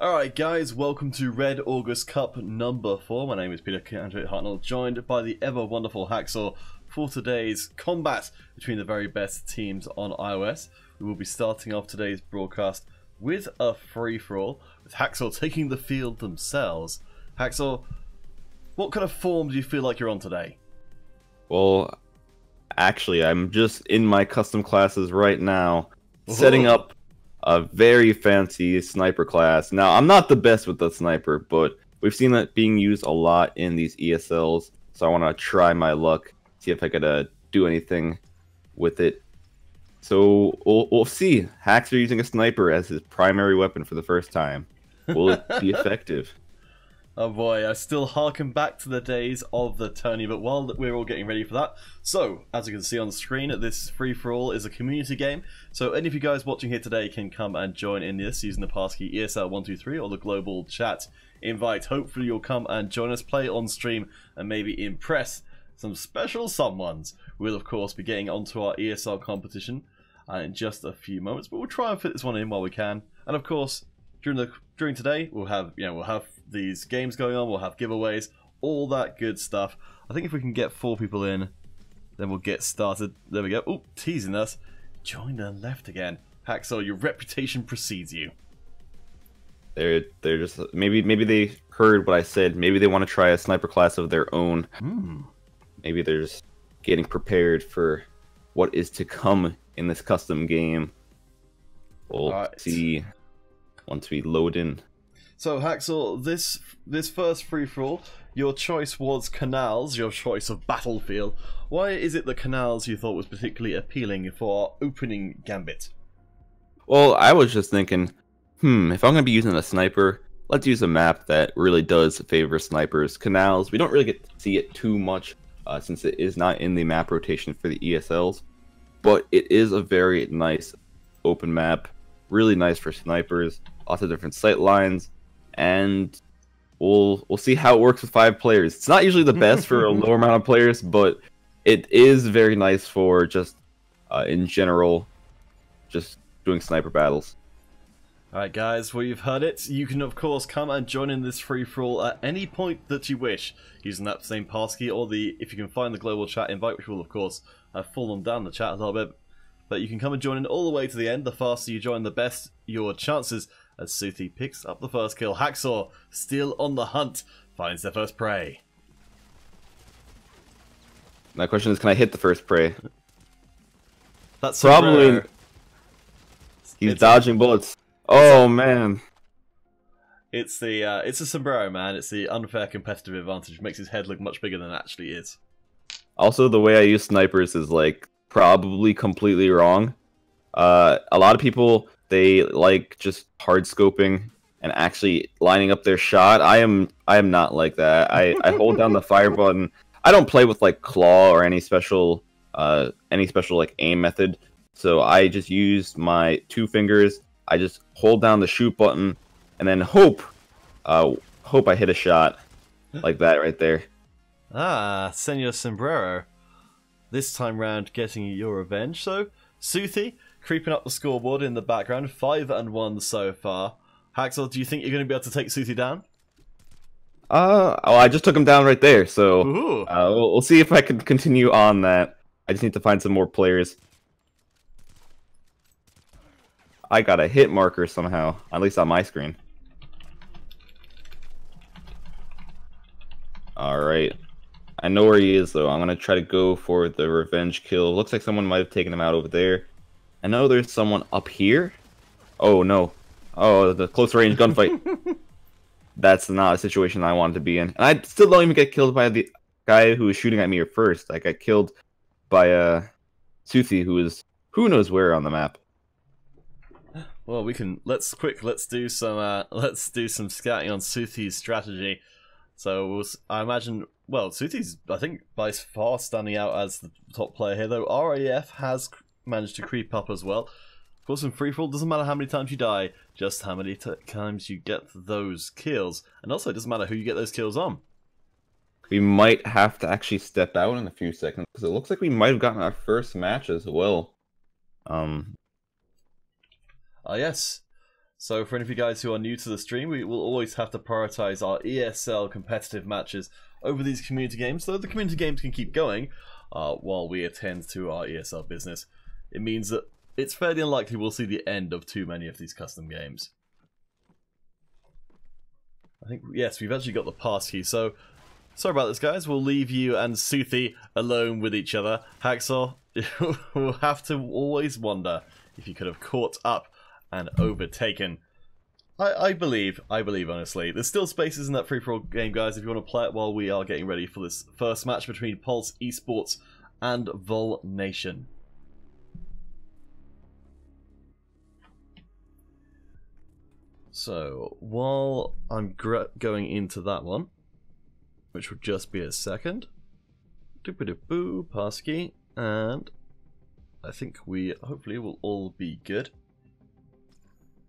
Alright guys, welcome to Red August Cup number 4. My name is Peter Hartnell, joined by the ever wonderful Hacksaw for today's combat between the very best teams on iOS. We will be starting off today's broadcast with a free-for-all, with Hacksaw taking the field themselves. Hacksaw, what kind of form do you feel like you're on today? Well, actually, I'm just in my custom classes right now, setting up a very fancy sniper class. Now, I'm not the best with the sniper, but we've seen that being used a lot in these ESLs, so I want to try my luck, see if I could do anything with it. So we'll see. Hacks are using a sniper as his primary weapon for the first time. Will it be effective? Oh boy, I still harken back to the days of the tourney, but while we're all getting ready for that, so, as you can see on the screen, this free-for-all is a community game, so any of you guys watching here today can come and join in this using the passkey ESL123 or the global chat invite. Hopefully you'll come and join us, play on stream, and maybe impress some special someones. We'll of course be getting onto our ESL competition in just a few moments, but we'll try and fit this one in while we can, and of course, during today, we'll have these games going on, we'll have giveaways, all that good stuff. I think if we can get 4 people in, then we'll get started. There we go. Oh, teasing us. Join and left again. Hacksaw, your reputation precedes you. They're just maybe they heard what I said. Maybe they want to try a sniper class of their own. Maybe they're just getting prepared for what is to come in this custom game. We'll see once we load in. So Hacksaw, this first free-for-all, your choice was Canals, your choice of Battlefield. Why is it the Canals you thought was particularly appealing for our opening gambit? Well, I was just thinking, if I'm going to be using a sniper, let's use a map that really does favor snipers. Canals, we don't really get to see it too much since it is not in the map rotation for the ESLs, but it is a very nice open map, really nice for snipers, lots of different sight lines, and we'll see how it works with 5 players. It's not usually the best for a lower amount of players, but it is very nice for just in general, just doing sniper battles. Alright guys, well you've heard it. You can of course come and join in this free-for-all at any point that you wish, using that same passkey or if you can find the global chat invite, which will of course have fallen down the chat a little bit. But you can come and join in all the way to the end. The faster you join, the best your chances, as Suthi picks up the first kill. Hacksaw, still on the hunt, finds their first prey. My question is, can I hit the first prey? That's probably. He's dodging bullets. Oh man. It's a sombrero, man. It's the unfair competitive advantage. Makes his head look much bigger than it actually is. Also, the way I use snipers is like probably completely wrong. A lot of people, they like just hard scoping and actually lining up their shot. I am not like that. I hold down the fire button. I don't play with like claw or any special like aim method. So I just use my 2 fingers. I just hold down the shoot button and then hope I hit a shot like that right there. Ah, Senor Sombrero. This time round getting your revenge. So, Suthi, creeping up the scoreboard in the background, 5-1 so far. Hacksaw, do you think you're going to be able to take Suthi down? I just took him down right there, so we'll see if I can continue on that. I just need to find some more players. I got a hit marker somehow, at least on my screen. Alright. I know where he is, though. I'm going to try to go for the revenge kill. Looks like someone might have taken him out over there. I know there's someone up here. Oh, no. Oh, the close range gunfight. That's not a situation I wanted to be in. And I still don't even get killed by the guy who was shooting at me first. I got killed by Suthi, who is who knows where on the map. Well, let's do some scouting on Suthi's strategy. So I imagine, well, Suthi's, I think, by far standing out as the top player here, though RAF has managed to creep up as well. Of course, in free-for-all, doesn't matter how many times you die, just how many times you get those kills. And also, it doesn't matter who you get those kills on. We might have to actually step out in a few seconds, because it looks like we might have gotten our first match as well. Yes. So for any of you guys who are new to the stream, we will always have to prioritize our ESL competitive matches over these community games, so the community games can keep going while we attend to our ESL business. It means that it's fairly unlikely we'll see the end of too many of these custom games. I think, yes, we've actually got the pass key, so sorry about this, guys. We'll leave you and Suthi alone with each other. Hacksaw, will have to always wonder if you could have caught up and overtaken. I believe, honestly. There's still spaces in that free-for-all game, guys, if you want to play it while we are getting ready for this first match between Pulse Esports and Vol Nation. So, while I'm going into that one, which will just be a second, doop-a-doop-boo, pass key, and I think we hopefully will all be good.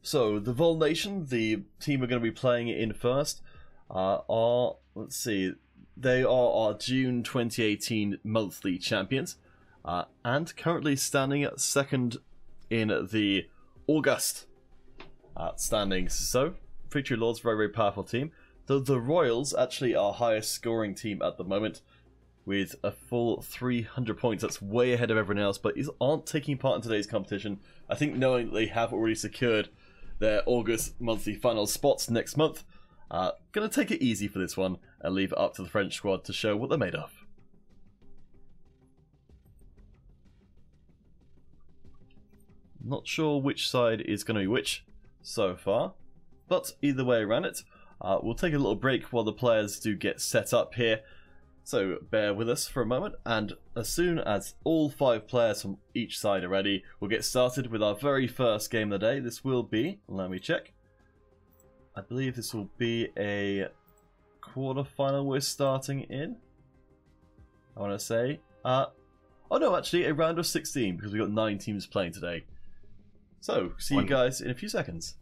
So, the Vol Nation, the team we're going to be playing in first, are, let's see, they are our June 2018 monthly champions, and currently standing at second in the August standings. So, Victory Lords, very, very powerful team. The Royals actually are our highest scoring team at the moment, with a full 300 points. That's way ahead of everyone else, but these aren't taking part in today's competition. I think knowing they have already secured their August monthly final spots next month, gonna take it easy for this one and leave it up to the French squad to show what they're made of. Not sure which side is going to be which so far, but either way around it, we'll take a little break while the players do get set up here. So bear with us for a moment, and as soon as all 5 players from each side are ready, we'll get started with our very first game of the day. This will be, let me check, I believe this will be a quarterfinal we're starting in, I want to say. Oh no, actually a round of 16, because we've got 9 teams playing today. So, see you guys in a few seconds.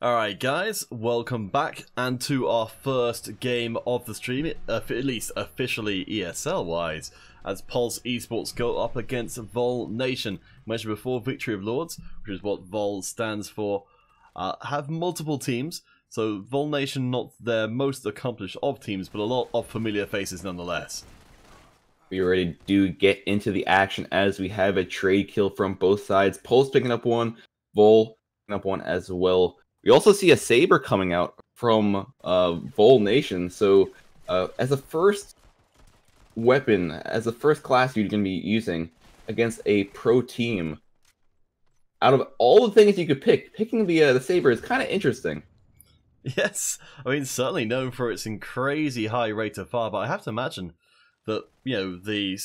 Alright guys, welcome back and to our first game of the stream, at least officially ESL wise, as Pulse Esports go up against Vol Nation. Mentioned before, Victory of Lords, which is what Vol stands for, have multiple teams, so Vol Nation not their most accomplished of teams, but a lot of familiar faces nonetheless. We already do get into the action as we have a trade kill from both sides. Pulse picking up one, Vol picking up one as well. We also see a Saber coming out from Vol Nation. So as a first weapon, as a first class you're going to be using against a pro team, out of all the things you could pick, picking the Saber is kind of interesting. Yes, I mean, certainly known for its crazy high rate of fire, but I have to imagine that, you know, the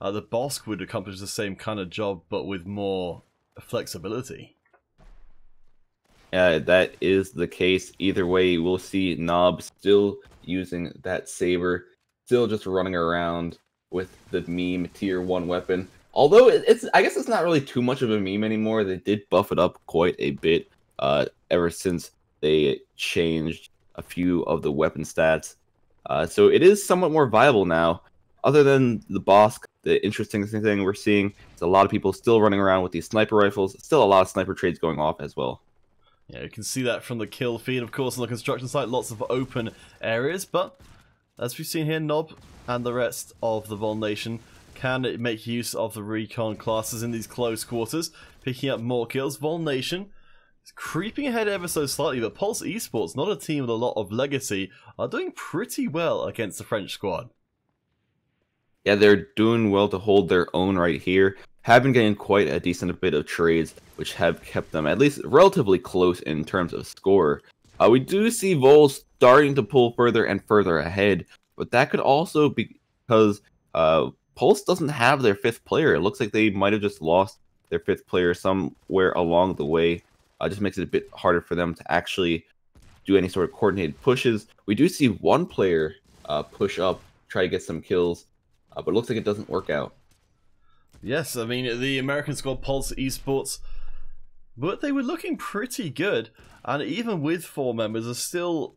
Bosk would accomplish the same kind of job, but with more flexibility. That is the case. Either way, we'll see Nob still using that Saber, still just running around with the meme tier 1 weapon. Although I guess it's not really too much of a meme anymore. They did buff it up quite a bit ever since they changed a few of the weapon stats. So it is somewhat more viable now. Other than the Bosk, the interesting thing we're seeing is a lot of people still running around with these sniper rifles. Still a lot of sniper trades going off as well. Yeah, you can see that from the kill feed, of course, on the construction site. Lots of open areas, but as we've seen here, Nob and the rest of the Vol Nation can make use of the recon classes in these close quarters, picking up more kills. Vol Nation is creeping ahead ever so slightly, but Pulse Esports, not a team with a lot of legacy, are doing pretty well against the French squad. Yeah, they're doing well to hold their own right here. Have been getting quite a decent bit of trades, which have kept them at least relatively close in terms of score. We do see Vol starting to pull further and further ahead, but that could also be because Pulse doesn't have their 5th player. It looks like they might have just lost their 5th player somewhere along the way. Just makes it a bit harder for them to actually do any sort of coordinated pushes. We do see one player push up, try to get some kills, but it looks like it doesn't work out. Yes, I mean, the American squad, Pulse Esports, but they were looking pretty good, and even with 4 members, are still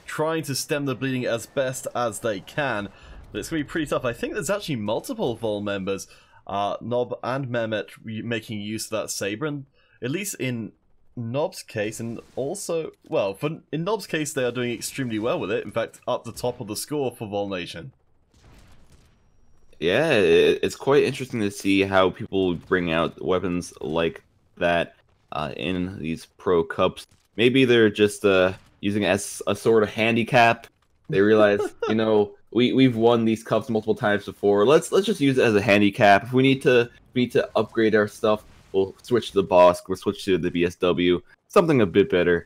trying to stem the bleeding as best as they can. But it's going to be pretty tough. I think there's actually multiple Vol members, Nob and Mehmet, making use of that Saber, and at least in Nob's case, and also, well, in Nob's case, they are doing extremely well with it. In fact, up the top of the score for Vol Nation. Yeah, it's quite interesting to see how people bring out weapons like that in these pro cups. Maybe they're just using it as a sort of handicap. They realize, you know, we've won these cups multiple times before. Let's just use it as a handicap. If we need to upgrade our stuff, we'll switch to the Bosk. We'll switch to the BSW. Something a bit better.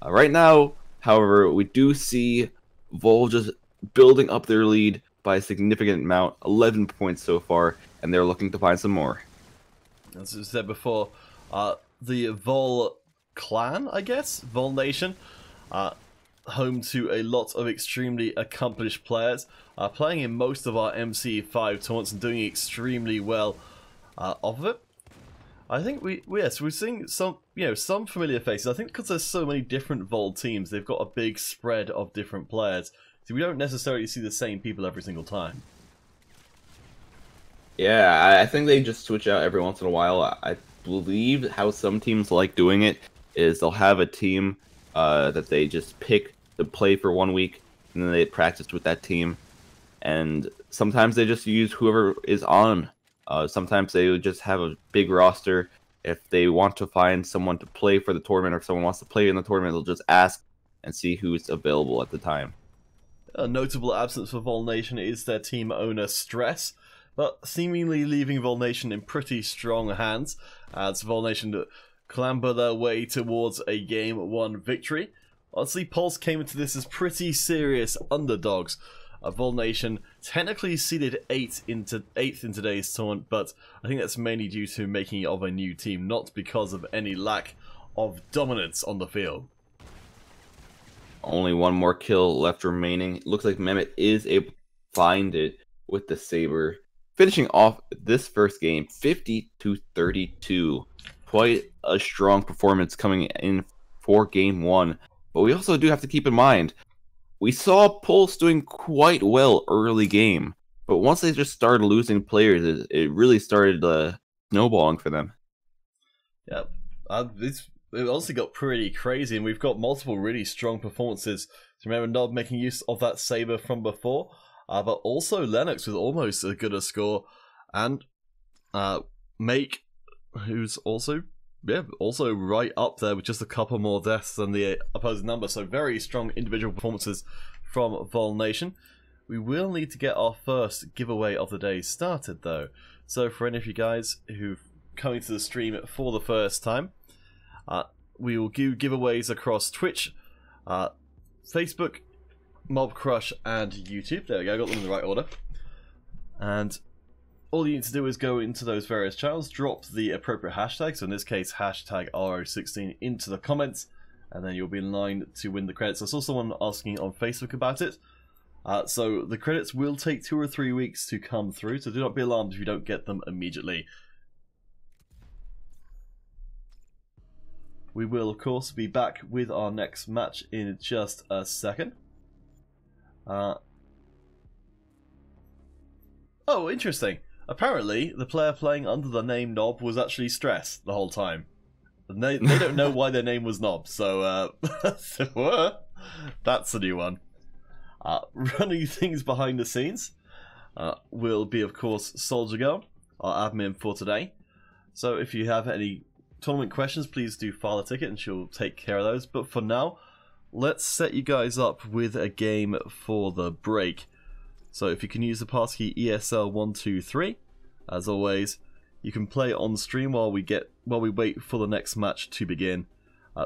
Right now, however, we do see Vol just building up their lead by a significant amount, 11 points so far, and they're looking to find some more. As I said before, the Vol clan, I guess, Vol Nation, home to a lot of extremely accomplished players, playing in most of our MC5 tournaments and doing extremely well off of it. I think we're seeing some, some familiar faces. I think because there's so many different Vol teams, they've got a big spread of different players. So we don't necessarily see the same people every single time. Yeah, I think they just switch out every once in a while. I believe how some teams like doing it is they'll have a team that they just pick to play for 1 week, and then they practice with that team. And sometimes they just use whoever is on. Sometimes they would just have a big roster. If they want to find someone to play for the tournament, or if someone wants to play in the tournament, they'll just ask and see who's available at the time. A notable absence for Vol Nation is their team owner Stress, but seemingly leaving Vol Nation in pretty strong hands as Vol Nation clamber their way towards a Game 1 victory. Honestly, Pulse came into this as pretty serious underdogs. Vol Nation technically seeded 8th in today's tournament, but I think that's mainly due to making it of a new team, not because of any lack of dominance on the field. Only one more kill left remaining. It looks like Mehmet is able to find it with the Saber. Finishing off this first game, 50-32. Quite a strong performance coming in for game 1. But we also do have to keep in mind, we saw Pulse doing quite well early game, but once they just started losing players, it really started snowballing for them. Yeah, it honestly got pretty crazy, and we've got multiple really strong performances. So remember Nob making use of that Saber from before, but also Lennox with almost as good a score, and Make, who's also right up there with just a couple more deaths than the opposing number. So very strong individual performances from Vol Nation. We will need to get our first giveaway of the day started though. So for any of you guys who've coming to the stream for the first time, we will do giveaways across Twitch, Facebook, Mob Crush, and YouTube. There we go, I got them in the right order. And all you need to do is go into those various channels, drop the appropriate hashtag, so in this case hashtag RO16 into the comments, and then you'll be in line to win the credits. I saw someone asking on Facebook about it. So the credits will take 2 or 3 weeks to come through, so do not be alarmed if you don't get them immediately. We will, of course, be back with our next match in just a second. Oh, interesting. Apparently, the player playing under the name Nob was actually Stress the whole time. And they don't know why their name was Nob, so, that's a new one. Running things behind the scenes will be, of course, Soldier Girl, our admin for today. So if you have any tournament questions, please do file a ticket and she'll take care of those. But for now, let's set you guys up with a game for the break. So if you can use the passkey ESL123, as always, you can play on stream while we wait for the next match to begin,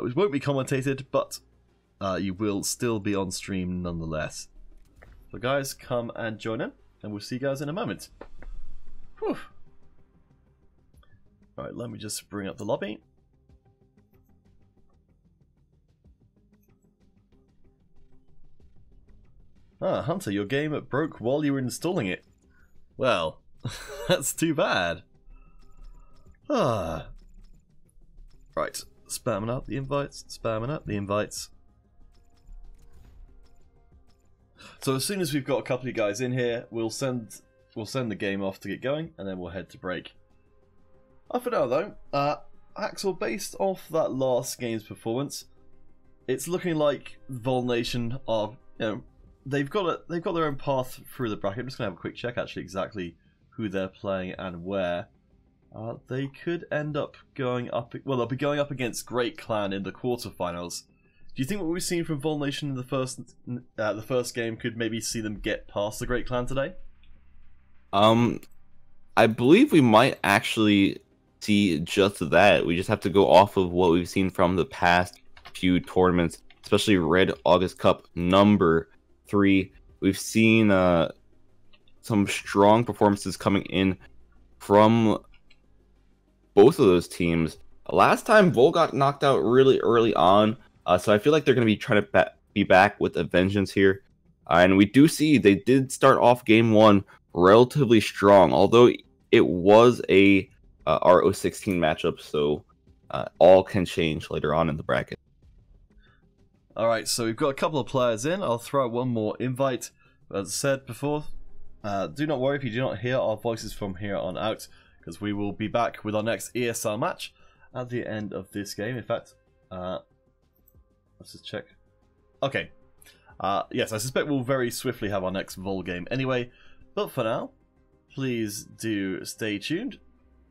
which won't be commentated, but you will still be on stream nonetheless. So guys, come and join in, and we'll see you guys in a moment. Whew. Alright, let me just bring up the lobby. Ah, Hunter, your game broke while you were installing it. Well, that's too bad. Ah. Right, spamming up the invites, spamming up the invites. So as soon as we've got a couple of guys in here, we'll send the game off to get going, and then we'll head to break. For now though, Axel, based off that last game's performance, it's looking like Vol Nation are, they've got their own path through the bracket. I'm just gonna have a quick check actually exactly who they're playing and where. They could end up going up. Well, they'll be going up against Great Clan in the quarterfinals. Do you think what we've seen from Vol Nation in the first game could maybe see them get past the Great Clan today? I believe we might actually see just that. We just have to go off of what we've seen from the past few tournaments, especially Red August Cup number 3. We've seen some strong performances coming in from both of those teams. Last time Vol got knocked out really early on, so I feel like they're going to be trying to be back with a vengeance here. And we do see they did start off game 1 relatively strong, although it was a RO16 matchup, so all can change later on in the bracket. Alright, so we've got a couple of players in. I'll throw out one more invite. As I said before, do not worry if you do not hear our voices from here on out, because we will be back with our next ESL match at the end of this game. In fact, let's just check. Okay. Yes, I suspect we'll very swiftly have our next Vol game anyway, but for now, please do stay tuned.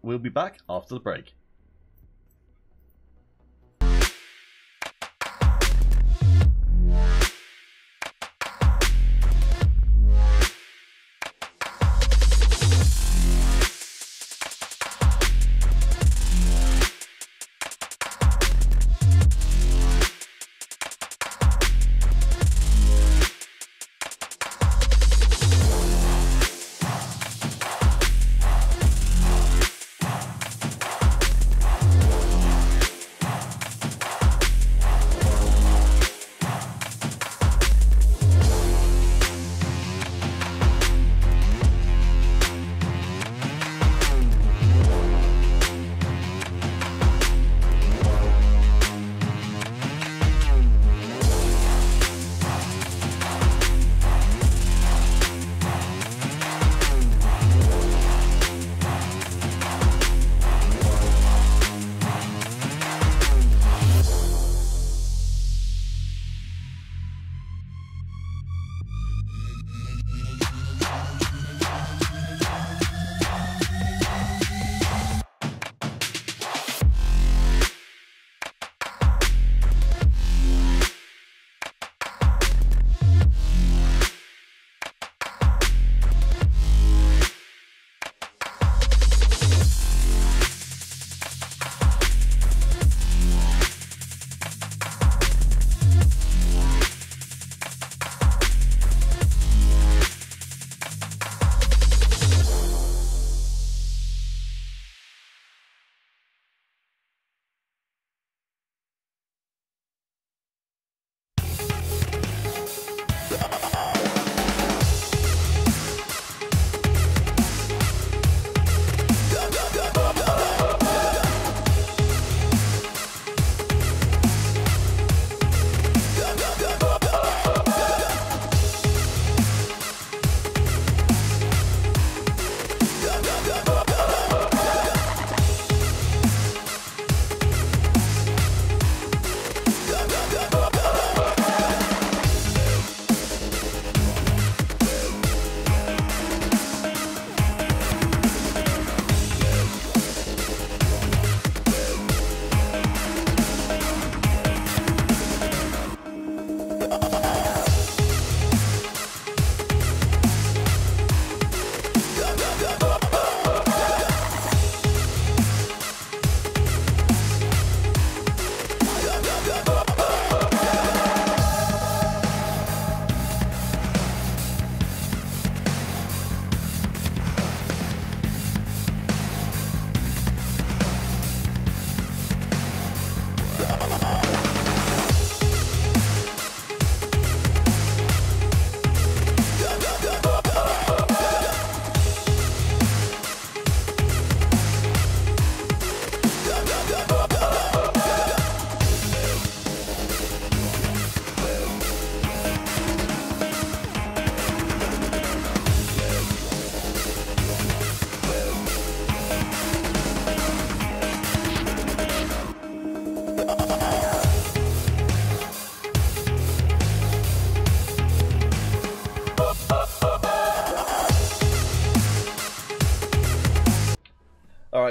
We'll be back after the break.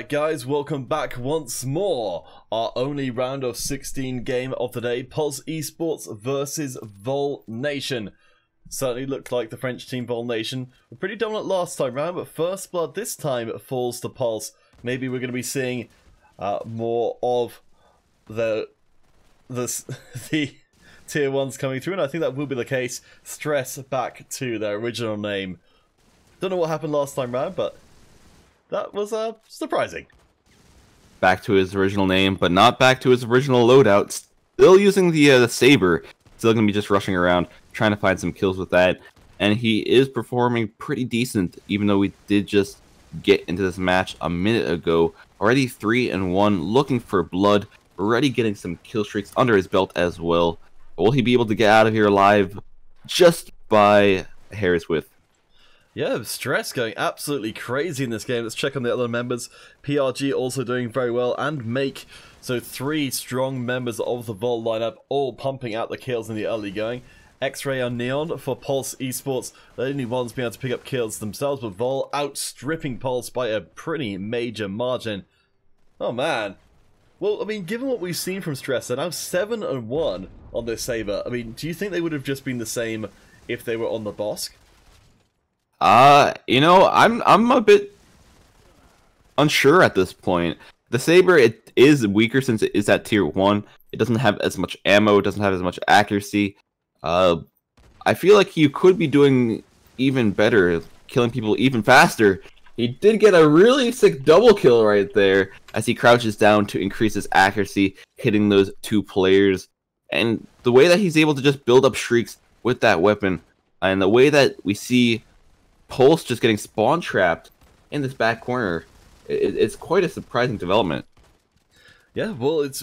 Alright guys, welcome back once more. Our only round of 16 game of the day, Pulse Esports versus Vol Nation. Certainly looked like the French team Vol Nation were pretty dominant last time round, but first blood this time falls to Pulse. Maybe we're going to be seeing more of the tier 1s coming through, and I think that will be the case. Stress back to their original name. Don't know what happened last time round, but that was surprising. Back to his original name, but not back to his original loadout. Still using the Saber. Still going to be just rushing around, trying to find some kills with that. And he is performing pretty decent, even though we did just get into this match a minute ago. Already 3-1, looking for blood. Already getting some kill streaks under his belt as well. Will he be able to get out of here alive just by a hair's width? Yeah, Stress going absolutely crazy in this game. Let's check on the other members. PRG also doing very well, and Make. So 3 strong members of the Vol lineup, all pumping out the kills in the early going. X-Ray and Neon for Pulse Esports. The only ones being able to pick up kills themselves, but Vol outstripping Pulse by a pretty major margin. Oh man. Well, I mean, given what we've seen from Stress, they're now 7-1 on this Saber. I mean, do you think they would have just been the same if they were on the Bosk? You know, I'm a bit unsure at this point. The Saber, it is weaker since it is at tier 1. It doesn't have as much ammo, it doesn't have as much accuracy. I feel like you could be doing even better, killing people even faster. He did get a really sick double kill right there as he crouches down to increase his accuracy, hitting those 2 players. And the way that he's able to just build up streaks with that weapon, and the way that we see Pulse just getting spawn trapped in this back corner, it's quite a surprising development. Yeah, well, it's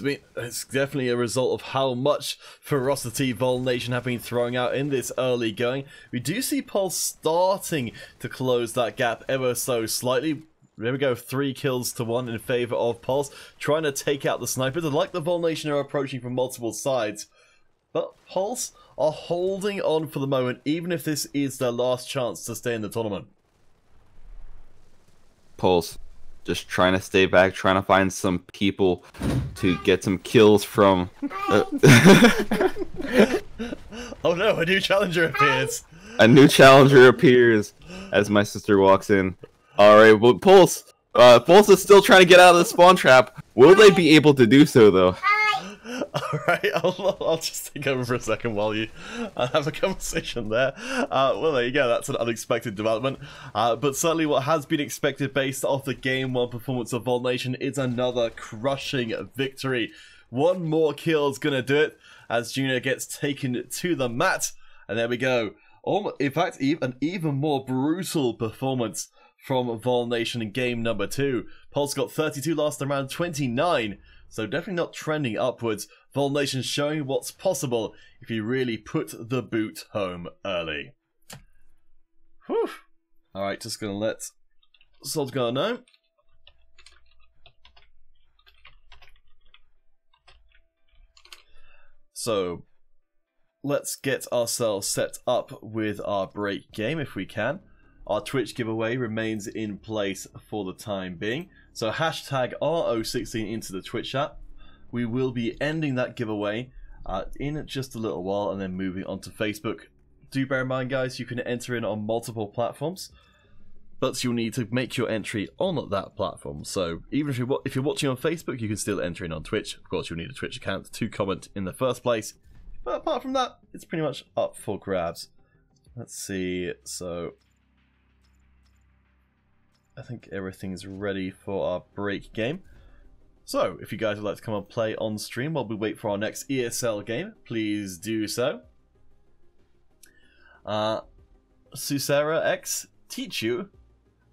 definitely a result of how much ferocity Vol Nation have been throwing out in this early going. We do see Pulse starting to close that gap ever so slightly. There we go, 3 kills to 1 in favor of Pulse, trying to take out the snipers. And like the Vol Nation are approaching from multiple sides, but Pulse are holding on for the moment, even if this is their last chance to stay in the tournament. Pulse just trying to stay back, trying to find some people to get some kills from. Oh no, a new challenger appears. A new challenger appears as my sister walks in. Alright, well, Pulse is still trying to get out of the spawn trap. Will they be able to do so, though? Alright, I'll just take over for a second while you have a conversation there. Well, there you go, that's an unexpected development. But certainly what has been expected based off the Game 1 performance of Vol Nation is another crushing victory. 1 more kill is going to do it as Junior gets taken to the mat. And there we go. In fact, an even more brutal performance from Vol Nation in game number 2. Pulse got 32 last time round, 29. So definitely not trending upwards. Vol Nation showing what's possible if you really put the boot home early. Whew. Alright, just gonna let Sod go know. So let's get ourselves set up with our break game if we can. Our Twitch giveaway remains in place for the time being. So hashtag RO16 into the Twitch chat. We will be ending that giveaway in just a little while and then moving on to Facebook. Do bear in mind, guys, you can enter in on multiple platforms, but you'll need to make your entry on that platform. So even if you're watching on Facebook, you can still enter in on Twitch. Of course, you'll need a Twitch account to comment in the first place. But apart from that, it's pretty much up for grabs. Let's see, so I think everything's ready for our break game. So, if you guys would like to come and play on stream while we wait for our next ESL game, please do so. Susera X, teach you?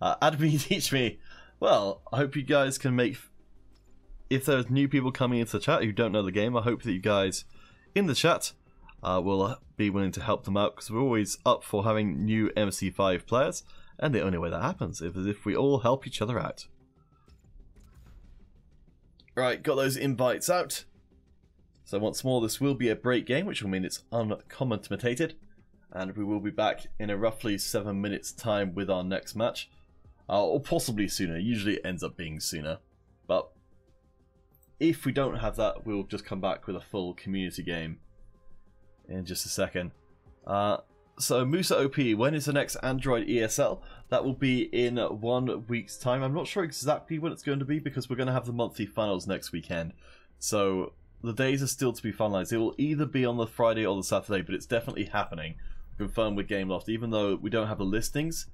Admin, teach me. Well, I hope you guys can make... If there's new people coming into the chat who don't know the game, I hope that you guys in the chat will be willing to help them out, because we're always up for having new MC5 players. And the only way that happens is if we all help each other out. Right, got those invites out. So once more, this will be a break game, which will mean it's uncommentated. And we will be back in a roughly 7 minutes time with our next match. or possibly sooner. Usually it ends up being sooner, but if we don't have that, we'll just come back with a full community game in just a second. So Musa OP, when is the next Android ESL? That will be in 1 week's time. I'm not sure exactly when it's going to be because we're going to have the monthly finals next weekend. So the days are still to be finalized. It will either be on the Friday or the Saturday, but it's definitely happening. Confirmed with Gameloft, even though we don't have the listings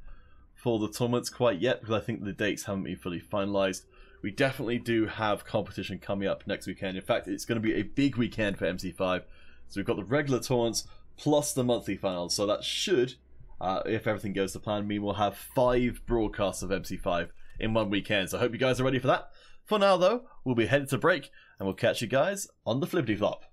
for the tournaments quite yet because I think the dates haven't been fully finalized. We definitely do have competition coming up next weekend. In fact, it's going to be a big weekend for MC5. So we've got the regular tournaments plus the monthly finals. So that should, if everything goes to plan, mean we'll have 5 broadcasts of MC5 in 1 weekend. So I hope you guys are ready for that. For now, though, we'll be headed to break, and we'll catch you guys on the flippity flop.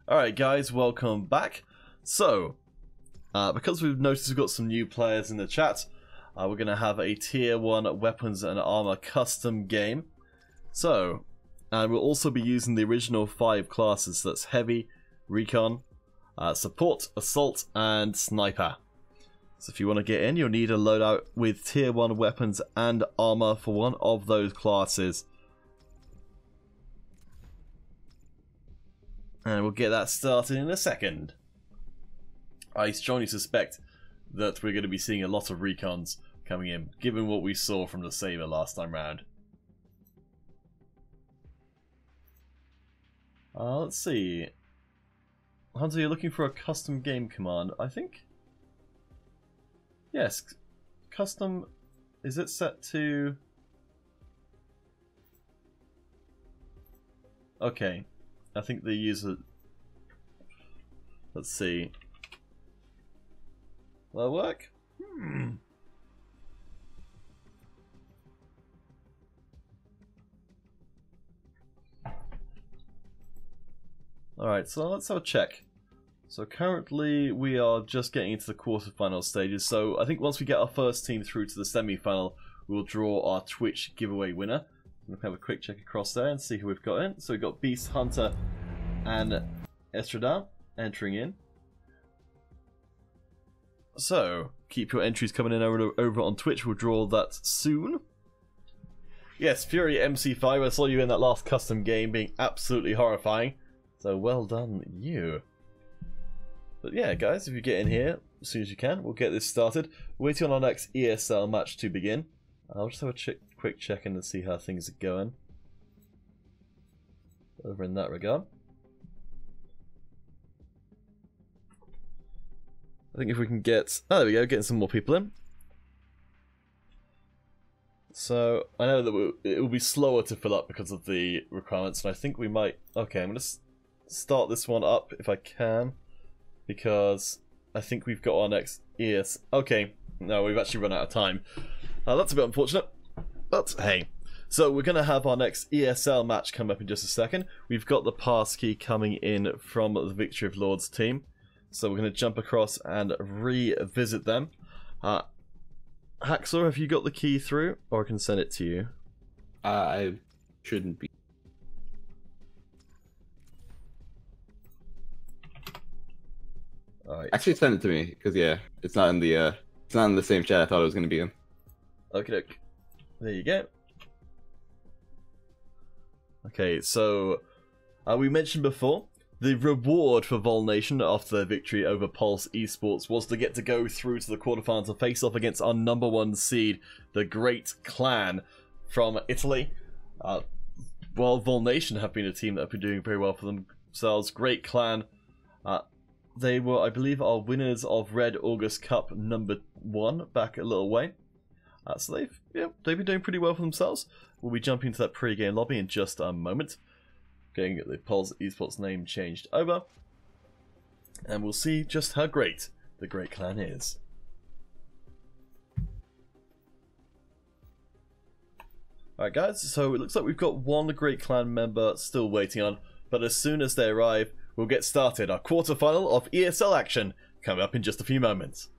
Alright guys, welcome back. So, because we've noticed we've got some new players in the chat, we're going to have a tier 1 weapons and armor custom game. So, and we'll also be using the original 5 classes, that's heavy, recon, support, assault, and sniper. So if you want to get in, you'll need a loadout with tier 1 weapons and armor for one of those classes. And we'll get that started in a second. I strongly suspect that we're going to be seeing a lot of recons coming in, given what we saw from the Saber last time round. Let's see. Hunter, you're looking for a custom game command, I think? Yes. Custom... Is it set to... Okay. I think the user... Let's see. Will that work? Alright, so let's have a check. So currently we are just getting into the quarterfinal stages, so I think once we get our first team through to the semi-final, we'll draw our Twitch giveaway winner. We'll have a quick check across there and see who we've got in. So we've got Beast, Hunter, and Estradan entering in. So, keep your entries coming in over on Twitch. We'll draw that soon. Yes, Fury MC5, I saw you in that last custom game being absolutely horrifying. So well done, you. But yeah, guys, if you get in here as soon as you can, we'll get this started. Waiting on our next ESL match to begin. I'll just have a quick check in and see how things are going over in that regard. I think if we can get... Oh, there we go, getting some more people in. So, I know that it will be slower to fill up because of the requirements, and I think we might... Okay, I'm going to start this one up if I can, because I think we've got our next ES... Okay, no, we've actually run out of time. That's a bit unfortunate, but hey. So we're going to have our next ESL match come up in just a second. We've got the pass key coming in from the Victory of Lords team. So we're going to jump across and revisit them. Hacksaw, have you got the key through? Or I can send it to you. I shouldn't be. Alright. Actually, send it to me, because yeah, it's not in the same chat I thought it was going to be in. Okay, there you go. Okay, so we mentioned before, the reward for Vol Nation after their victory over Pulse Esports was to get to go through to the quarterfinals and face off against our #1 seed, the Great Clan from Italy. While Vol Nation have been a team that have been doing very well for themselves, Great Clan, they were, I believe, our winners of Red August Cup #1 back a little way. So they've been doing pretty well for themselves. We'll be jumping into that pre-game lobby in just a moment. Getting the Pulse Esports name changed over. And we'll see just how great the Great Clan is. Alright guys, so it looks like we've got one Great Clan member still waiting on. But as soon as they arrive, we'll get started. Our quarterfinal of ESL action coming up in just a few moments.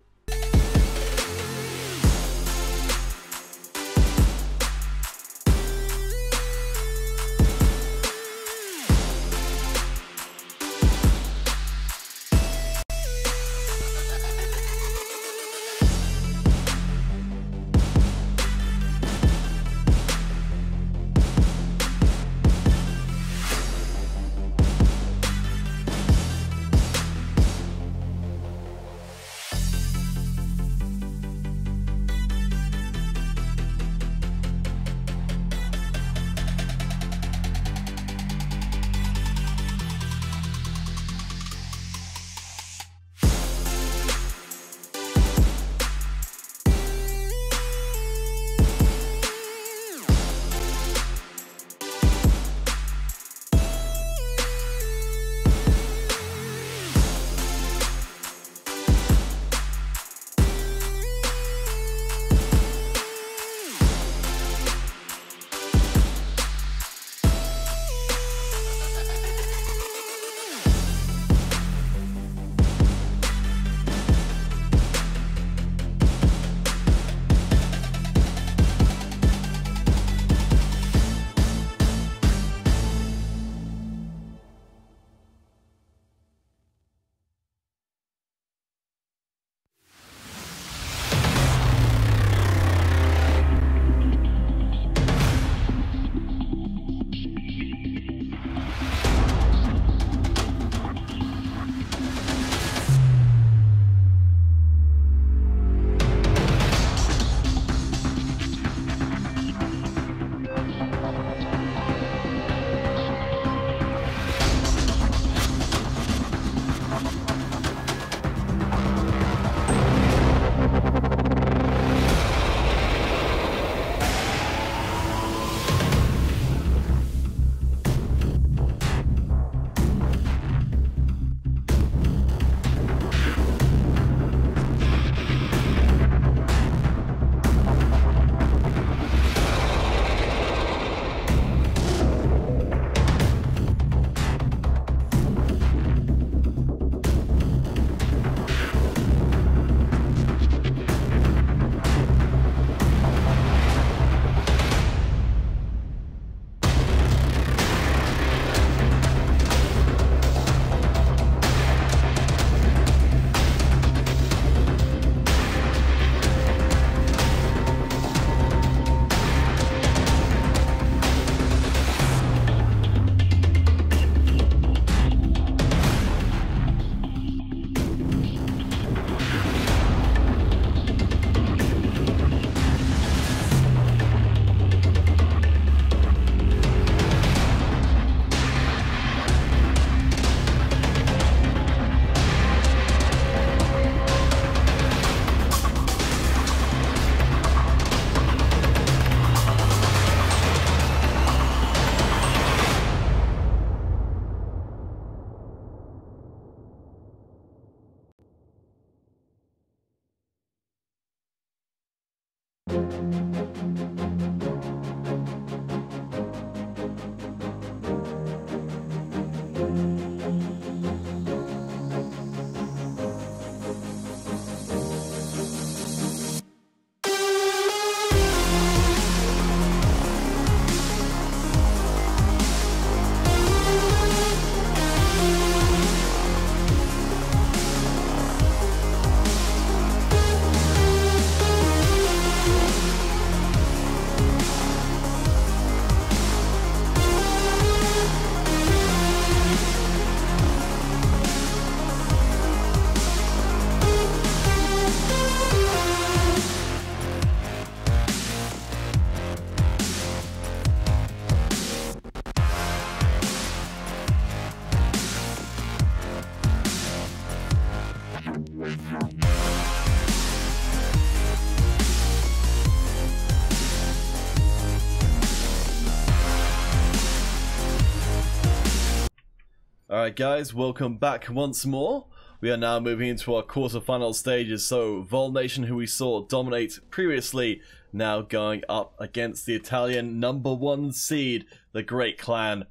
Alright guys, welcome back once more. We are now moving into our quarterfinal stages, so Vol Nation, who we saw dominate previously, now going up against the Italian #1 seed, the Great Clan.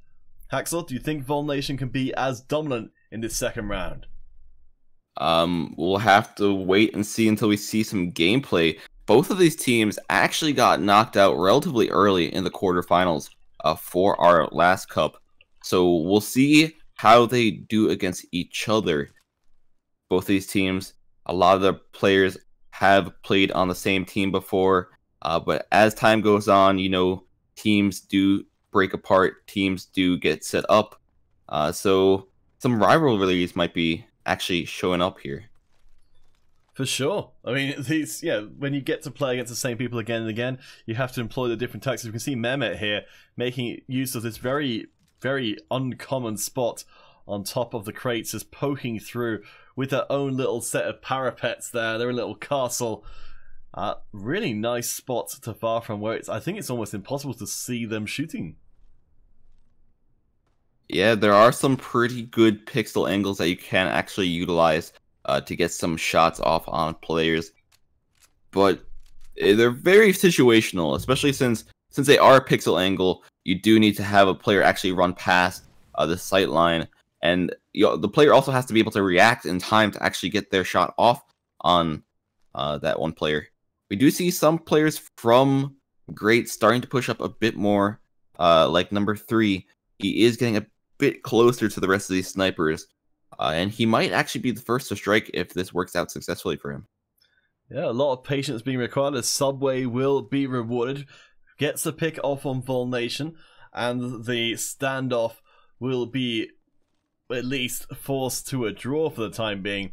Haxel, do you think Vol Nation can be as dominant in this second round? We'll have to wait and see until we see some gameplay. Both of these teams actually got knocked out relatively early in the quarterfinals for our last cup. So we'll see how they do against each other. Both these teams, a lot of the players have played on the same team before, but as time goes on, you know, teams do break apart, teams do get set up, so some rivalries might be actually showing up here. For sure. I mean, when you get to play against the same people again and again, you have to employ the different tactics. You can see Mehmet here making use of this very uncommon spot on top of the crates, just poking through with their own little set of parapets there, their little castle. Really nice spot to far from where I think it's almost impossible to see them shooting. Yeah, there are some pretty good pixel angles that you can actually utilize to get some shots off on players, but they're very situational, especially since they are a pixel angle. You do need to have a player actually run past the sight line, and the player also has to be able to react in time to actually get their shot off on that one player. We do see some players from Great starting to push up a bit more, like #3. He is getting a bit closer to the rest of these snipers, and he might actually be the first to strike if this works out successfully for him. Yeah, a lot of patience being required as Subway will be rewarded. Gets the pick off on Vol Nation, and the standoff will be at least forced to a draw for the time being.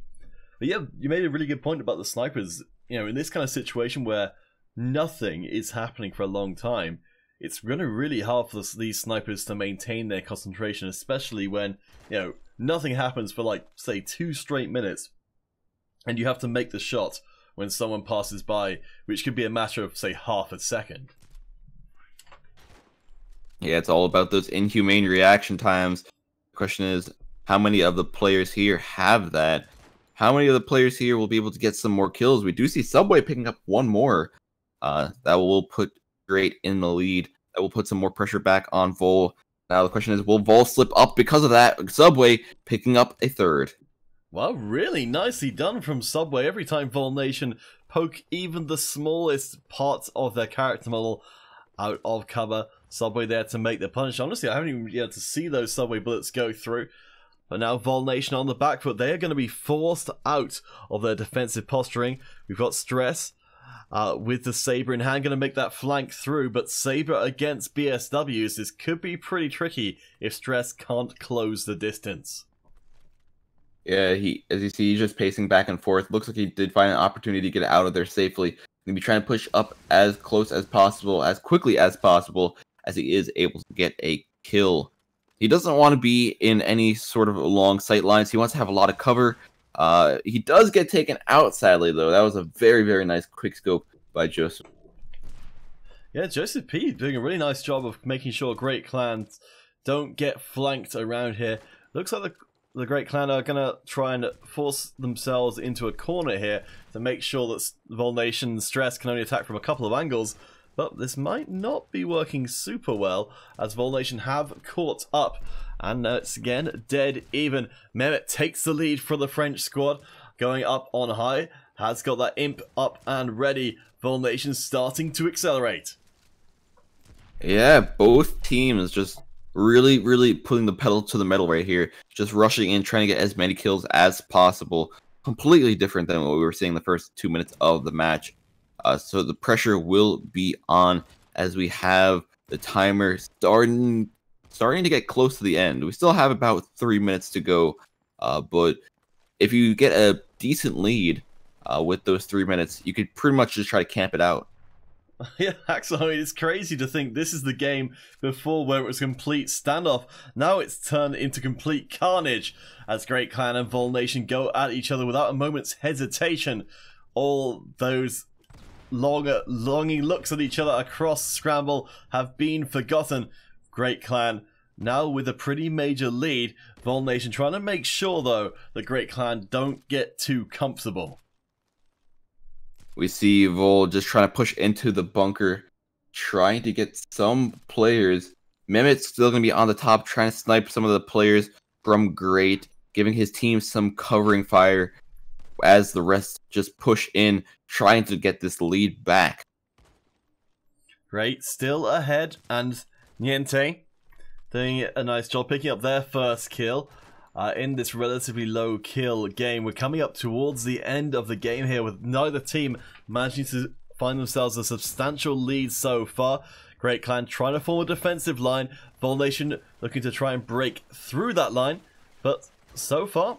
But yeah, you made a really good point about the snipers. You know, in this kind of situation where nothing is happening for a long time, it's going to be really hard for these snipers to maintain their concentration, especially when, you know, nothing happens for like, say, 2 straight minutes, and you have to make the shot when someone passes by, which could be a matter of, say, half a second. Yeah, it's all about those inhumane reaction times. The question is, how many of the players here have that? How many of the players here will be able to get some more kills? We do see Subway picking up one more. That will put Great in the lead. That will put some more pressure back on Vol. Now the question is, will Vol slip up because of that? Subway picking up a third. Well, really nicely done from Subway. Every time Vol Nation poke even the smallest parts of their character model out of cover, Subway there to make the punch. Honestly, I haven't even been able to see those Subway bullets go through. But now Vol Nation on the back foot. They are going to be forced out of their defensive posturing. We've got Stress with the Saber in hand, going to make that flank through. But Saber against BSWs, this could be pretty tricky if Stress can't close the distance. Yeah, as you see, he's just pacing back and forth. Looks like he did find an opportunity to get out of there safely. He's going to be trying to push up as close as possible, as quickly as possible, as he is able to get a kill. He doesn't want to be in any sort of long sight lines. He wants to have a lot of cover. He does get taken out, sadly, though. That was a very, very nice quick scope by Joseph. Yeah, Joseph P doing a really nice job of making sure Great Clans don't get flanked around here. Looks like the Great Clan are going to try and force themselves into a corner here to make sure that Vol Nation's Stress can only attack from a couple of angles. But this might not be working super well, as Vol Nation have caught up. And it's again dead even. Mehmet takes the lead for the French squad, going up on high. Has got that imp up and ready. Vol Nation starting to accelerate. Yeah, both teams just really putting the pedal to the metal right here. Just rushing in, trying to get as many kills as possible. Completely different than what we were seeing the first 2 minutes of the match. So the pressure will be on as we have the timer starting to get close to the end. We still have about 3 minutes to go, but if you get a decent lead with those 3 minutes, you could pretty much just try to camp it out. Yeah, Axel, I mean, it's crazy to think this is the game before where it was complete standoff. Now it's turned into complete carnage as Great Clan and Vol Nation go at each other without a moment's hesitation. All those longing looks at each other across Scramble have been forgotten. Great Clan now with a pretty major lead. Vol Nation trying to make sure, though, that Great Clan don't get too comfortable. We see Vol just trying to push into the bunker, trying to get some players. Mehmet's still going to be on the top, trying to snipe some of the players from Great, giving his team some covering fire as the rest just push in, trying to get this lead back. Great, still ahead, and Niente doing a nice job picking up their first kill. In this relatively low kill game. We're coming up towards the end of the game here with neither team managing to find themselves a substantial lead so far. Great Clan trying to form a defensive line. Vol Nation looking to try and break through that line. But so far,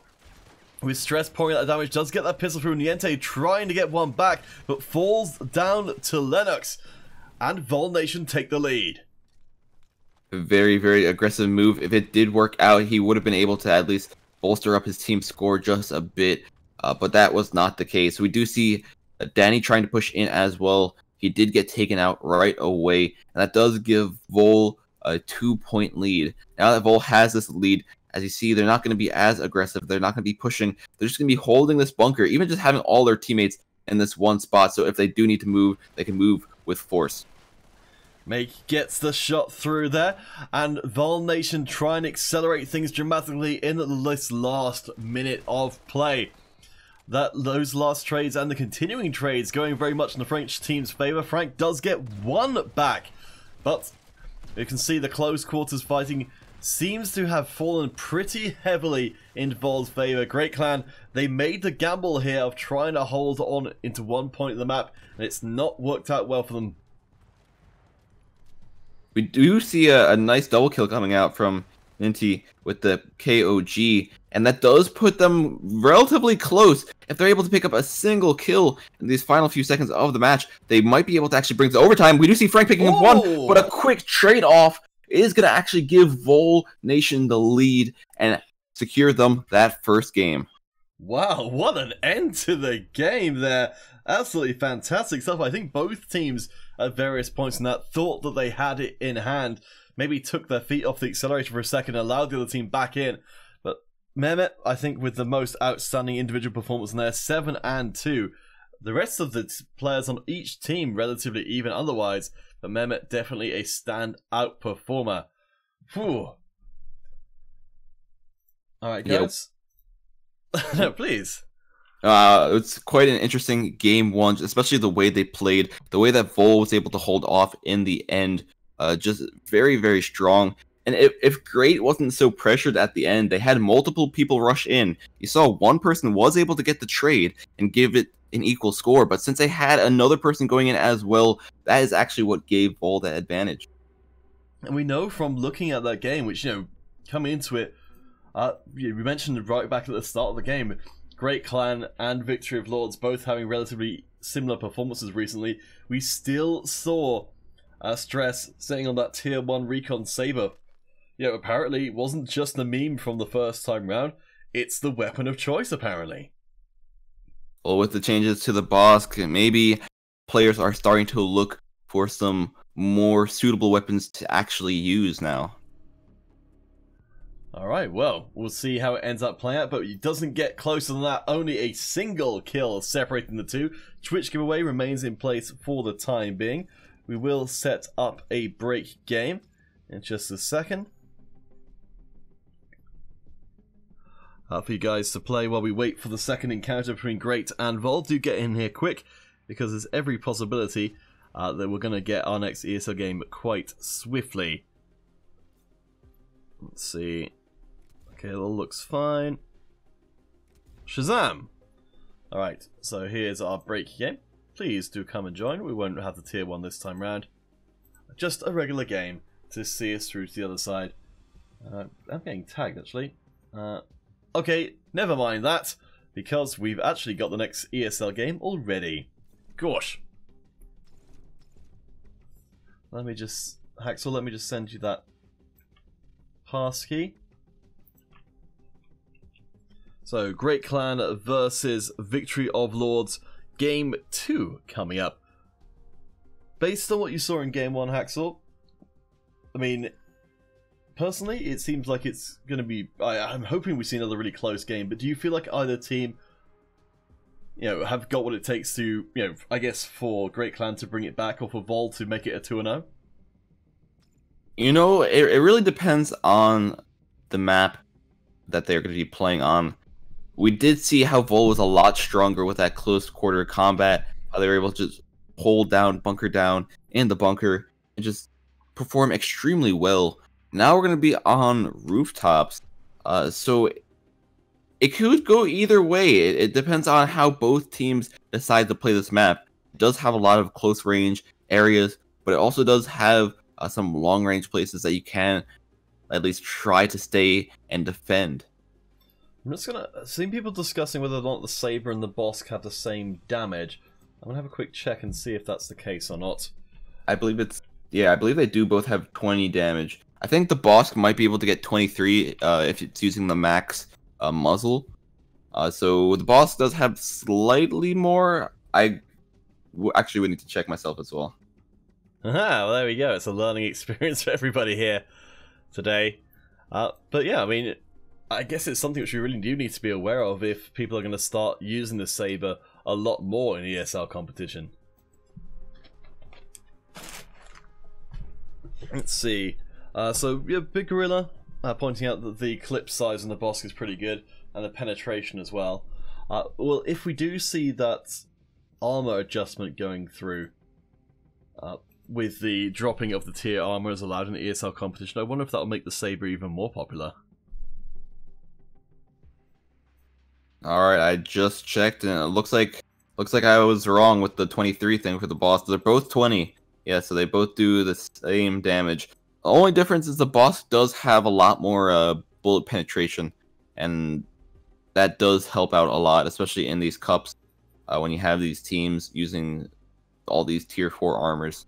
with Stress pouring that damage, does get that pistol through. Niente trying to get one back, but falls down to Lennox. And Vol Nation take the lead. Very aggressive move. If it did work out, he would have been able to at least bolster up his team's score just a bit, but that was not the case. We do see Danny trying to push in as well. He did get taken out right away, and that does give Vol a 2-point lead. Now that Vol has this lead, as you see, they're not going to be as aggressive. They're not going to be pushing. They're just going to be holding this bunker, even just having all their teammates in this one spot, so if they do need to move, they can move with force. Make gets the shot through there, and Vol Nation try and accelerate things dramatically in this last minute of play. Those last trades and the continuing trades going very much in the French team's favour. Frank does get one back, but you can see the close quarters fighting seems to have fallen pretty heavily in Vol's favour. Great Clan, they made the gamble here of trying to hold on into one point of the map, and it's not worked out well for them. We do see a nice double kill coming out from Ninty with the KOG, and that does put them relatively close. If they're able to pick up a single kill in these final few seconds of the match, they might be able to actually bring it to overtime. We do see Frank picking up one, but a quick trade-off is going to actually give Vol Nation the lead and secure them that first game. Wow, what an end to the game there. Absolutely fantastic stuff. I think both teams at various points in that thought that they had it in hand. Maybe took their feet off the accelerator for a second, allowed the other team back in. But Mehmet, I think, with the most outstanding individual performance in there, 7 and 2. The rest of the players on each team relatively even otherwise, but Mehmet definitely a standout performer. Whew. Alright, guys. Yep. No, please. It's quite an interesting game one, especially the way they played, the way that Vol was able to hold off in the end. Just very strong. And if Great wasn't so pressured at the end, they had multiple people rush in. You saw one person was able to get the trade and give it an equal score, but since they had another person going in as well, that is actually what gave Vol that advantage. And we know from looking at that game, which, you know, coming into it, we mentioned right back at the start of the game, Great Clan and Victory of Lords both having relatively similar performances recently. We still saw Stress sitting on that tier 1 recon saber. You know, apparently it wasn't just the meme from the first time round, it's the weapon of choice apparently. Well, with the changes to the boss, maybe players are starting to look for some more suitable weapons to actually use now. Alright, well, we'll see how it ends up playing out, but it doesn't get closer than that. Only a single kill separating the two. Twitch giveaway remains in place for the time being. We will set up a break game in just a second. For you guys to play while we wait for the second encounter between Great and Vol. Do get in here quick, because there's every possibility that we're going to get our next ESL game quite swiftly. Let's see. Okay, it all looks fine. Shazam! Alright, so here's our break game. Please do come and join. We won't have the tier 1 this time round. Just a regular game to see us through to the other side. I'm getting tagged, actually. Okay, never mind that, because we've actually got the next ESL game already. Gosh. Let me just... Haxel, let me just send you that passkey. So, Great Clan versus Victory of Lords, Game 2 coming up. Based on what you saw in Game 1, Haxel, I mean, personally, it seems like it's going to be... I'm hoping we see another really close game, but do you feel like either team, you know, have got what it takes to, you know, I guess for Great Clan to bring it back, or for Vol to make it a 2-0? You know, it really depends on the map that they're going to be playing on. We did see how Vol was a lot stronger with that close quarter combat. How they were able to just hold down, bunker down in the bunker, and just perform extremely well. Now we're going to be on rooftops, so it could go either way. It depends on how both teams decide to play this map. It does have a lot of close range areas, but it also does have some long range places that you can at least try to stay and defend. I'm just gonna... Seeing people discussing whether or not the Saber and the Bosk have the same damage. I'm gonna have a quick check and see if that's the case or not. I believe it's... Yeah, I believe they do both have 20 damage. I think the Bosk might be able to get 23 if it's using the max muzzle. So the Bosk does have slightly more. I actually would need to check myself as well. Aha, well there we go. It's a learning experience for everybody here today. But yeah, I mean, I guess it's something which we really do need to be aware of if people are going to start using the Saber a lot more in ESL competition. Let's see. So, yeah, Big Gorilla pointing out that the clip size on the Bosk is pretty good, and the penetration as well. Well, if we do see that armor adjustment going through, with the dropping of the tier armor as allowed in the ESL competition, I wonder if that will make the Saber even more popular. Alright, I just checked, and it looks like I was wrong with the 23 thing for the Bosk. They're both 20. Yeah, so they both do the same damage. The only difference is the Bosk does have a lot more bullet penetration, and that does help out a lot, especially in these cups, when you have these teams using all these tier 4 armors.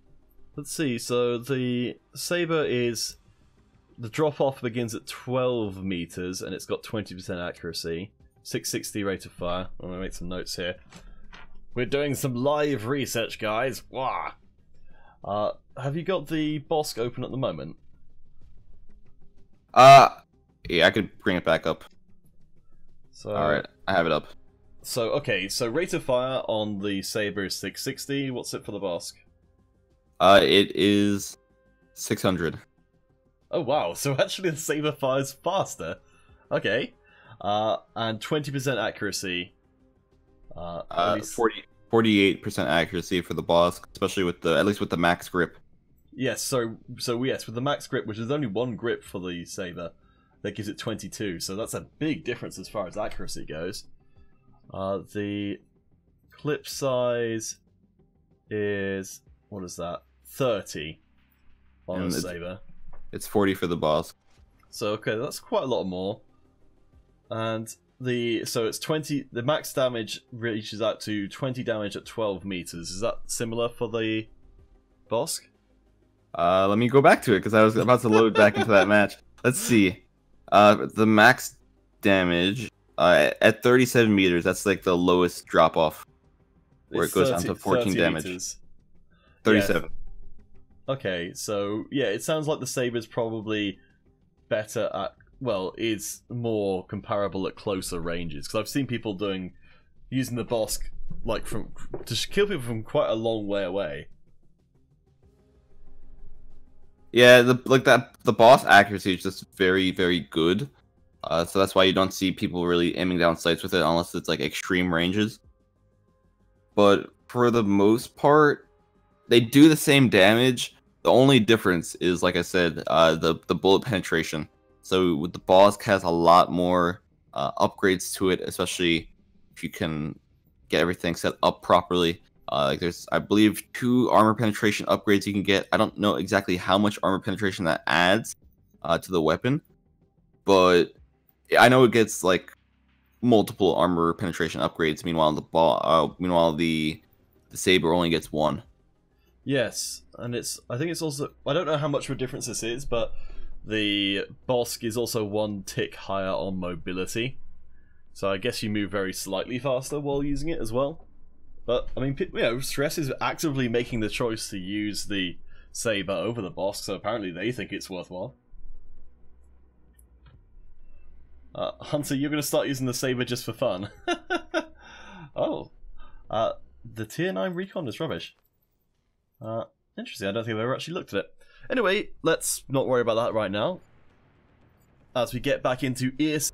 Let's see, so the Saber is... The drop-off begins at 12 meters, and it's got 20% accuracy. 660 rate of fire. I'm going to make some notes here. We're doing some live research, guys. Wah! Have you got the Bosk open at the moment? Yeah, I could bring it back up. So, alright, I have it up. So, okay, so rate of fire on the Saber is 660. What's it for the Bosk? It is 600. Oh, wow. So actually the Saber fires faster. Okay. And 20% accuracy. 48% accuracy for the Bosk, especially with at least with the max grip. Yes, so yes, with the max grip, which is only one grip for the Saber, that gives it 22. So that's a big difference as far as accuracy goes. The clip size is, what is that? 30 on the Saber. It's 40 for the Bosk. So okay, that's quite a lot more. And so it's 20. The max damage reaches out to 20 damage at 12 meters. Is that similar for the Bosk? Let me go back to it because I was about to load back into that match. Let's see. The max damage at 37 meters. That's like the lowest drop off, where it goes down to 14 damage. Meters. 37. Yeah. Okay, so yeah, it sounds like the Saber's probably better at well, is more comparable at closer ranges. Because I've seen people using the Bosk like to kill people from quite a long way away. Yeah, the boss accuracy is just very, very good. So that's why you don't see people really aiming down sights with it unless it's like extreme ranges. But for the most part, they do the same damage. The only difference is, like I said, the bullet penetration. So with the Bosk has a lot more upgrades to it, especially if you can get everything set up properly. Like there's, I believe, 2 armor penetration upgrades you can get. I don't know exactly how much armor penetration that adds to the weapon, but I know it gets like multiple armor penetration upgrades. Meanwhile, the saber only gets 1. Yes, and I think it's also, I don't know how much of a difference this is, but the Bosk is also 1 tick higher on mobility. So I guess you move very slightly faster while using it as well. But, I mean, Stress is actively making the choice to use the saber over the Bosk, so apparently they think it's worthwhile. Hunter, you're going to start using the saber just for fun. Oh. The tier 9 recon is rubbish. Interesting, I don't think I've ever actually looked at it. Anyway, let's not worry about that right now. As we get back into ES.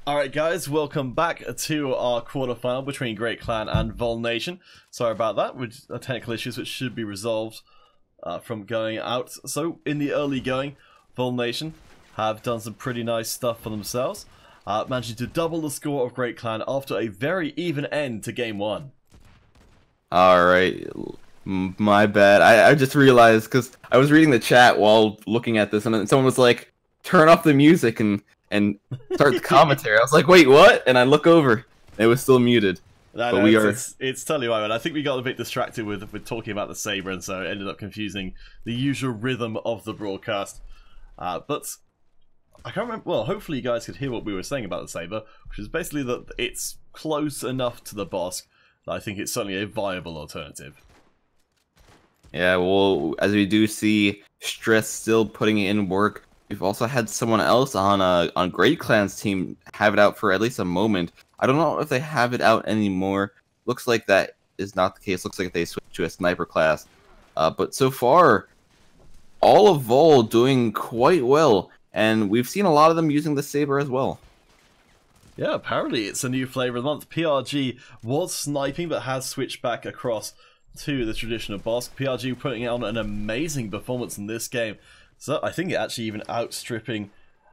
Alright guys, welcome back to our quarterfinal between Great Clan and Vol Nation. Sorry about that, with technical issues which should be resolved from going out. So, in the early going, Vol Nation have done some pretty nice stuff for themselves, managing to double the score of Great Clan after a very even end to Game 1. Alright, my bad. I just realized, because I was reading the chat while looking at this, and someone was like, turn off the music and start the commentary. I was like, wait, what? And I look over, it was still muted. But it's totally right, man. I think we got a bit distracted with talking about the saber, and so it ended up confusing the usual rhythm of the broadcast. But I can't remember. Well, hopefully you guys could hear what we were saying about the saber, which is basically that it's close enough to the Bosk that I think it's certainly a viable alternative. Yeah, well, as we do see, Stress still putting in work We've also had someone else on Great Clan's team have it out for at least a moment. I don't know if they have it out anymore. Looks like that is not the case. Looks like they switched to a sniper class. But so far, all of Vol doing quite well, and we've seen a lot of them using the saber as well. Yeah, apparently it's a new flavor of the month. PRG was sniping, but has switched back across to the traditional boss. PRG putting on an amazing performance in this game. So I think it actually even outstripping,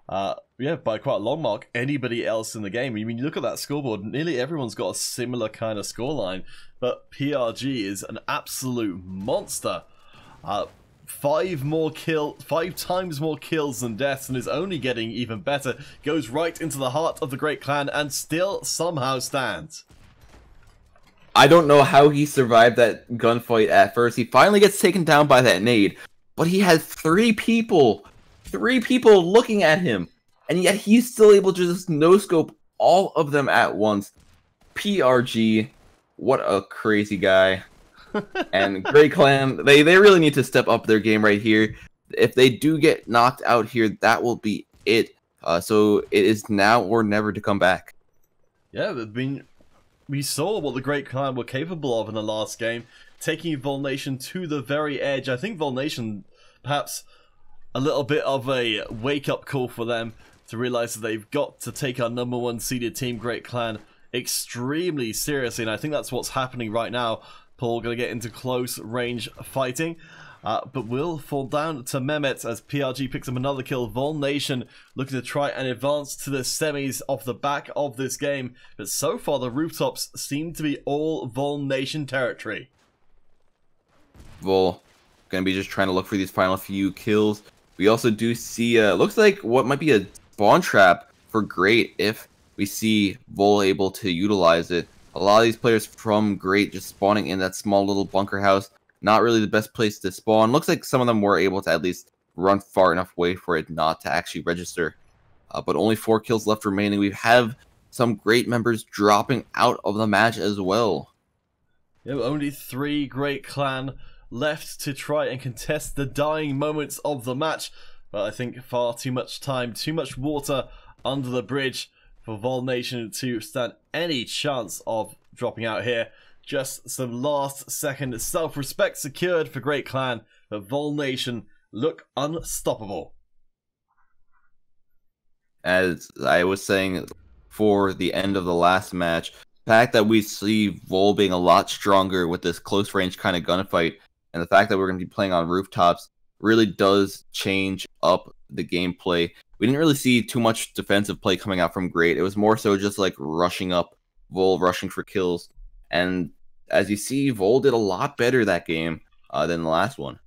by quite a long mark, anybody else in the game. I mean, you look at that scoreboard, nearly everyone's got a similar kind of scoreline, but PRG is an absolute monster. 5 times more kills than deaths, and is only getting even better. Goes right into the heart of the Great Clan and still somehow stands. I don't know how he survived that gunfight at first. He finally gets taken down by that nade, but he had 3 people looking at him, and yet he's still able to just no-scope all of them at once. PRG, what a crazy guy. And Great Clan, they really need to step up their game right here. If they do get knocked out here, that will be it. So it is now or never to come back. Yeah, we saw what the Great Clan were capable of in the last game, taking Volnation to the very edge. I think Volnation, perhaps a little bit of a wake-up call for them to realize that they've got to take our #1 seeded team, Great Clan, extremely seriously, and I think that's what's happening right now. Paul going to get into close range fighting, but will fall down to Mehmet as PRG picks up another kill. Volnation looking to try and advance to the semis off the back of this game, but so far the rooftops seem to be all Volnation territory. Vol going to be just trying to look for these final few kills. We also do see, looks like what might be a spawn trap for Great if we see Vol able to utilize it. A lot of these players from Great just spawning in that small little bunker house. Not really the best place to spawn. Looks like some of them were able to at least run far enough away for it not to actually register. But only 4 kills left remaining. We have some Great members dropping out of the match as well. Yeah, only 3 Great Clan left to try and contest the dying moments of the match. But I think far too much time, too much water under the bridge for Volnation to stand any chance of dropping out here. Just some last second self-respect secured for Great Clan, but Volnation look unstoppable. As I was saying for the end of the last match, the fact that we see Vol being a lot stronger with this close range kind of gunfight, and the fact that we're going to be playing on rooftops really does change up the gameplay. We didn't really see too much defensive play coming out from Great. It was more so just like rushing up, Vol rushing for kills. And as you see, Vol did a lot better that game than the last one.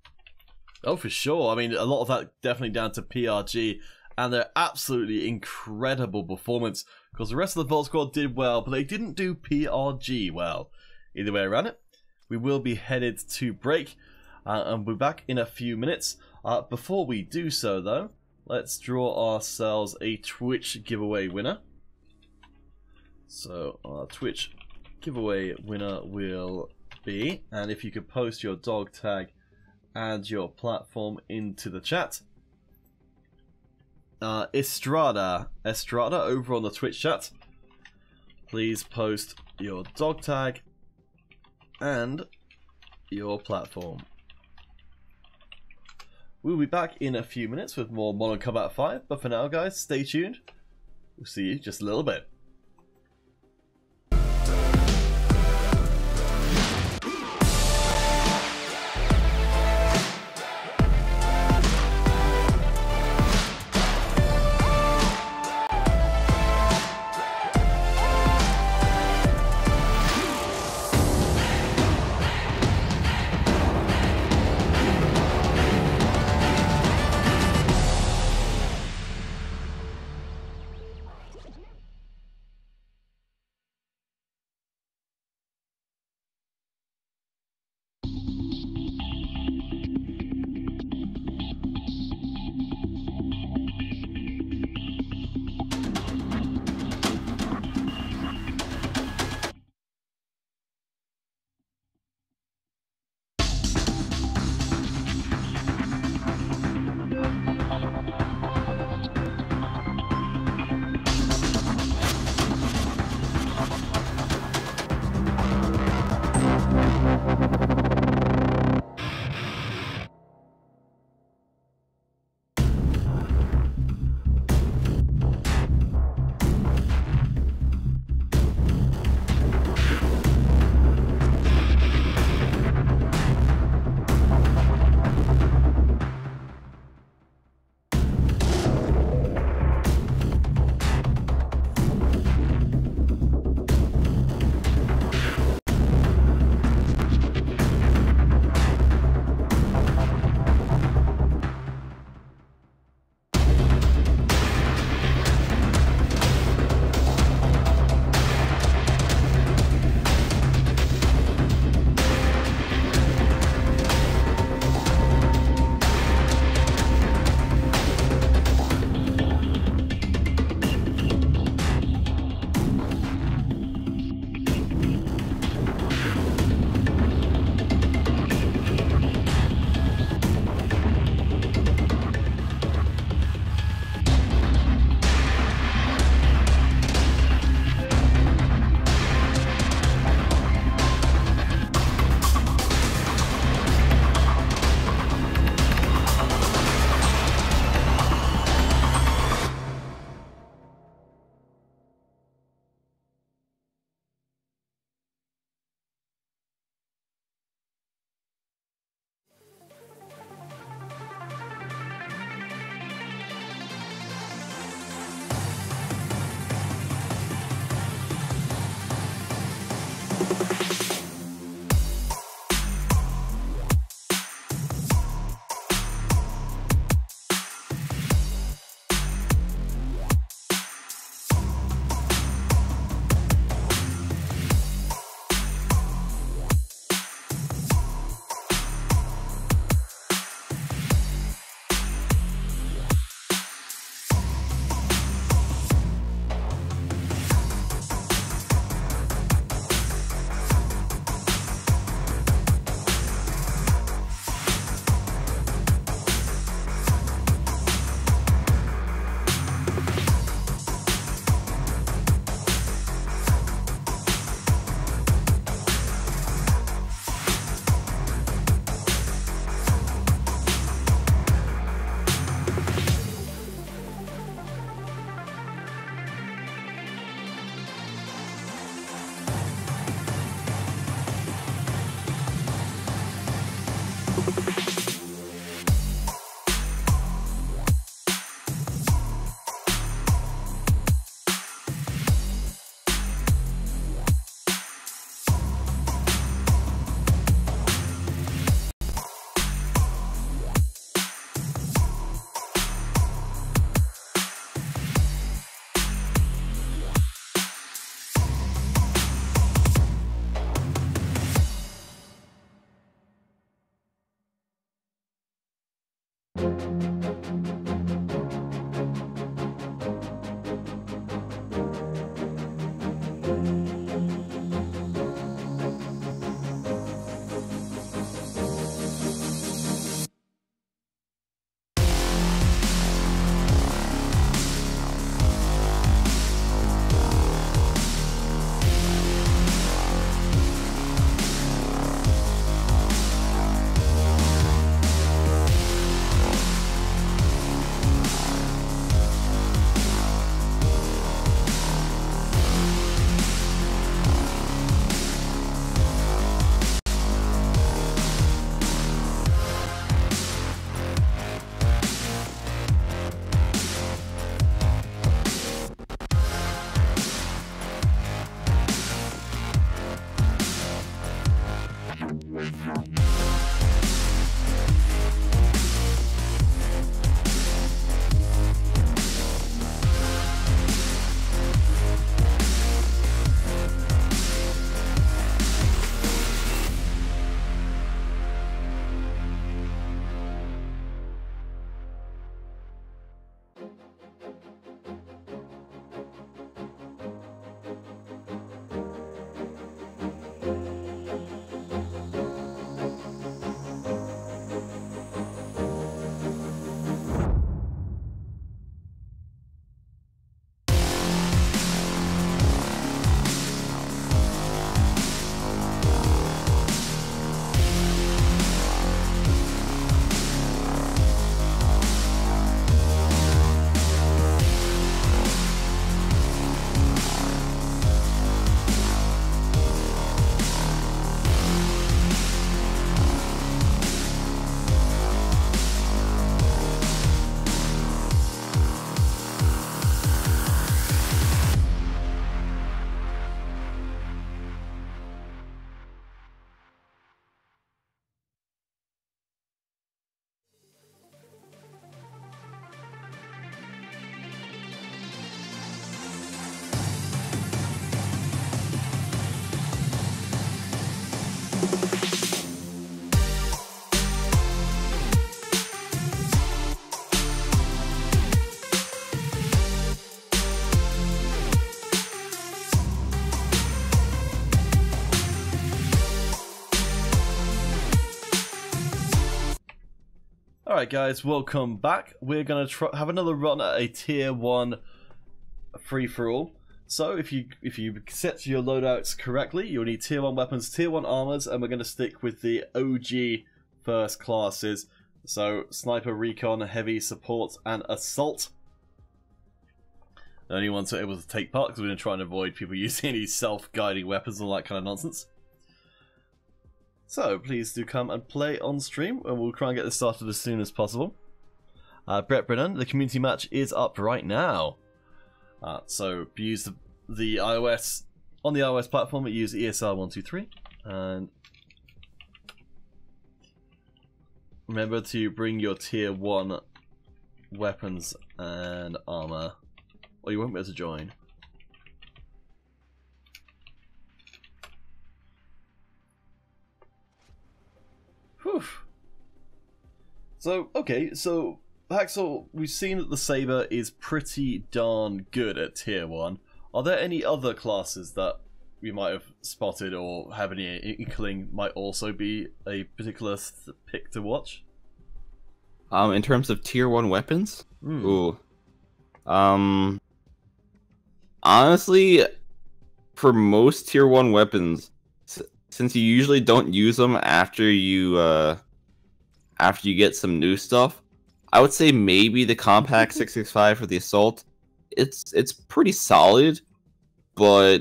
Oh, for sure. I mean, a lot of that definitely down to PRG and their absolutely incredible performance. Because the rest of the Vol squad did well, but they didn't do PRG well. Either way around it, we will be headed to break. And we'll be back in a few minutes. Before we do so, though, let's draw ourselves a Twitch giveaway winner. So our Twitch giveaway winner will be, and if you could post your dog tag and your platform into the chat. Estrada over on the Twitch chat. Please post your dog tag and your platform. We'll be back in a few minutes with more Modern Combat 5, but for now, guys, stay tuned. We'll see you just a little bit. Alright guys, welcome back. We're going to have another run at a tier 1 free-for-all. So if you set your loadouts correctly, you'll need tier 1 weapons, tier 1 armors, and we're going to stick with the OG first classes. So sniper, recon, heavy, support, and assault. The only ones who are able to take part, because we're going to try and avoid people using any self-guiding weapons and all that kind of nonsense. So please do come and play on stream, and we'll try and get this started as soon as possible. Brett Brennan, the community match is up right now. So use the iOS, on the iOS platform, use ESR123, and remember to bring your tier 1 weapons and armor, or you won't be able to join. Whew. So, okay, so Haxel, we've seen that the Saber is pretty darn good at tier 1. Are there any other classes that we might have spotted or have any inkling might also be a particular pick to watch? In terms of tier 1 weapons? Ooh. Honestly, for most tier 1 weapons, since you usually don't use them after you get some new stuff, I would say maybe the Compact 665 for the assault. It's pretty solid, but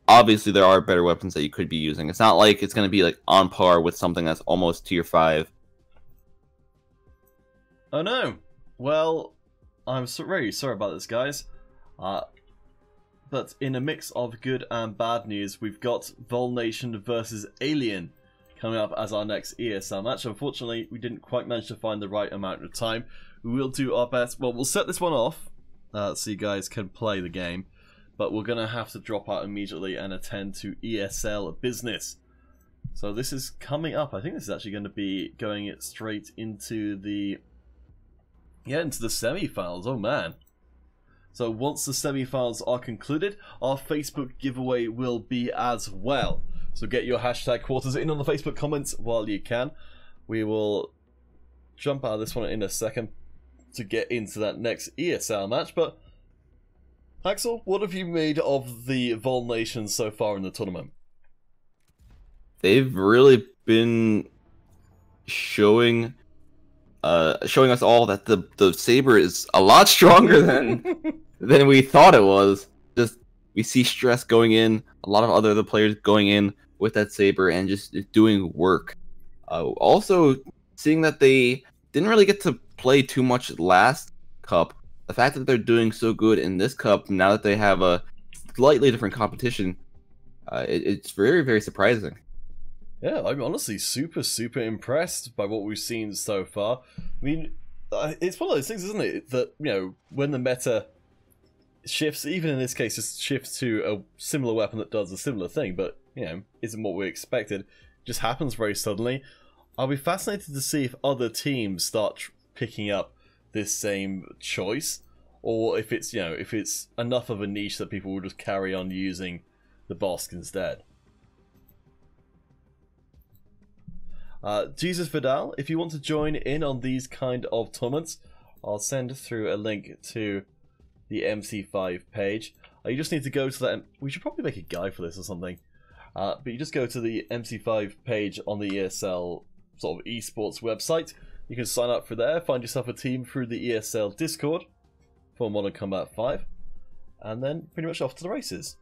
obviously there are better weapons that you could be using. It's not like it's going to be like on par with something that's almost tier 5. Oh no! Well, I'm very sorry about this, guys. But in a mix of good and bad news, we've got Vol Nation versus Alien coming up as our next ESL match. Unfortunately, we didn't quite manage to find the right amount of time. We will do our best. Well, we'll set this one off so you guys can play the game. But we're going to have to drop out immediately and attend to ESL business. So this is coming up. I think this is actually going to be going straight into the... yeah, into the semi-finals. Oh, man. So once the semi-finals are concluded, our Facebook giveaway will be as well. So get your hashtag quarters in on the Facebook comments while you can. We will jump out of this one in a second to get into that next ESL match. But, Axel, what have you made of the Vol Nations so far in the tournament? They've really been showing us all that the Saber is a lot stronger than we thought it was. Just we see Stress going in, a lot of other players going in with that Saber and just doing work. Also, seeing that they didn't really get to play too much last cup, the fact that they're doing so good in this cup now that they have a slightly different competition, it's very, very surprising. Yeah, I'm honestly super impressed by what we've seen so far. I mean, it's one of those things, isn't it, that, you know, when the meta shifts, even in this case, it shifts to a similar weapon that does a similar thing, but, you know, isn't what we expected. It just happens very suddenly. I'll be fascinated to see if other teams start picking up this same choice, or if it's, you know, if it's enough of a niche that people will just carry on using the Bosk instead. Jesus Vidal, if you want to join in on these kind of tournaments, I'll send through a link to the MC5 page. You just need to go to that. We should probably make a guide for this or something. But you just go to the MC5 page on the ESL sort of esports website. You can sign up for there, find yourself a team through the ESL Discord for Modern Combat 5, and then pretty much off to the races.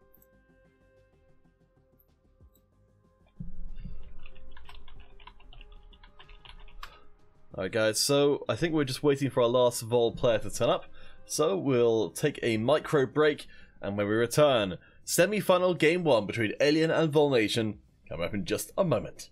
Alright guys, so I think we're just waiting for our last Vol player to turn up, so we'll take a micro break, and when we return, semi-final game 1 between Alien and Vol Nation, coming up in just a moment.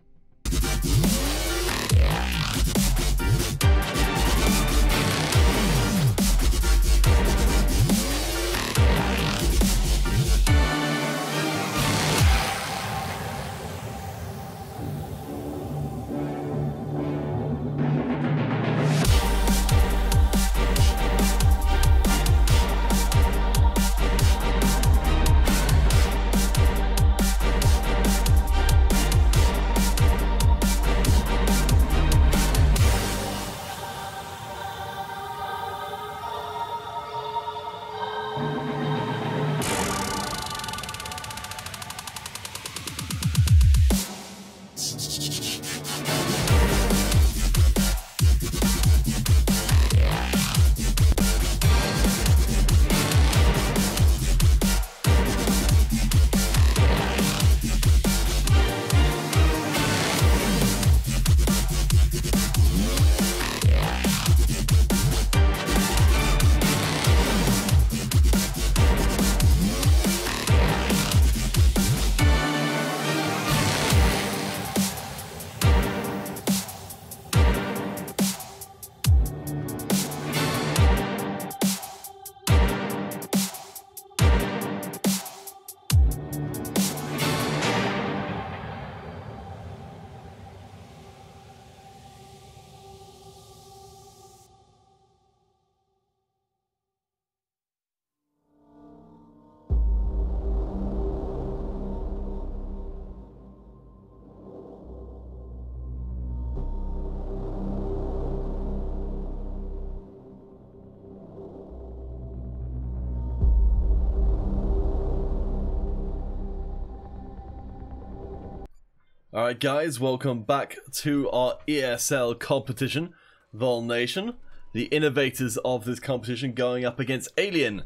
Alright guys, welcome back to our ESL competition, Vol Nation, the innovators of this competition going up against Alien,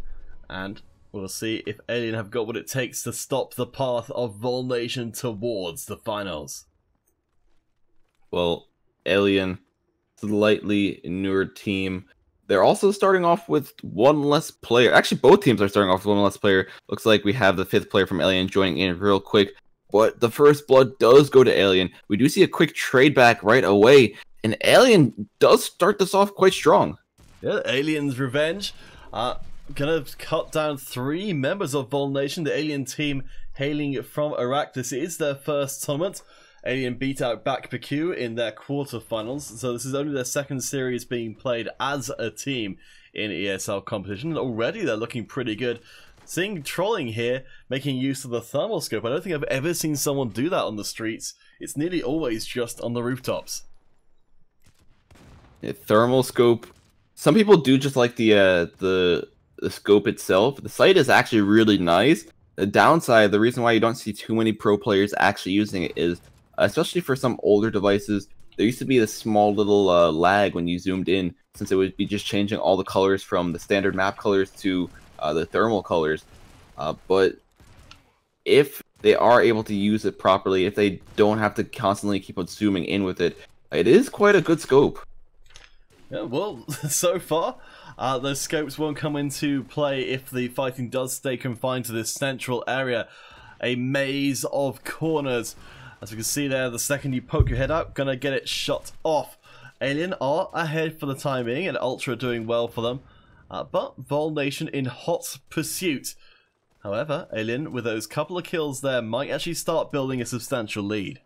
and we'll see if Alien have got what it takes to stop the path of Vol Nation towards the finals. Well, Alien, slightly newer team. They're also starting off with one less player. Actually, both teams are starting off with one less player. Looks like we have the 5th player from Alien joining in real quick. But the first blood does go to Alien. We do see a quick trade back right away. And Alien does start this off quite strong. Yeah, Alien's revenge. Gonna cut down 3 members of Vol Nation. The Alien team hailing from Iraq. This is their first tournament. Alien beat out Back PQ in their quarterfinals. So this is only their 2nd series being played as a team in ESL competition. And already they're looking pretty good. Seeing trolling here, making use of the thermal scope. I don't think I've ever seen someone do that on the streets. It's nearly always just on the rooftops. Yeah, thermal scope. Some people do just like the scope itself. The sight is actually really nice. The downside, the reason why you don't see too many pro players actually using it is, especially for some older devices, there used to be this small little lag when you zoomed in, since it would be just changing all the colors from the standard map colors to the thermal colors. But if they are able to use it properly, if they don't have to constantly keep on zooming in with it, it is quite a good scope. Yeah, well, so far, those scopes won't come into play if the fighting does stay confined to this central area. A maze of corners. As you can see there, the second you poke your head out, gonna get it shot off. Alien are ahead for the time being, and Ultra doing well for them. But Vol Nation in hot pursuit. However, Alien, with those couple of kills there, might actually start building a substantial lead.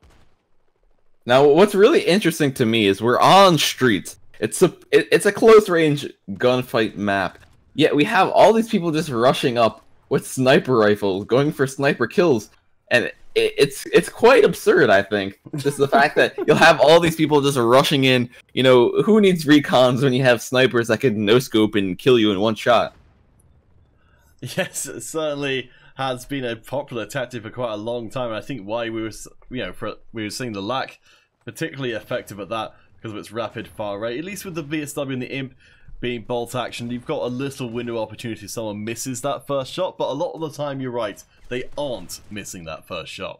Now, what's really interesting to me is we're on streets. It's a close range gunfight map. Yet we have all these people just rushing up with sniper rifles, going for sniper kills, and it's quite absurd, I think. Just the fact that you'll have all these people just rushing in. You know, who needs recons when you have snipers that can no-scope and kill you in one shot? Yes, it certainly has been a popular tactic for quite a long time. And I think why we were seeing the lack particularly effective at that because of its rapid fire rate. At least with the VSW and the Imp being bolt action, you've got a little window of opportunity if someone misses that first shot. But a lot of the time, you're right. They aren't missing that first shot.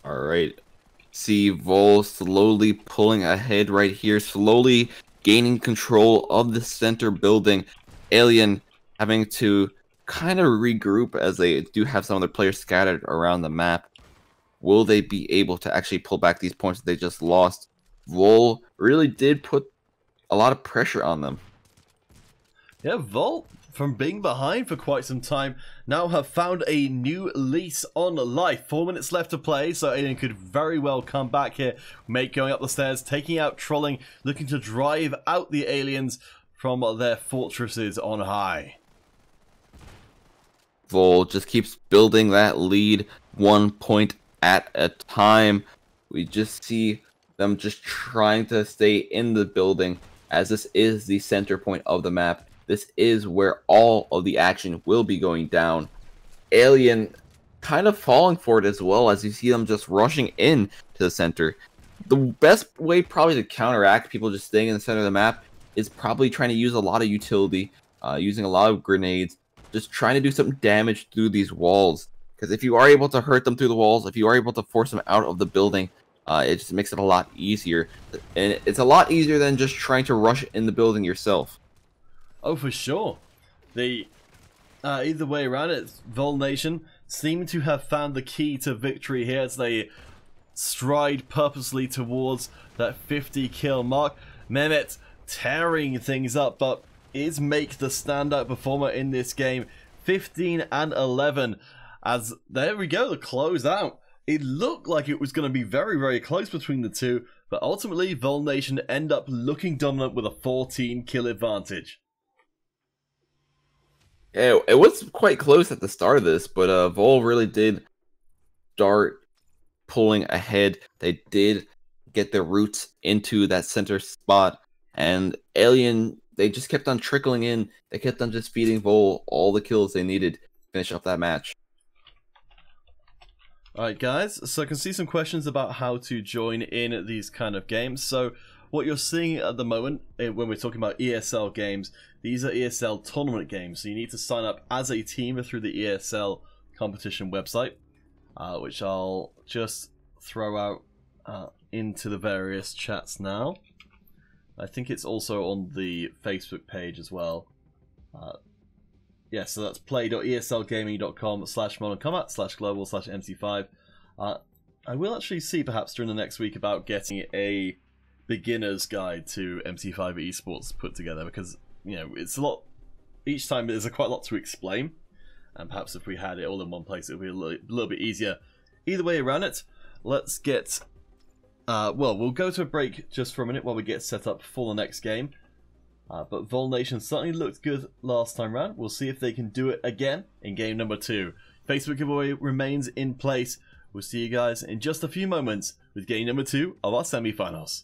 Alright. See Vol slowly pulling ahead right here. Slowly gaining control of the center building. Alien having to kind of regroup as they do have some of their players scattered around the map. Will they be able to actually pull back these points that they just lost? Vol really did put a lot of pressure on them. Yeah, Vol, from being behind for quite some time, now have found a new lease on life. 4 minutes left to play, so Alien could very well come back here. Mate going up the stairs, taking out trolling, looking to drive out the aliens from their fortresses on high. Vol just keeps building that lead 1 point at a time. We just see them just trying to stay in the building, as this is the center point of the map. this is where all of the action will be going down. Alien kind of falling for it as well, as you see them just rushing in to the center. The best way probably to counteract people just staying in the center of the map is probably trying to use a lot of utility, using a lot of grenades, just trying to do some damage through these walls. Because if you are able to hurt them through the walls, if you are able to force them out of the building, it just makes it a lot easier. And it's a lot easier than just trying to rush in the building yourself. Oh, for sure. Either way around it, Vol Nation seem to have found the key to victory here as they stride purposely towards that 50 kill mark. Mehmet tearing things up, but is Make the standout performer in this game. 15 and 11. As there we go, the close out. It looked like it was going to be very, very close between the two, but ultimately Vol Nation end up looking dominant with a 14 kill advantage. Yeah, it was quite close at the start of this, but Vol really did start pulling ahead. They did get their roots into that center spot, and Alien, they just kept on trickling in. They kept on just feeding Vol all the kills they needed to finish off that match. Alright guys, so I can see some questions about how to join in these kind of games. So what you're seeing at the moment, when we're talking about ESL games, these are ESL tournament games. So you need to sign up as a team through the ESL competition website, which I'll just throw out into the various chats now. I think it's also on the Facebook page as well. Yeah, so that's play.eslgaming.com/modern combat/global/MC5. I will actually see perhaps during the next week about getting a beginner's guide to MC5 esports put together, because, you know, it's a lot. Each time there's quite a lot to explain, and perhaps if we had it all in one place, it would be a little bit easier. Either way around it, let's get. Well, we'll go to a break just for a minute while we get set up for the next game. But Vol Nation certainly looked good last time round. We'll see if they can do it again in game number 2. Facebook giveaway remains in place. We'll see you guys in just a few moments with game number 2 of our semi-finals.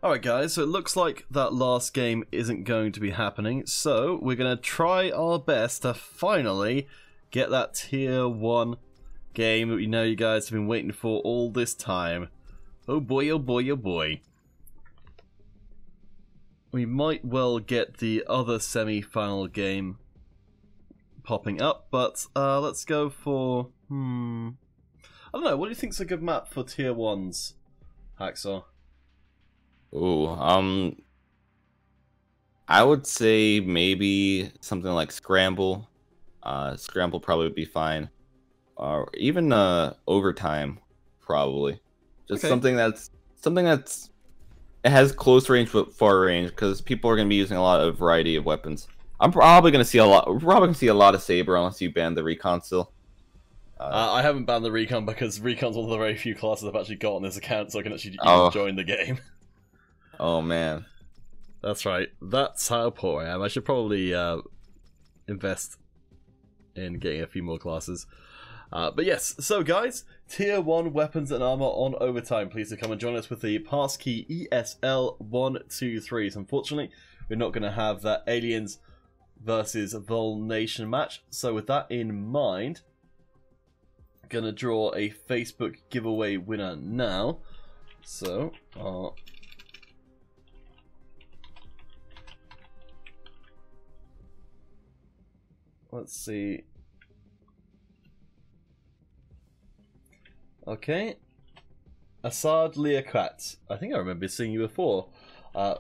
Alright guys, so it looks like that last game isn't going to be happening, so we're going to try our best to finally get that tier 1 game that we know you guys have been waiting for all this time. Oh boy, oh boy, oh boy. We might well get the other semi-final game popping up, but let's go for... I don't know, what do you think's a good map for tier 1s, Hacksaw? Ooh, I would say maybe something like Scramble. Scramble probably would be fine. Or even Overtime, probably. Just okay. something that's it has close range but far range, because people are going to be using a lot of variety of weapons. I'm probably going to see a lot. We're probably going to see a lot of Saber unless you ban the Recon still. I haven't banned the Recon because Recon's one of the very few classes I've actually got on this account, so I can actually even join the game. Oh man, that's right. That's how poor I am. I should probably invest in getting a few more classes. But yes, so guys, tier 1 weapons and armor on Overtime. Please do come and join us with the passkey ESL123. So unfortunately, we're not going to have that Aliens versus Vol Nation match. So with that in mind, I'm going to draw a Facebook giveaway winner now. So, let's see. Okay. Assad Liaquat. I think I remember seeing you before.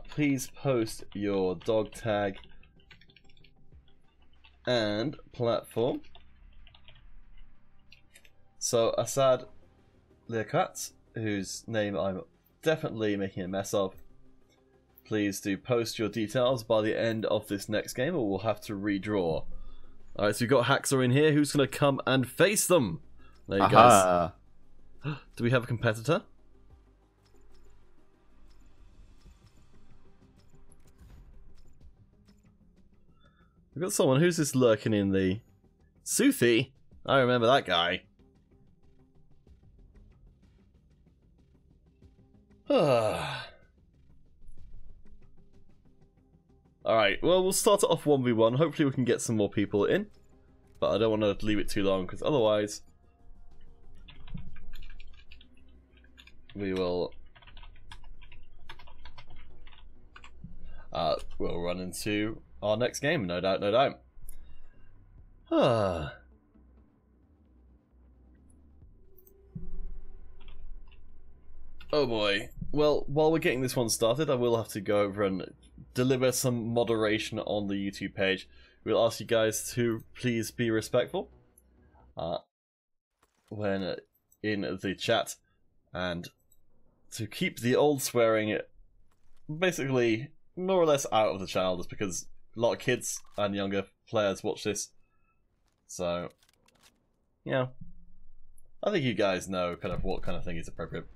Please post your dog tag and platform. So Assad Liaquat, whose name I'm definitely making a mess of, please do post your details by the end of this next game, or we'll have to redraw. Alright, so we've got Hacksaw in here. Who's going to come and face them? There you go. Do we have a competitor? We've got someone. Who's this lurking in the... Suthi? I remember that guy. Alright, well, we'll start it off 1v1. Hopefully we can get some more people in. But I don't want to leave it too long, because otherwise... we will... we'll run into our next game, no doubt, no doubt. Oh boy. Well, while we're getting this one started, I will have to go over and deliver some moderation on the YouTube page. We'll ask you guys to please be respectful when in the chat, and to keep the old swearing basically more or less out of the channel, just because a lot of kids and younger players watch this. So, yeah, I think you guys know kind of what kind of thing is appropriate.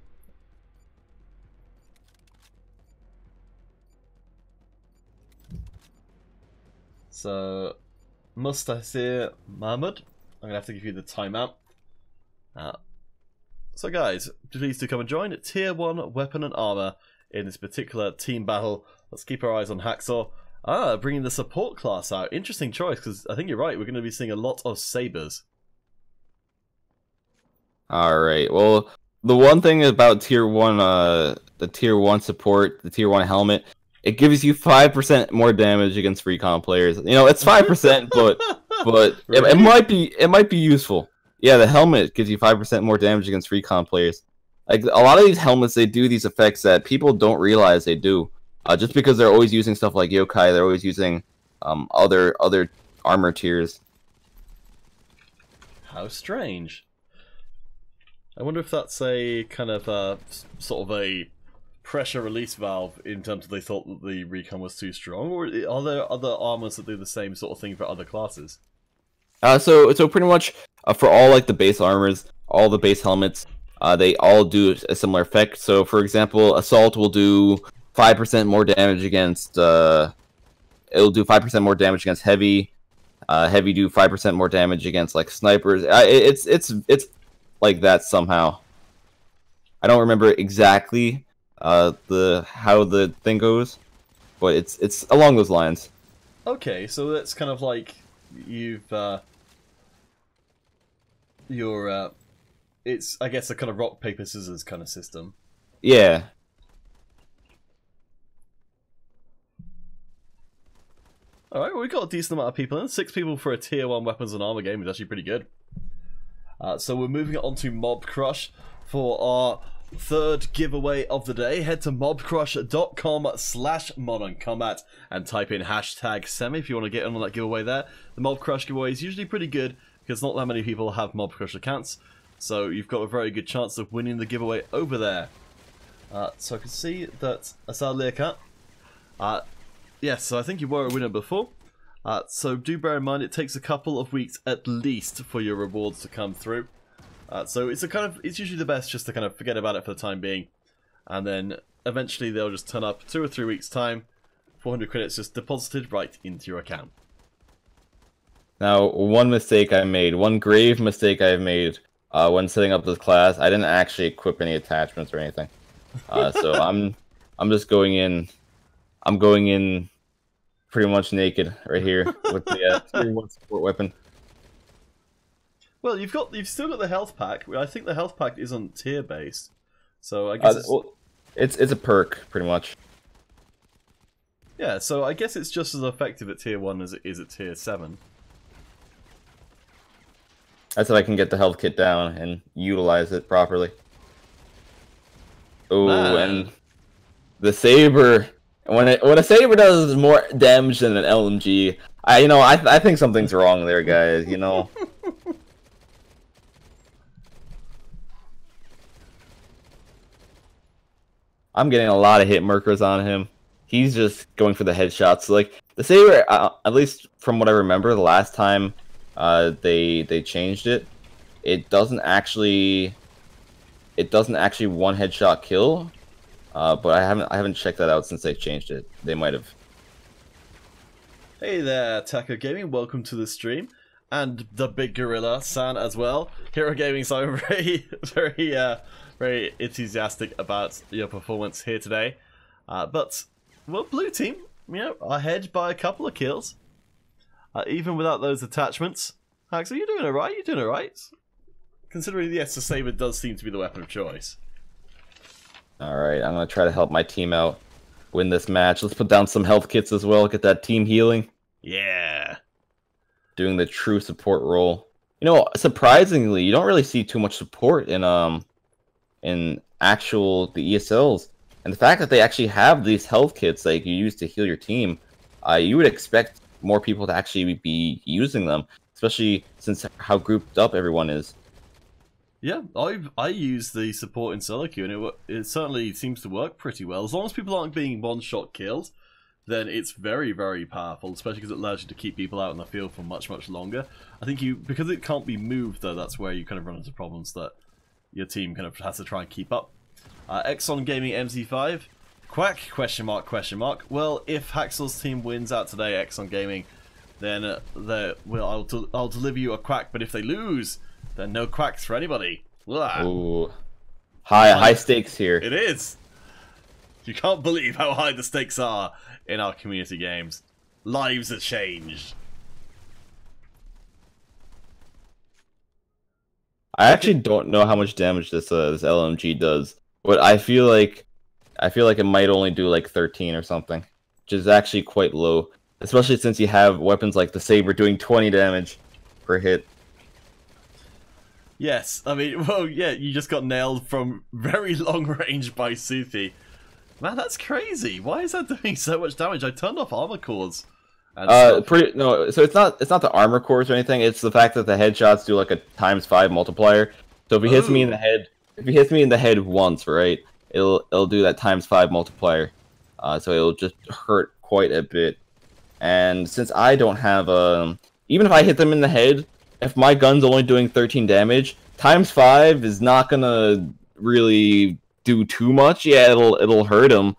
So, Mustasir Mahmud, I'm going to have to give you the timeout. So guys, please do come and join Tier 1 Weapon and Armor in this particular team battle. Let's keep our eyes on Hacksaw. Bringing the support class out. Interesting choice, because I think you're right, we're going to be seeing a lot of sabers. Alright, well, the one thing about Tier 1, the Tier 1 support, the Tier 1 helmet, it gives you 5% more damage against recon players. You know, it's 5%, but really? it might be useful. Yeah, the helmet gives you 5% more damage against recon players. Like, a lot of these helmets, they do these effects that people don't realize they do. Just because they're always using stuff like yokai, they're always using other armor tiers. How strange. I wonder if that's a kind of sort of a pressure release valve in terms of they thought that the recon was too strong, or are there other armors that do the same sort of thing for other classes? So pretty much for all like the base armors, all the base helmets, they all do a similar effect. So for example, Assault will do 5% more damage against it'll do 5% more damage against Heavy. Heavy do 5% more damage against like snipers. It's like that somehow. I don't remember exactly the how the thing goes, but it's along those lines. Okay, so that's kind of like it's, I guess, a kind of rock paper scissors kind of system. Yeah. Alright, well, we got a decent amount of people in. 6 people for a tier 1 weapons and armor game is actually pretty good. So we're moving on to Mob Crush for our 3rd giveaway of the day. Head to mobcrush.com/modern and type in #Semi if you want to get on that giveaway there. The Mob Crush giveaway is usually pretty good because not that many people have Mob Crush accounts, so you've got a very good chance of winning the giveaway over there. So I can see that Asad Learcat. Yes, so I think you were a winner before. So do bear in mind it takes a couple of weeks at least for your rewards to come through. So it's it's usually the best just to kind of forget about it for the time being, and then eventually they'll just turn up 2 or 3 weeks time. 400 credits just deposited right into your account. Now, one grave mistake I've made when setting up this class, I didn't actually equip any attachments or anything. So I'm just going in. I'm going in pretty much naked right here with the tier 1 support weapon. Well, you've still got the health pack. I think the health pack isn't tier based, so I guess it's a perk pretty much. Yeah, so I guess it's just as effective at tier 1 as it is at tier 7. That's if I can get the health kit down and utilize it properly. Oh, and the saber. When a saber does more damage than an LMG, I think something's wrong there, guys. You know. I'm getting a lot of hit markers on him. He's just going for the headshots. Like the saber, at least from what I remember, the last time they changed it, it doesn't actually one headshot kill. But I haven't checked that out since they changed it. They might have. Hey there, Taco Gaming. Welcome to the stream, and the big gorilla San as well. Hero Gaming, so I'm very enthusiastic about your performance here today. But well, blue team, ahead by a couple of kills, even without those attachments. Hax, are you doing alright? You're doing alright, considering yes, the saber does seem to be the weapon of choice. Alright, I'm going to try to help my team out win this match. Let's put down some health kits as well, get that team healing. Yeah. Doing the true support role. Surprisingly, you don't really see too much support in the ESLs. And the fact that they actually have these health kits that you use to heal your team, you would expect more people to actually be using them, especially since how grouped up everyone is. Yeah, I use the support in solo queue, and it certainly seems to work pretty well. As long as people aren't being one-shot killed, then it's very, very powerful, especially because it allows you to keep people out in the field for much, much longer. I think because it can't be moved, though, that's where you kind of run into problems that your team kind of has to try and keep up. Exxon Gaming MC5, quack, question mark, question mark. Well, if Haxel's team wins out today, Exxon Gaming, then I'll deliver you a quack, but if they lose, then no quacks for anybody. Ugh. Ooh. High stakes here. It is. You can't believe how high the stakes are in our community games. Lives are changed. I actually don't know how much damage this LMG does, but I feel like it might only do like 13 or something, which is actually quite low, especially since you have weapons like the saber doing 20 damage per hit. Yes, I mean, well, yeah, you just got nailed from very long range by Suthi. Man, that's crazy. Why is that doing so much damage? I turned off armor cores. So it's not the armor cores or anything. It's the fact that the headshots do like a ×5 multiplier. So if he hits me in the head, once, right, it'll do that ×5 multiplier. So it'll just hurt quite a bit. And since I don't have even if I hit them in the head, if my gun's only doing 13 damage, ×5 is not gonna really do too much. Yeah, it'll hurt him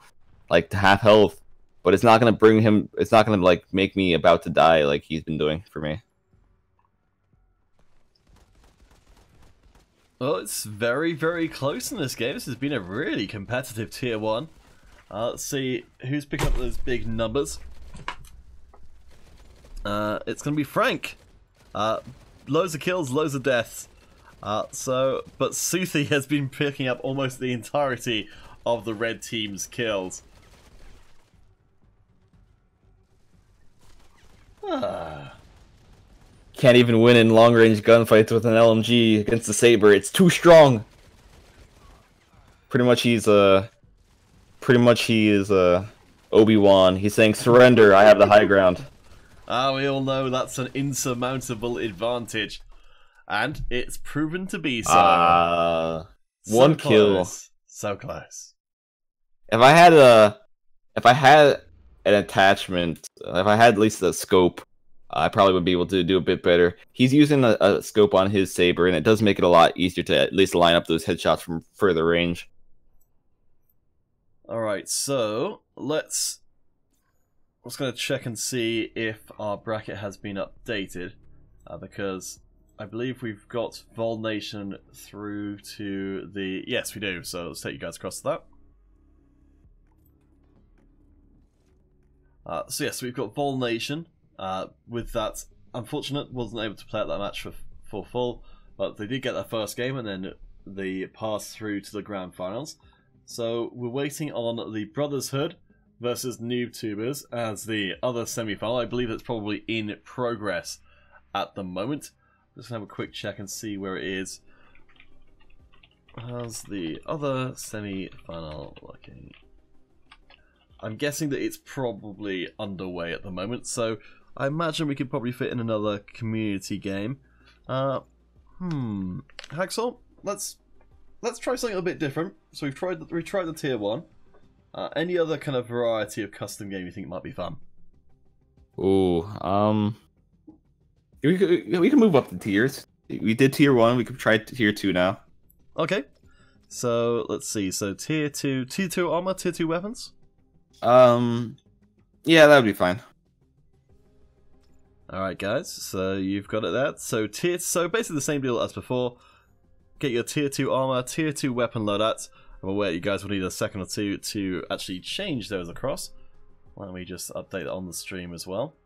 like to half health, but it's not gonna bring him. It's not gonna like make me about to die like he's been doing for me. Well, it's very, very close in this game. This has been a really competitive Tier 1. Let's see who's picking up those big numbers. It's going to be Frank. Loads of kills, loads of deaths. But Suthi has been picking up almost the entirety of the red team's kills. Can't even win in long-range gunfights with an LMG against the Saber. It's too strong. Pretty much he is Obi-Wan. He's saying, "Surrender. I have the high ground." We all know that's an insurmountable advantage, and it's proven to be so. One kill. So close. If I had an attachment, if I had at least a scope, I probably would be able to do a bit better. He's using a scope on his Saber, and it does make it a lot easier to at least line up those headshots from further range. Alright, so let's going to check and see if our bracket has been updated, because I believe we've got Vol Nation through to the... Yes, we do, so let's take you guys across to that. So yes, we've got Vol Nation. With that, unfortunate, wasn't able to play out that match for full, but they did get their first game and then they passed through to the grand finals. So we're waiting on the Brotherhood versus NoobTubers as the other semi-final. I believe it's probably in progress at the moment. Just gonna have a quick check and see where it is. How's the other semi-final looking? I'm guessing that it's probably underway at the moment, so I imagine we could probably fit in another community game. Hacksaw, let's try something a bit different. So we tried the Tier 1. Any other kind of variety of custom game you think might be fun? Ooh, we can move up the tiers. We did Tier 1, we could try Tier 2 now. Okay. So let's see. So Tier 2 armor, Tier 2 weapons? Yeah, that would be fine. Alright guys, so you've got it there. So basically the same deal as before. Get your Tier 2 armor, Tier 2 weapon loadouts. I'm aware you guys will need a second or two to actually change those across. Let me just update that on the stream as well.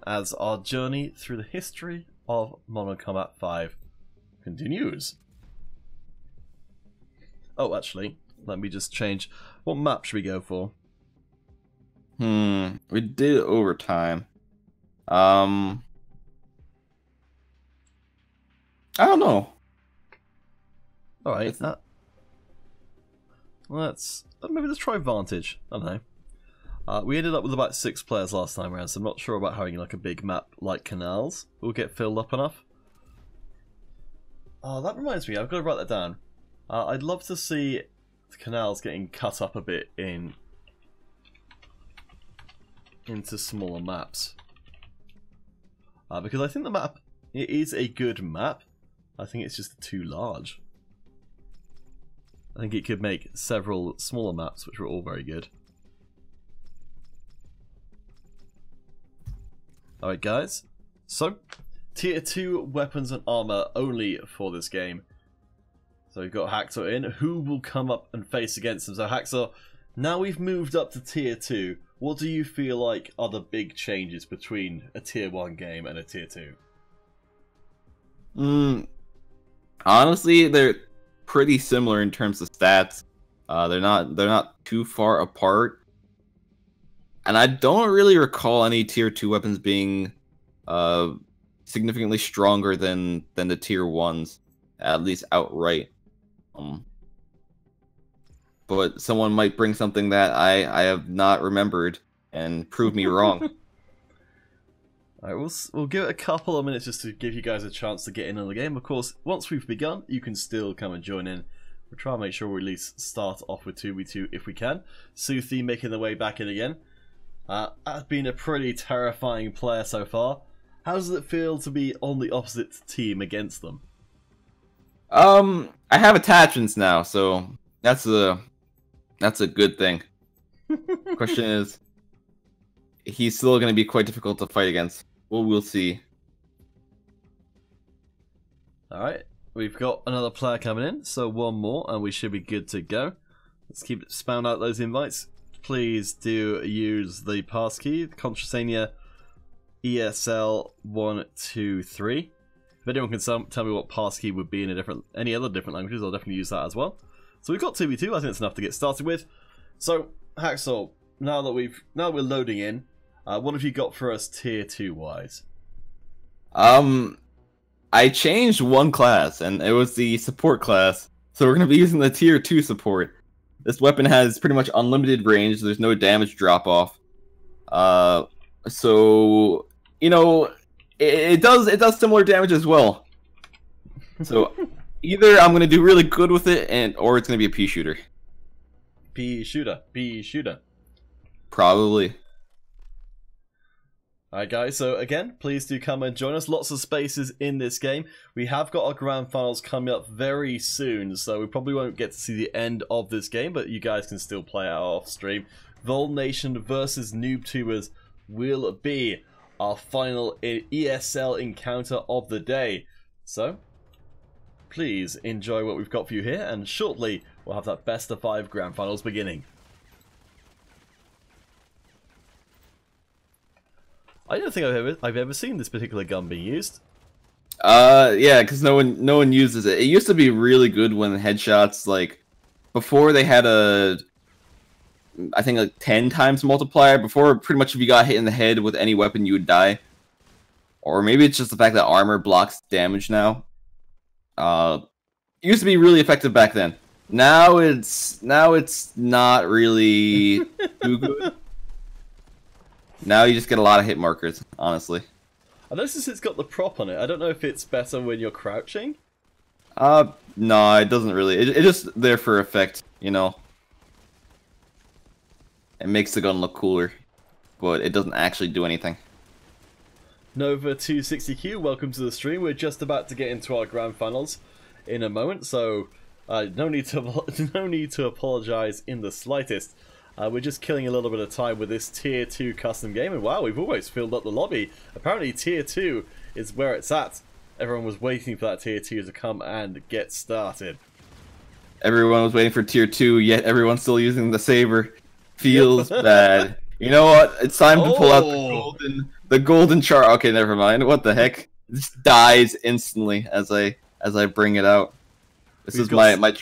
As our journey through the history of Modern Combat 5 continues. Oh, actually, let me just change. What map should we go for? We did overtime. I don't know. Alright, maybe let's try Vantage. I don't know. We ended up with about 6 players last time around, so I'm not sure about having like a big map like Canals will get filled up enough. Oh, that reminds me, I've got to write that down. I'd love to see the Canals getting cut up a bit into smaller maps. Because I think the map, it is a good map. I think it's just too large. I think it could make several smaller maps, which are all very good. Alright guys, so Tier 2 weapons and armor only for this game. So we've got Hacksaw in. Who will come up and face against them? So Hacksaw, now we've moved up to Tier 2. What do you feel like are the big changes between a Tier 1 game and a Tier 2? Honestly, they're pretty similar in terms of stats. They're not too far apart. And I don't really recall any Tier 2 weapons being significantly stronger than the Tier 1s, at least outright. But someone might bring something that I have not remembered and prove me wrong. Alright, we'll give it a couple of minutes just to give you guys a chance to get in on the game. Of course, once we've begun, you can still come and join in. We'll try and make sure we at least start off with 2v2 if we can. Suthi making their way back in again. I've been a pretty terrifying player so far. How does it feel to be on the opposite team against them? I have attachments now, so that's a good thing. Question is, he's still going to be quite difficult to fight against. Well, we'll see. Alright, we've got another player coming in, so one more and we should be good to go. Let's keep spamming out those invites. Please do use the passkey, Contrasenia ESL123. If anyone can tell me what passkey would be in any other different languages, I'll definitely use that as well. So we've got 2v2, I think that's enough to get started with. So, Hacksaw, now that we're loading in, what have you got for us tier 2 wise? I changed one class, and it was the support class. So we're going to be using the tier 2 support. This weapon has pretty much unlimited range, there's no damage drop-off. So, you know, it does similar damage as well. So, either I'm going to do really good with it, or it's going to be a pea shooter. Pea shooter. Probably. Alright guys, so again, please do come and join us. Lots of spaces in this game. We have got our grand finals coming up very soon, so we probably won't get to see the end of this game, but you guys can still play out off stream. Vol Nation versus NoobTubers will be our final ESL encounter of the day. So, please enjoy what we've got for you here, and shortly we'll have that best of 5 grand finals beginning. I don't think I've ever seen this particular gun being used. Yeah, because no one uses it. It used to be really good when headshots, like, before they had I think like 10 times multiplier. Before, pretty much if you got hit in the head with any weapon, you would die. Or maybe it's just the fact that armor blocks damage now. It used to be really effective back then. Now it's not really too good. Now you just get a lot of hit markers, honestly. I noticed it's got the prop on it. I don't know if it's better when you're crouching. No, it doesn't really. It's just there for effect, you know. It makes the gun look cooler, but it doesn't actually do anything. Nova260Q, welcome to the stream. We're just about to get into our grand finals in a moment, so no need to apologize in the slightest. We're just killing a little bit of time with this tier 2 custom game, and wow, we've almost filled up the lobby. Apparently tier 2 is where it's at. Everyone was waiting for that tier 2 to come and get started. Everyone was waiting for tier 2, yet everyone's still using the saber. Feels bad. You know what? It's time to pull out the golden char. Okay, never mind. What the heck? It just dies instantly as I bring it out. This is my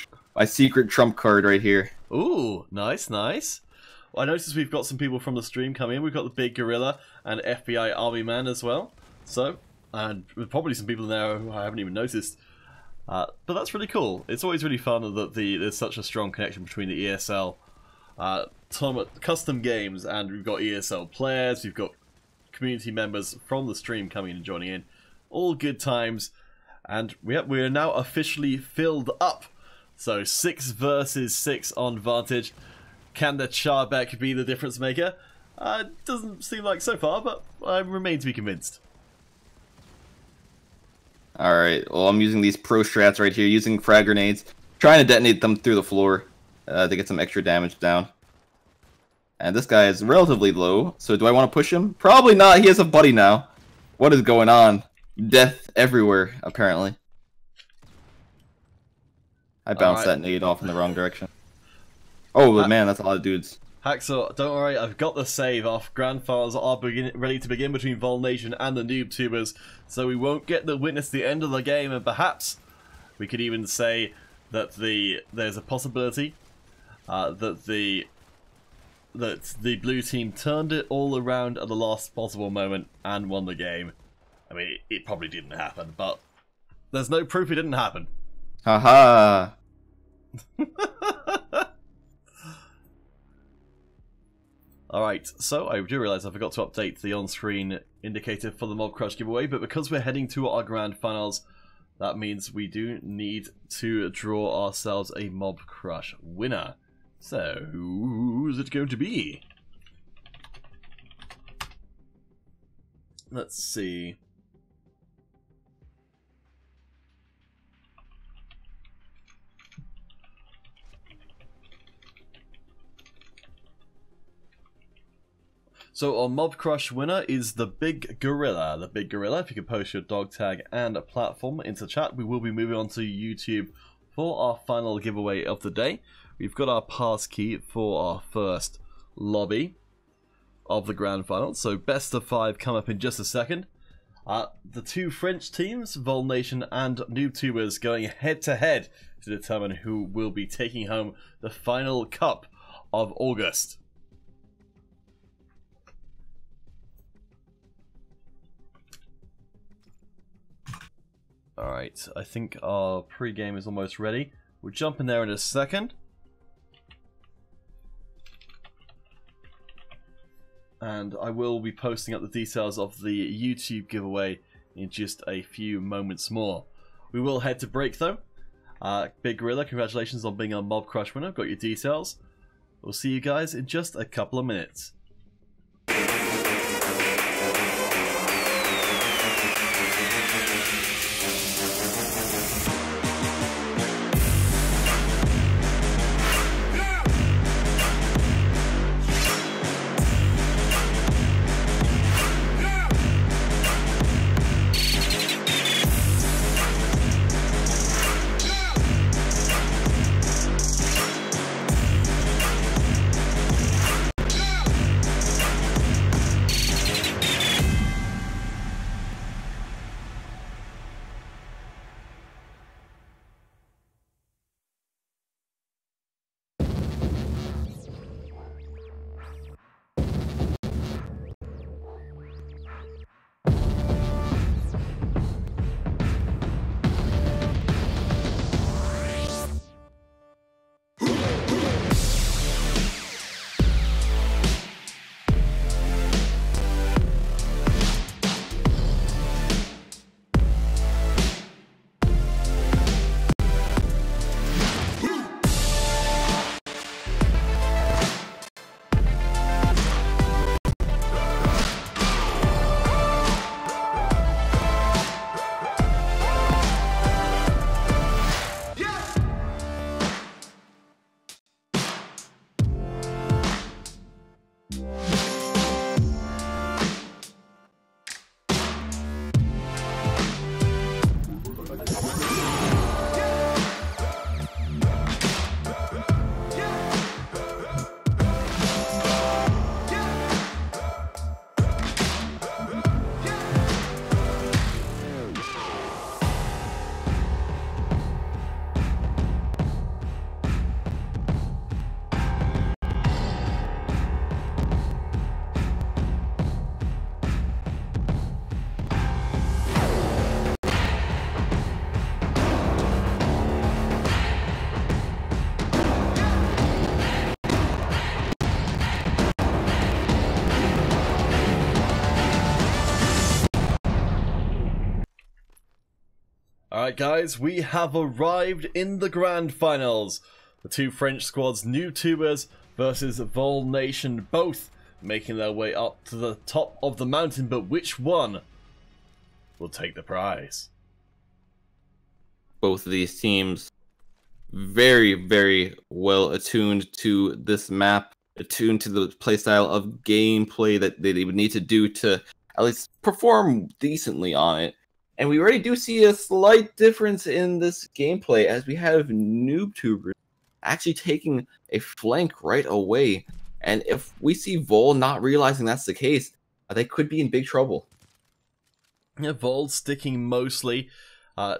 secret trump card right here. Ooh, nice. Well, I noticed we've got some people from the stream coming in. We've got the Big Gorilla and FBI Army Man as well. So, and probably some people there who I haven't even noticed. But that's really cool. It's always really fun that there's such a strong connection between the ESL custom games, and we've got ESL players, we've got community members from the stream coming in and joining in. All good times, and we are now officially filled up. So 6 versus 6 on Vantage. Can the Charbeck be the difference maker? Doesn't seem like so far, but I remain to be convinced. Alright, well I'm using these pro strats right here, using frag grenades, trying to detonate them through the floor to get some extra damage down. And this guy is relatively low, so do I want to push him? Probably not, he has a buddy now. What is going on? Death everywhere, apparently. I bounced that nade off in the wrong direction. Oh man, that's a lot of dudes. Hacksaw, don't worry, I've got the save off. Grand finals are ready to begin between Vol Nation and the NoobTubers, so we won't get to witness the end of the game, and perhaps we could even say that there's a possibility that the blue team turned it all around at the last possible moment and won the game. I mean, it probably didn't happen, but there's no proof it didn't happen. Haha. Alright, so I do realise I forgot to update the on-screen indicator for the Mob Crush giveaway, but because we're heading to our grand finals, that means we do need to draw ourselves a Mob Crush winner. So, who's it going to be? Let's see. So our Mob Crush winner is the Big Gorilla. The Big Gorilla, if you could post your dog tag and a platform into chat, we will be moving on to YouTube for our final giveaway of the day. We've got our pass key for our first lobby of the grand final. So best of 5 come up in just a second. The two French teams, Vol Nation and NoobTubers, going head to head to determine who will be taking home the final cup of August. Alright, I think our pre-game is almost ready. We'll jump in there in a second. And I will be posting up the details of the YouTube giveaway in just a few moments more. We will head to break though. Big Gorilla, congratulations on being a Mob Crush winner. Got your details. We'll see you guys in just a couple of minutes. Alright guys, we have arrived in the grand finals. The two French squads, NoobTubers versus Vol Nation, both making their way up to the top of the mountain, but which one will take the prize? Both of these teams very, very well attuned to this map, attuned to the playstyle of gameplay that they would need to do to at least perform decently on it. And we already do see a slight difference in this gameplay as we have NoobTubers actually taking a flank right away. And if we see Vol not realizing that's the case, they could be in big trouble. Yeah, Vol sticking mostly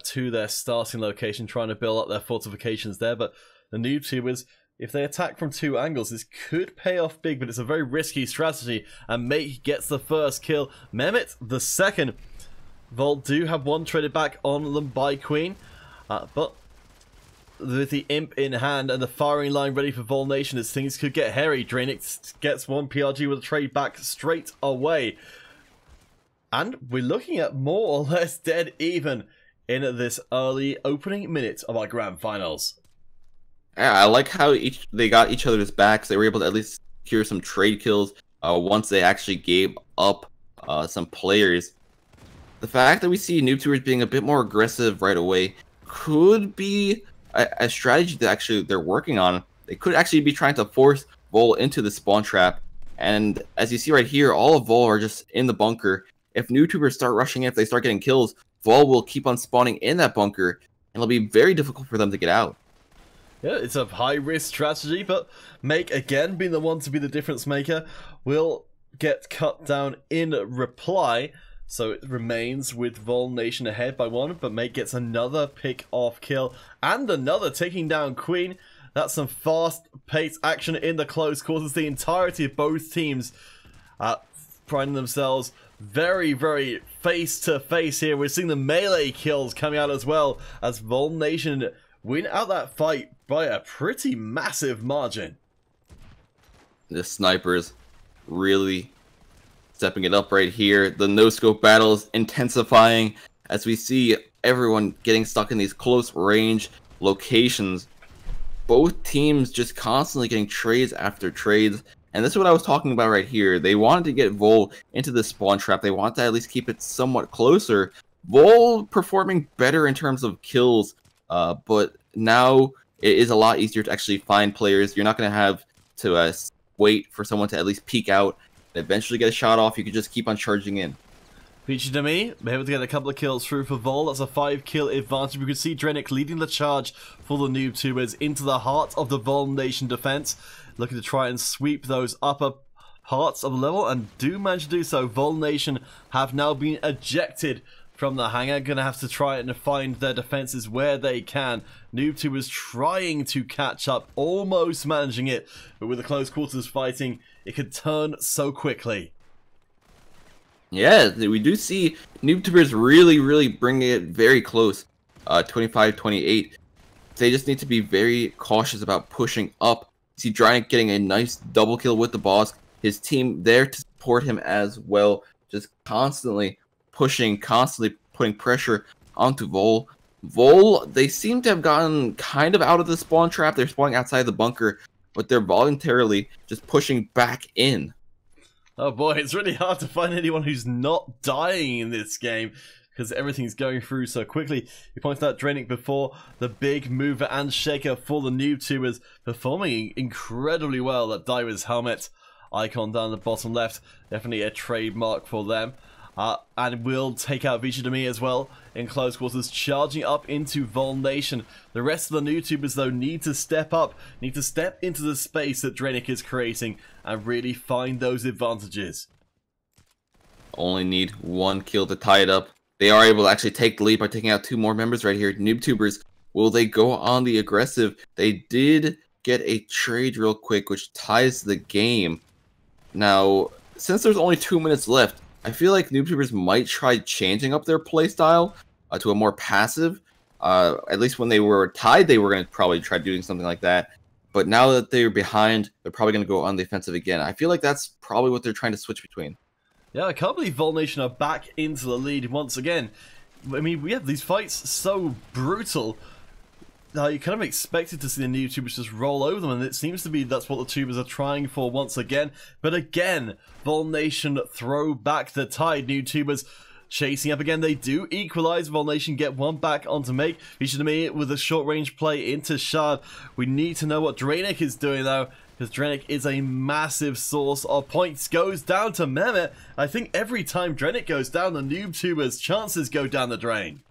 to their starting location, trying to build up their fortifications there. But the NoobTubers, if they attack from two angles, this could pay off big, but it's a very risky strategy. And Make gets the first kill. Mehmet the second. Vol do have one traded back on them by Queen, but with the Imp in hand and the firing line ready for Vol Nation, as things could get hairy. Draenix gets one PRG with a trade back straight away. And we're looking at more or less dead even in this early opening minute of our grand finals. Yeah, I like how they got each other's backs. They were able to at least secure some trade kills once they actually gave up some players. The fact that we see NoobTubers being a bit more aggressive right away could be a strategy that actually they're working on. They could actually be trying to force Vol into the spawn trap And as you see right here, all of Vol are just in the bunker. If NewTubers start rushing in, if they start getting kills, Vol will keep on spawning in that bunker, and it'll be very difficult for them to get out. Yeah, it's a high-risk strategy, but Make, again, being the one to be the difference maker, will get cut down in reply. So it remains with Vol Nation ahead by 1, but Make gets another pick-off kill, and another taking down Queen. That's some fast-paced action in the close quarters. The entirety of both teams priding themselves very, very face-to-face here. We're seeing the melee kills coming out as well, as Vol Nation win out that fight by a pretty massive margin. The snipers really stepping it up right here. The no-scope battles intensifying as we see everyone getting stuck in these close range locations. Both teams just constantly getting trades after trades. And this is what I was talking about right here. They wanted to get Vol into the spawn trap. They want to at least keep it somewhat closer. Vol performing better in terms of kills, but now it is a lot easier to actually find players. You're not going to have to wait for someone to at least peek out and eventually get a shot off. You can just keep on charging in. Featured to me, be able to get a couple of kills through for Vol. That's a 5-kill advantage. We could see Drenic leading the charge for the NewTubers into the heart of the Vol Nation defense, looking to try and sweep those upper parts of the level, and do manage to do so. Vol Nation have now been ejected from the hangar, gonna have to try and find their defenses where they can. NewTubers trying to catch up, almost managing it, but with the close quarters fighting, it could turn so quickly. Yeah, we do see NewTubers really bringing it very close, 25-28. They just need to be very cautious about pushing up. See Drenic getting a nice double kill with the boss. His team there to support him as well, just constantly pushing, constantly putting pressure onto Vol. Vol, they seem to have gotten kind of out of the spawn trap. They're spawning outside the bunker, but they're voluntarily just pushing back in. Oh boy, it's really hard to find anyone who's not dying in this game, because everything's going through so quickly. You pointed out Drenic before, the big mover and shaker for the NewTubers, performing incredibly well. That diver's helmet icon down the bottom left, definitely a trademark for them. And will take out Vichidemi as well in close quarters, charging up into Vol Nation. The rest of the NewTubers, though, need to step up, need to step into the space that Drenic is creating and really find those advantages. Only need 1 kill to tie it up. They are able to actually take the lead by taking out 2 more members right here. NewTubers, will they go on the aggressive? They did get a trade real quick, which ties the game. Now, since there's only 2 minutes left, I feel like NewTubers might try changing up their playstyle to a more passive. At least when they were tied, they were going to probably try doing something like that. But now that they're behind, they're probably going to go on the offensive again. I feel like that's probably what they're trying to switch between. Yeah, I can't believe Vol Nation are back into the lead once again. I mean, we have these fights so brutal. You kind of expected to see the NewTubers just roll over them, and it seems to be that's what the tubers are trying for once again. But again, Vol Nation throw back the tide. NewTubers chasing up again. They do equalize. Vol Nation get 1 back onto Make. Vichidemi with a short range play into Shard. We need to know what Drenic is doing though, because Drenic is a massive source of points. Goes down to Mehmet. I think every time Drenic goes down, the NewTubers' chances go down the drain.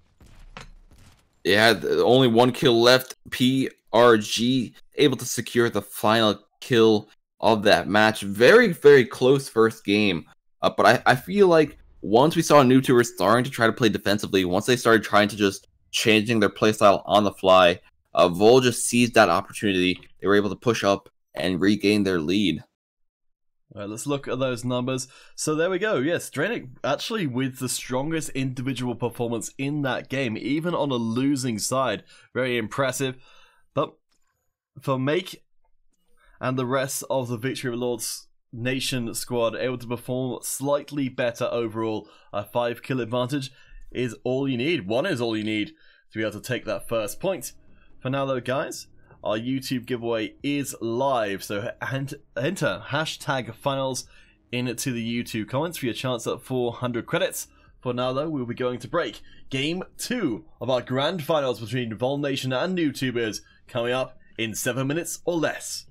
Yeah, only 1 kill left. PRG able to secure the final kill of that match. Very close first game. But I feel like once we saw NewTubers starting to try to play defensively, once they started trying to just changing their playstyle on the fly, Vol just seized that opportunity. They were able to push up and regain their lead. Alright, let's look at those numbers. So there we go. Yes, Drenic actually with the strongest individual performance in that game, even on a losing side. Very impressive. But for Make and the rest of the Victory of Lords Nation squad able to perform slightly better overall, a 5-kill advantage is all you need. 1 is all you need to be able to take that first point. For now though, guys, our YouTube giveaway is live, so enter hashtag finals into the YouTube comments for your chance at 400 credits. For now though, we'll be going to break Game 2 of our grand finals between Vol Nation and NewTubers, coming up in 7 minutes or less.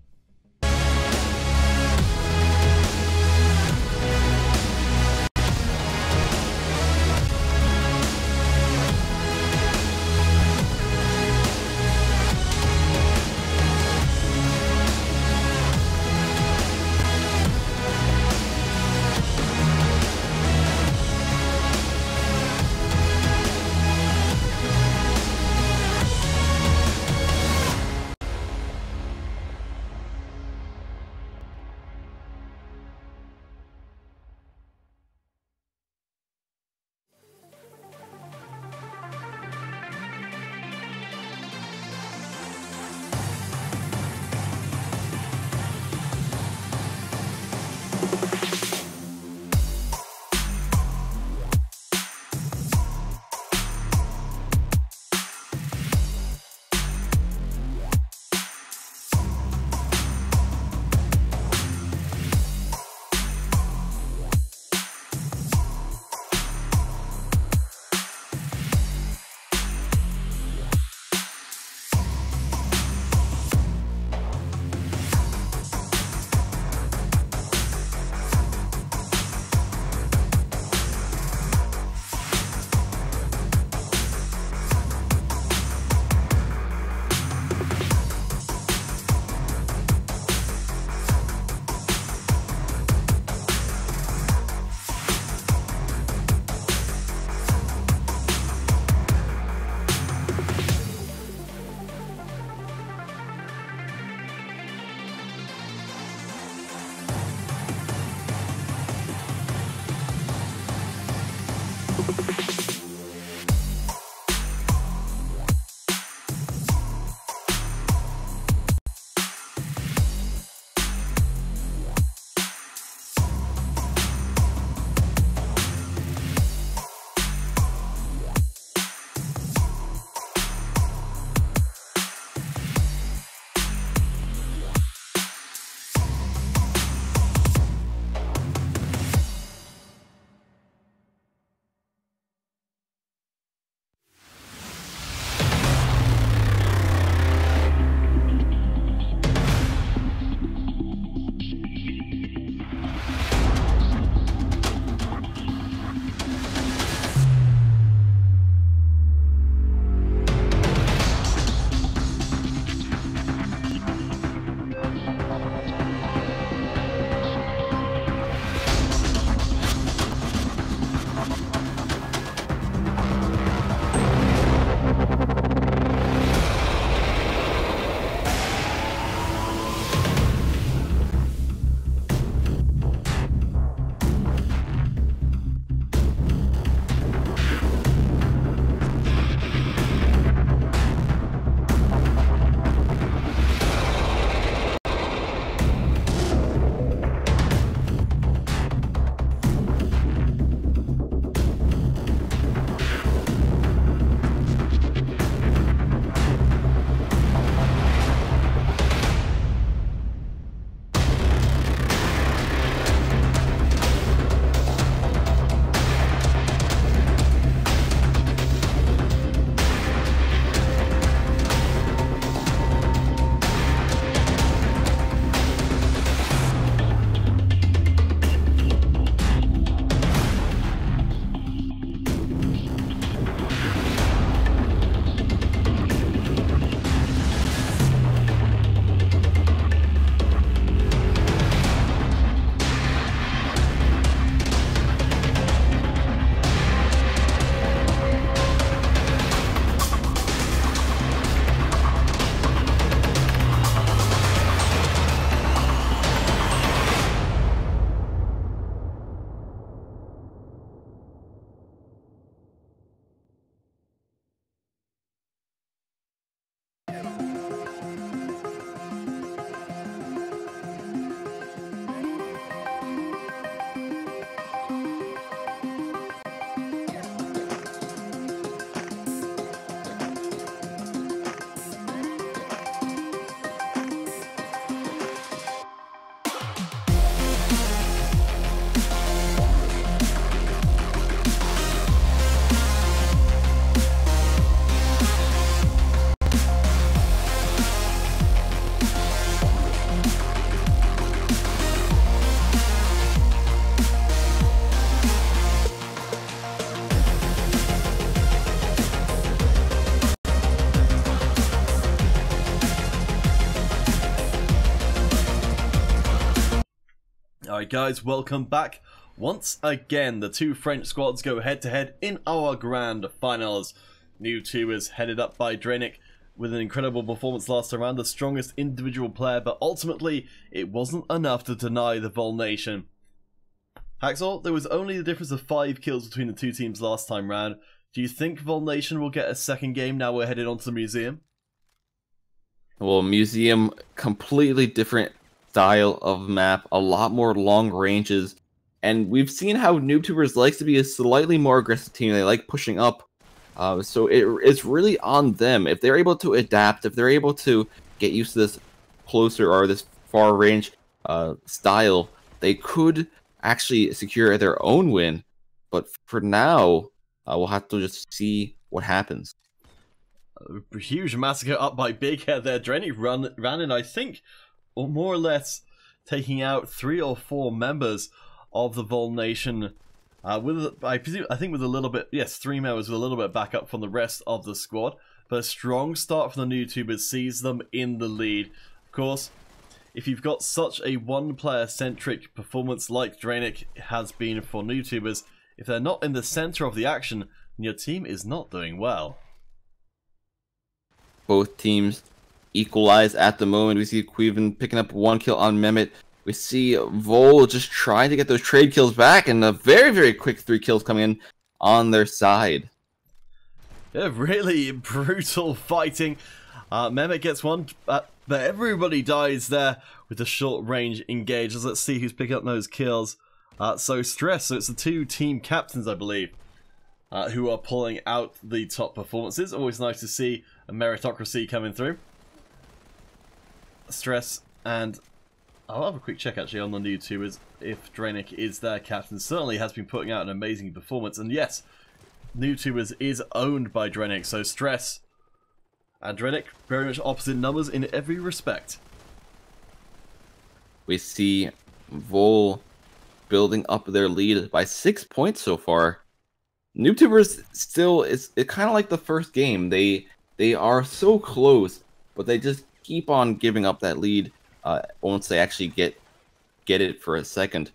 Alright guys, welcome back. Once again, the two French squads go head to head in our grand finals. Newtubers headed up by Dranic with an incredible performance last time around, the strongest individual player, but ultimately it wasn't enough to deny the Vol Nation. Hacksaw, there was only the difference of 5 kills between the two teams last time round. Do you think Vol Nation will get a second game now we're headed onto the museum? Well, museum, completely different style of map, a lot more long ranges, and we've seen how NoobTubers likes to be a slightly more aggressive team. They like pushing up, so it's really on them. If they're able to adapt, if they're able to get used to this closer or this far range style, they could actually secure their own win. But for now, we'll have to just see what happens. A huge massacre up by Big Head there. Drenny ran in, I think, or more or less taking out 3 or 4 members of the Vol Nation. I think with a little bit, yes, 3 members with a little bit back up from the rest of the squad. But a strong start from the NoobTubers sees them in the lead. Of course, if you've got such a one-player centric performance like Dranic has been for NoobTubers, if they're not in the center of the action, then your team is not doing well. Both teams equalize at the moment. We see Queven picking up 1 kill on Mehmet. We see Vol just trying to get those trade kills back, and a very, very quick 3 kills coming in on their side. Yeah, really brutal fighting. Mehmet gets one, but everybody dies there with the short range engages. Let's see who's picking up those kills. So Stress, so it's the two team captains, I believe, who are pulling out the top performances. Always nice to see a meritocracy coming through. Stress, and I'll have a quick check actually on the new tubers if Dranic is their captain. Certainly has been putting out an amazing performance, and yes, new tubers is owned by Dranic, so Stress and Dranic very much opposite numbers in every respect. We see Vol building up their lead by 6 points so far. NoobTubers still is kind of like the first game. They are so close, but they just keep on giving up that lead once they actually get it for a second.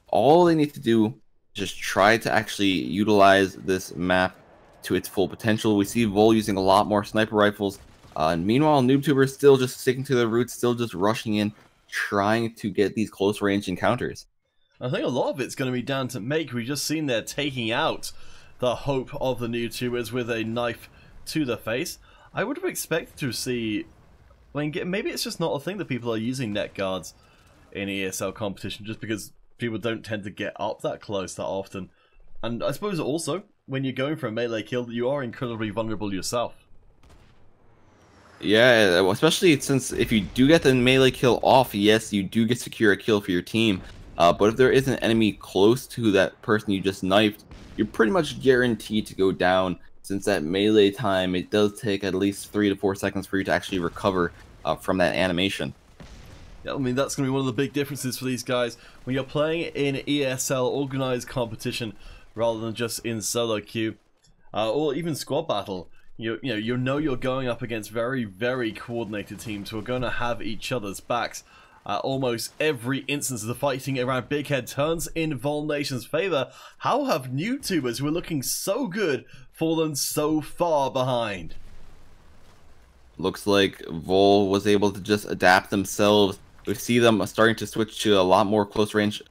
All they need to do, just try to actually utilize this map to its full potential. We see Vol using a lot more sniper rifles, and meanwhile NoobTubers still just sticking to their roots, still just rushing in, trying to get these close range encounters. I think a lot of it's going to be down to Make. We've just seen there taking out the hope of the new tubers with a knife to the face. I would have expected to see, I mean, maybe it's just not a thing that people are using net guards in ESL competition, just because people don't tend to get up that close that often. And I suppose also, when you're going for a melee kill, you are incredibly vulnerable yourself. Yeah, especially since if you do get the melee kill off, yes, you do get secure a kill for your team. But if there is an enemy close to that person you just knifed, you're pretty much guaranteed to go down, since that melee time, it does take at least 3 to 4 seconds for you to actually recover from that animation. Yeah, I mean, that's going to be one of the big differences for these guys. When you're playing in ESL organized competition rather than just in solo queue, or even squad battle, you know you're going up against very, very coordinated teams who are going to have each other's backs. Almost every instance of the fighting around Big Head turns in Vol Nation's favor. How have new tubers who are looking so good fallen so far behind? Looks like Vol was able to just adapt themselves. We see them starting to switch to a lot more close range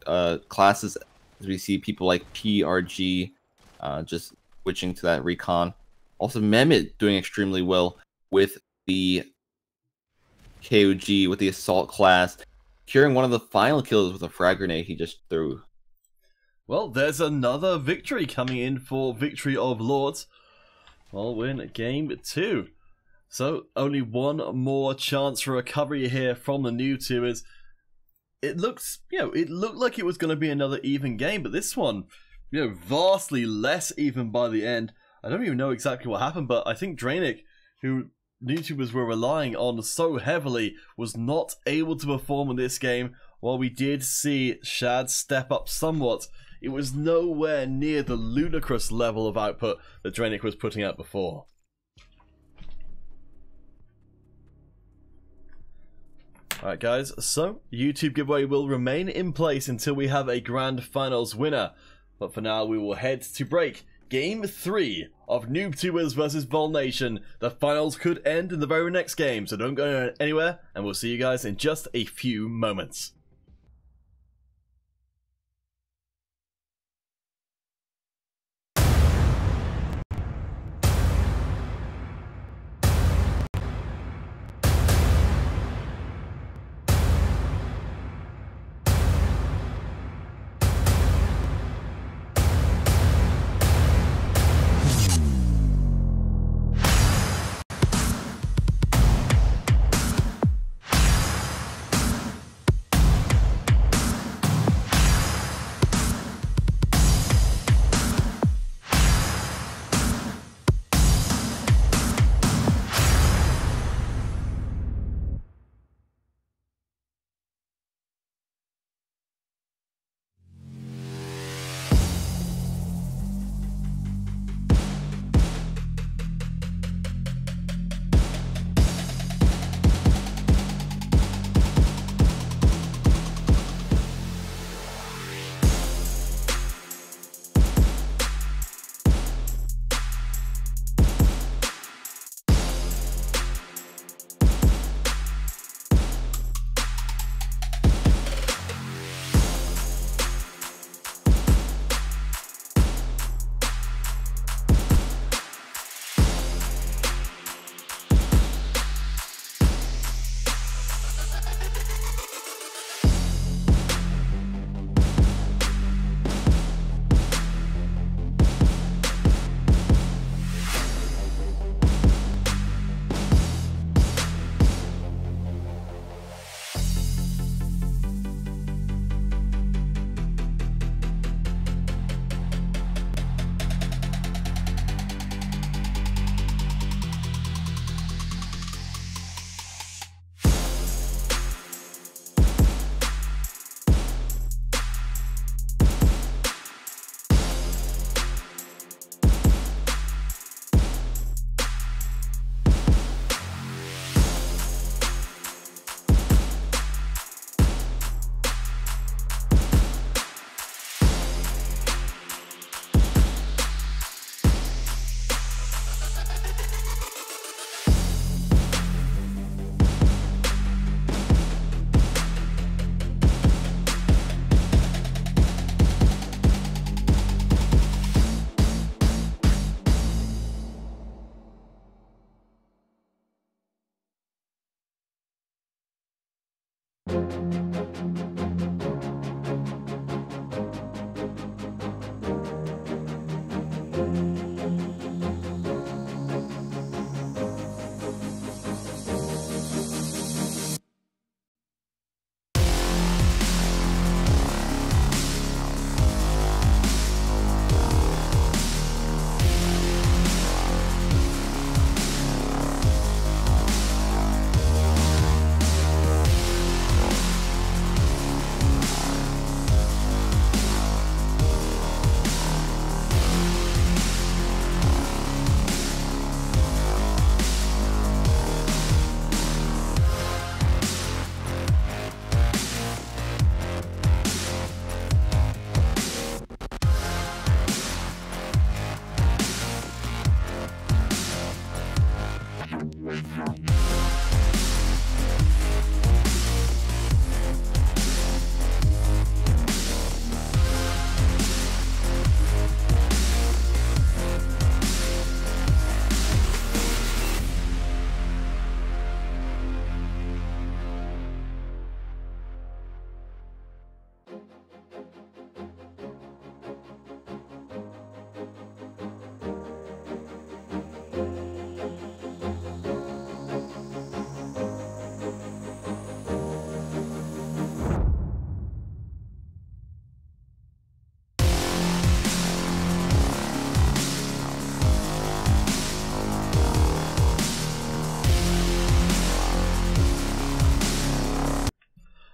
classes, as we see people like PRG just switching to that recon. Also Mehmet doing extremely well with the KOG, with the assault class, securing one of the final kills with a frag grenade he just threw. Well, there's another victory coming in for Victory of Lords. Well, win game 2. So, only one more chance for recovery here from the new tubers. It looks, it looked like it was going to be another even game, but this one, vastly less even by the end. I don't even know exactly what happened, but I think Dranic, who YouTubers were relying on so heavily, was not able to perform in this game. While we did see Shad step up somewhat, it was nowhere near the ludicrous level of output that Dranic was putting out before. Alright guys, so YouTube giveaway will remain in place until we have a grand finals winner. But for now we will head to break. Game 3 of NoobTubers vs Vol Nation. The finals could end in the very next game, so don't go anywhere, and we'll see you guys in just a few moments.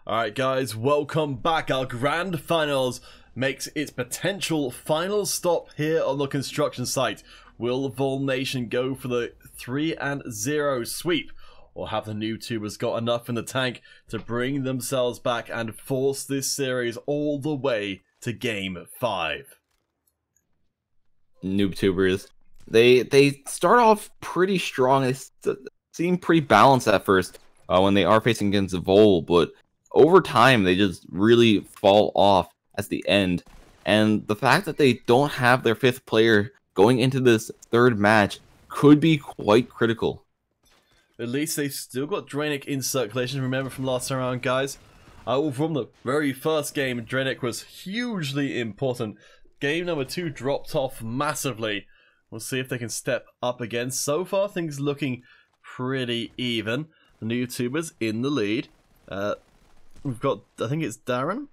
Alright guys, welcome back. Our grand finals makes its potential final stop here on the construction site. Will Vol Nation go for the 3-0 sweep, or have the NoobTubers got enough in the tank to bring themselves back and force this series all the way to Game 5? NoobTubers, they start off pretty strong. They seem pretty balanced at first when they are facing against Vol, but over time they just really fall off at the end. And the fact that they don't have their 5th player going into this 3rd match could be quite critical. At least they've still got Dranic in circulation. Remember from last time around, guys? From the very first game, Dranic was hugely important. Game number 2 dropped off massively. We'll see if they can step up again. So far, things looking pretty even. The NoobTubers in the lead. We've got, I think it's Darren,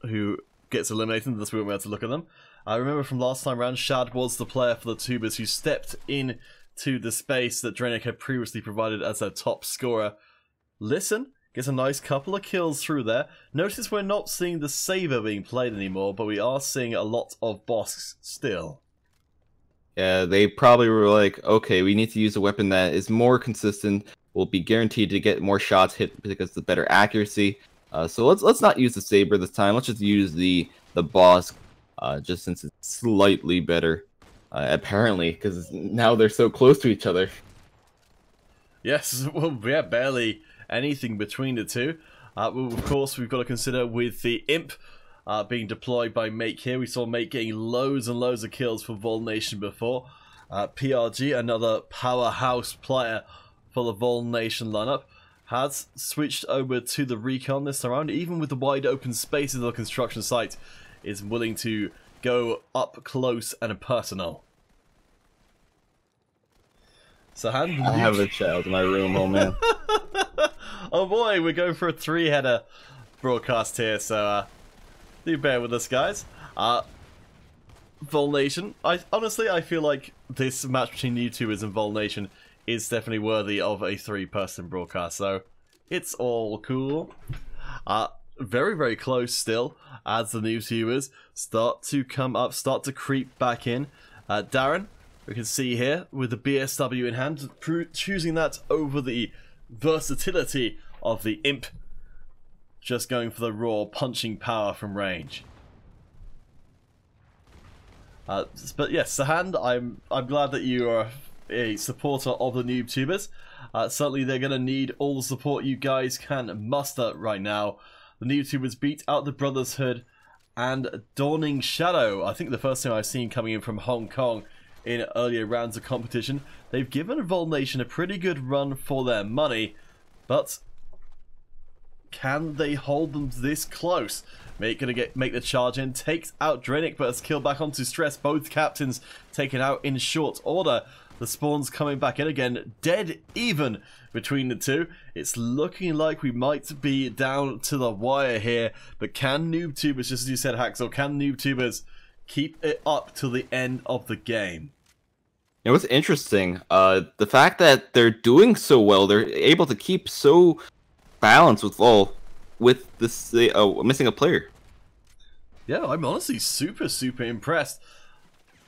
who gets eliminated, thus we won't be able to look at them. I remember from last time round, Shad was the player for the Tubers who stepped in to the space that Dranic had previously provided as their top scorer. Listen gets a nice couple of kills through there. Notice we're not seeing the Saber being played anymore, but we are seeing a lot of Bosks still. Yeah, they probably were like, okay, we need to use a weapon that is more consistent, will be guaranteed to get more shots hit because of the better accuracy. So let's not use the Saber this time. Let's just use the Bosk, just since it's slightly better, apparently, because now they're so close to each other. Yes, well, yeah, barely anything between the two. Well, of course, we've got to consider with the Imp being deployed by Make here. We saw Make getting loads and loads of kills for Vol Nation before. PRG, another powerhouse player for the Vol Nation lineup, has switched over to the Recon this time around. Even with the wide open spaces of the construction site, is willing to go up close and personal. So I have a child in my room, oh man. Oh boy, we're going for a 3-header broadcast here, so do bear with us, guys. Vol Nation, honestly, I feel like this match between NoobTubers and Vol Nation is definitely worthy of a 3-person broadcast, so it's all cool. Very, very close still as the NoobTubers start to come up, start to creep back in. Darren, we can see here with the BSW in hand, choosing that over the versatility of the Imp, just going for the raw punching power from range. But yes, Sahand, I'm glad that you are a supporter of the NoobTubers. Certainly they're going to need all the support you guys can muster right now. The NoobTubers beat out the Brotherhood and Dawning Shadow. I think the first time I've seen coming in from Hong Kong in earlier rounds of competition. They've given Vol Nation a pretty good run for their money, but can they hold them this close? Make the charge in, takes out Dranic, but has killed back onto Stress. Both captains taken out in short order. The spawns coming back in again, dead even between the two. It's looking like we might be down to the wire here, but can NoobTubers, just as you said, Haxel, can NoobTubers keep it up till the end of the game? You know what's interesting? The fact that they're doing so well, they're able to keep so balanced with this missing a player. Yeah, I'm honestly super impressed.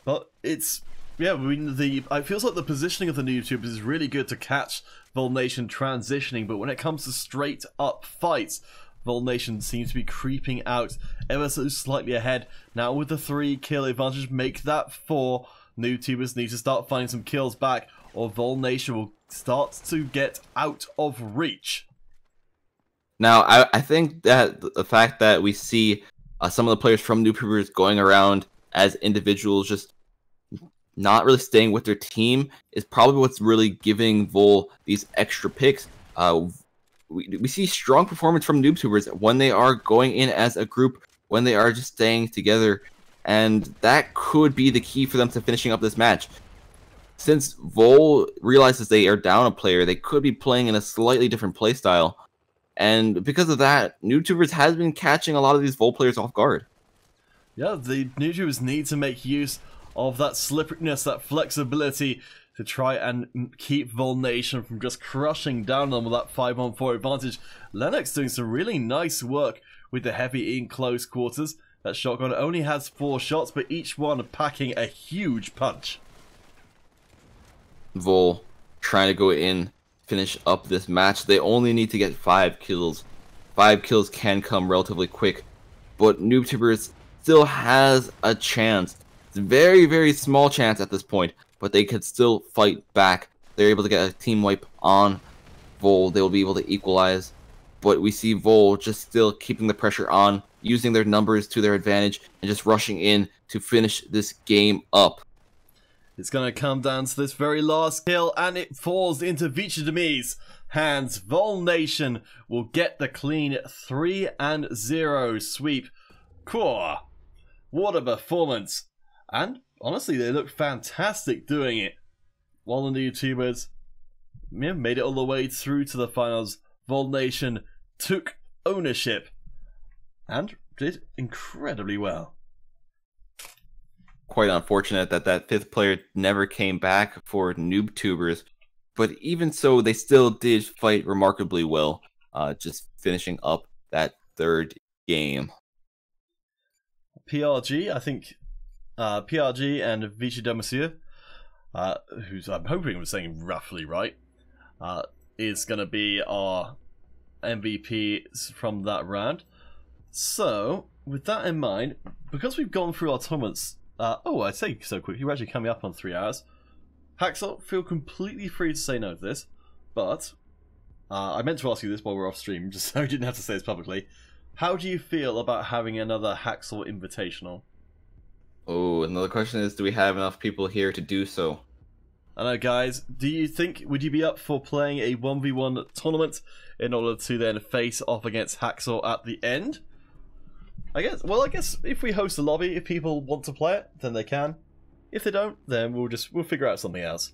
But it's, yeah, I mean, it feels like the positioning of the NoobTubers is really good to catch Vol Nation transitioning, but when it comes to straight up fights, Vol Nation seems to be creeping out ever so slightly ahead. Now with the 3-kill advantage, make that 4. NoobTubers need to start finding some kills back, or Vol Nation will start to get out of reach. Now, I think that the fact that we see some of the players from NoobTubers going around as individuals, just not really staying with their team, is probably what's really giving Vol these extra picks. We see strong performance from NoobTubers when they are going in as a group, when they are just staying together, and that could be the key for them to finishing up this match. Since Vol realizes they are down a player, they could be playing in a slightly different playstyle, and because of that, NoobTubers has been catching a lot of these Vol players off guard. Yeah, the NoobTubers need to make use of that slipperiness, that flexibility to try and keep Volnation from just crushing down on them with that 5-on-4 advantage. Lennox doing some really nice work with the heavy in close quarters. That shotgun only has 4 shots, but each one packing a huge punch. Vol trying to go in, finish up this match. They only need to get 5 kills. 5 kills can come relatively quick, but NoobTubers still has a chance. It's a very, very small chance at this point, but they could still fight back. They're able to get a team wipe on Vol. They will be able to equalize, but we see Vol just still keeping the pressure on, using their numbers to their advantage, and just rushing in to finish this game up. It's going to come down to this very last kill, and it falls into Vichademi's hands. Volnation will get the clean 3-0 sweep. Cool. What a performance. And honestly, they look fantastic doing it. While the NoobTubers made it all the way through to the finals, Volnation took ownership and did incredibly well. Quite unfortunate that that 5th player never came back for NoobTubers, but even so, they still did fight remarkably well, just finishing up that 3rd game. PRG, I think, PRG and Vichademi's, who's I'm hoping I'm saying roughly right, is going to be our MVPs from that round. So, with that in mind, because we've gone through our tournaments, I say so quickly, we're actually coming up on 3 hours. Haxel, feel completely free to say no to this, but I meant to ask you this while we're off stream, just so I didn't have to say this publicly. How do you feel about having another Haxel Invitational? Oh, another question is, do we have enough people here to do so? I know, guys, do you think, would you be up for playing a 1v1 tournament in order to then face off against Haxel at the end? I guess if we host a lobby, if people want to play it, then they can. If they don't, then we'll figure out something else.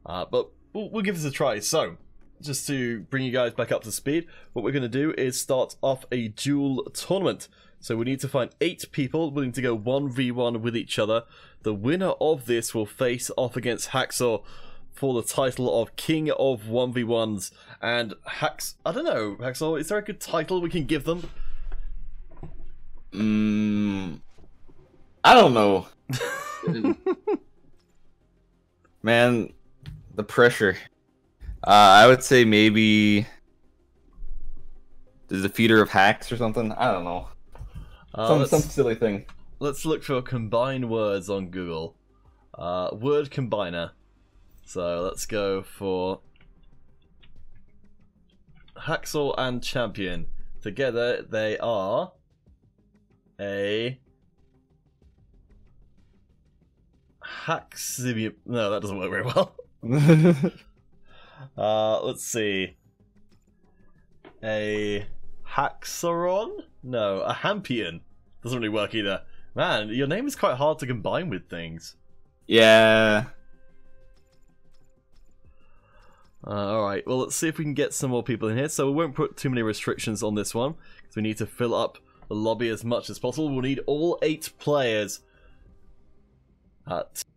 But we'll give this a try. So, just to bring you guys back up to speed, what we're going to do is start off a duel tournament. So we need to find 8 people willing to go 1v1 with each other. The winner of this will face off against Haxel for the title of King of 1v1s. And I don't know, Haxel, is there a good title we can give them? I don't know. Man, the pressure. I would say maybe the defeater of hacks or something. I don't know. Some silly thing. Let's look for combined words on Google. Word combiner. So let's go for Haxel and Champion. Together they are a Haxibium. No, that doesn't work very well. Let's see. A Haxaron? No, a Hampion. Doesn't really work either. Man, your name is quite hard to combine with things. Yeah. Alright, well, let's see if we can get some more people in here. So we won't put too many restrictions on this one, because we need to fill up the lobby as much as possible. We'll need all 8 players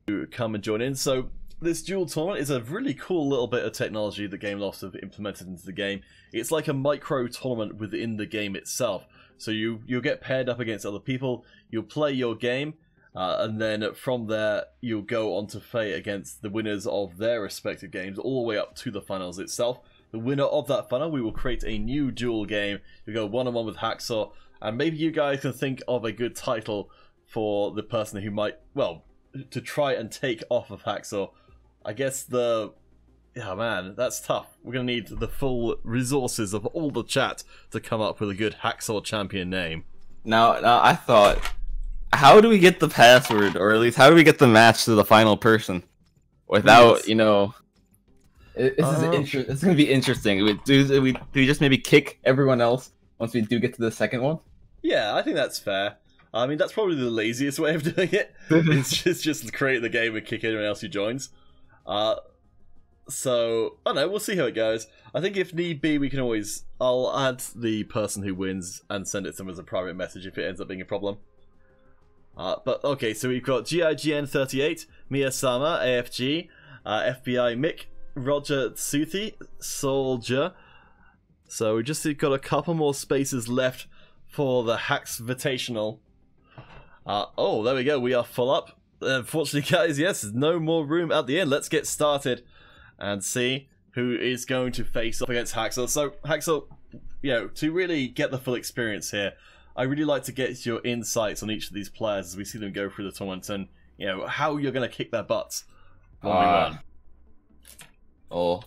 to come and join in. So this duel tournament is a really cool little bit of technology that Gameloft have implemented into the game. It's like a micro tournament within the game itself. So you'll get paired up against other people, you'll play your game, and then from there you'll go on to fight against the winners of their respective games all the way up to the finals itself. The winner of that final, we will create a new duel game. You go one-on-one with Haxel, and maybe you guys can think of a good title for the person who might, well, to try and take off of Haxel. I guess yeah, man, that's tough. We're going to need the full resources of all the chat to come up with a good Haxel champion name. Now I thought, how do we get the password, or at least how do we get the match to the final person without, you know... It's going to be interesting. Do we just maybe kick everyone else once we do get to the second one? Yeah, I think that's fair. I mean, that's probably the laziest way of doing it. It's just create the game and kick anyone else who joins. So, I don't know, we'll see how it goes. I think if need be, we can always... I'll add the person who wins and send it to them as a private message if it ends up being a problem. But okay, so we've got GIGN38, Miyasama, AFG, FBI Mick, Roger Tsuthi, Soldier. So we just got a couple more spaces left for the Hacks Invitational. Oh, there we go. We are full up. Unfortunately, guys, yes, there's no more room at the end. Let's get started and see who is going to face up against Haxel. So, Haxel, you know, to really get the full experience here, I really like to get your insights on each of these players as we see them go through the tournament and, you know, how you're going to kick their butts. 1v1. Oh,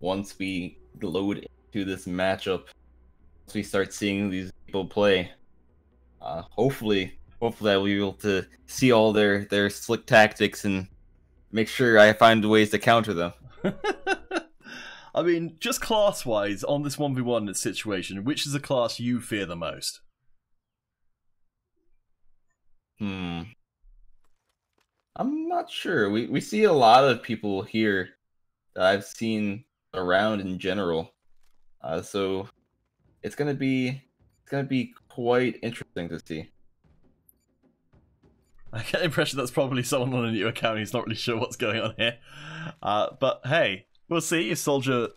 once we load into this matchup, once we start seeing these people play, hopefully I will be able to see all their slick tactics and make sure I find ways to counter them. I mean, just class-wise, on this 1v1 situation, which is the class you fear the most? I'm not sure. We see a lot of people here that I've seen around in general. So it's gonna be quite interesting to see. I get the impression that's probably someone on a new account who's not really sure what's going on here. But hey, we'll see if Soldier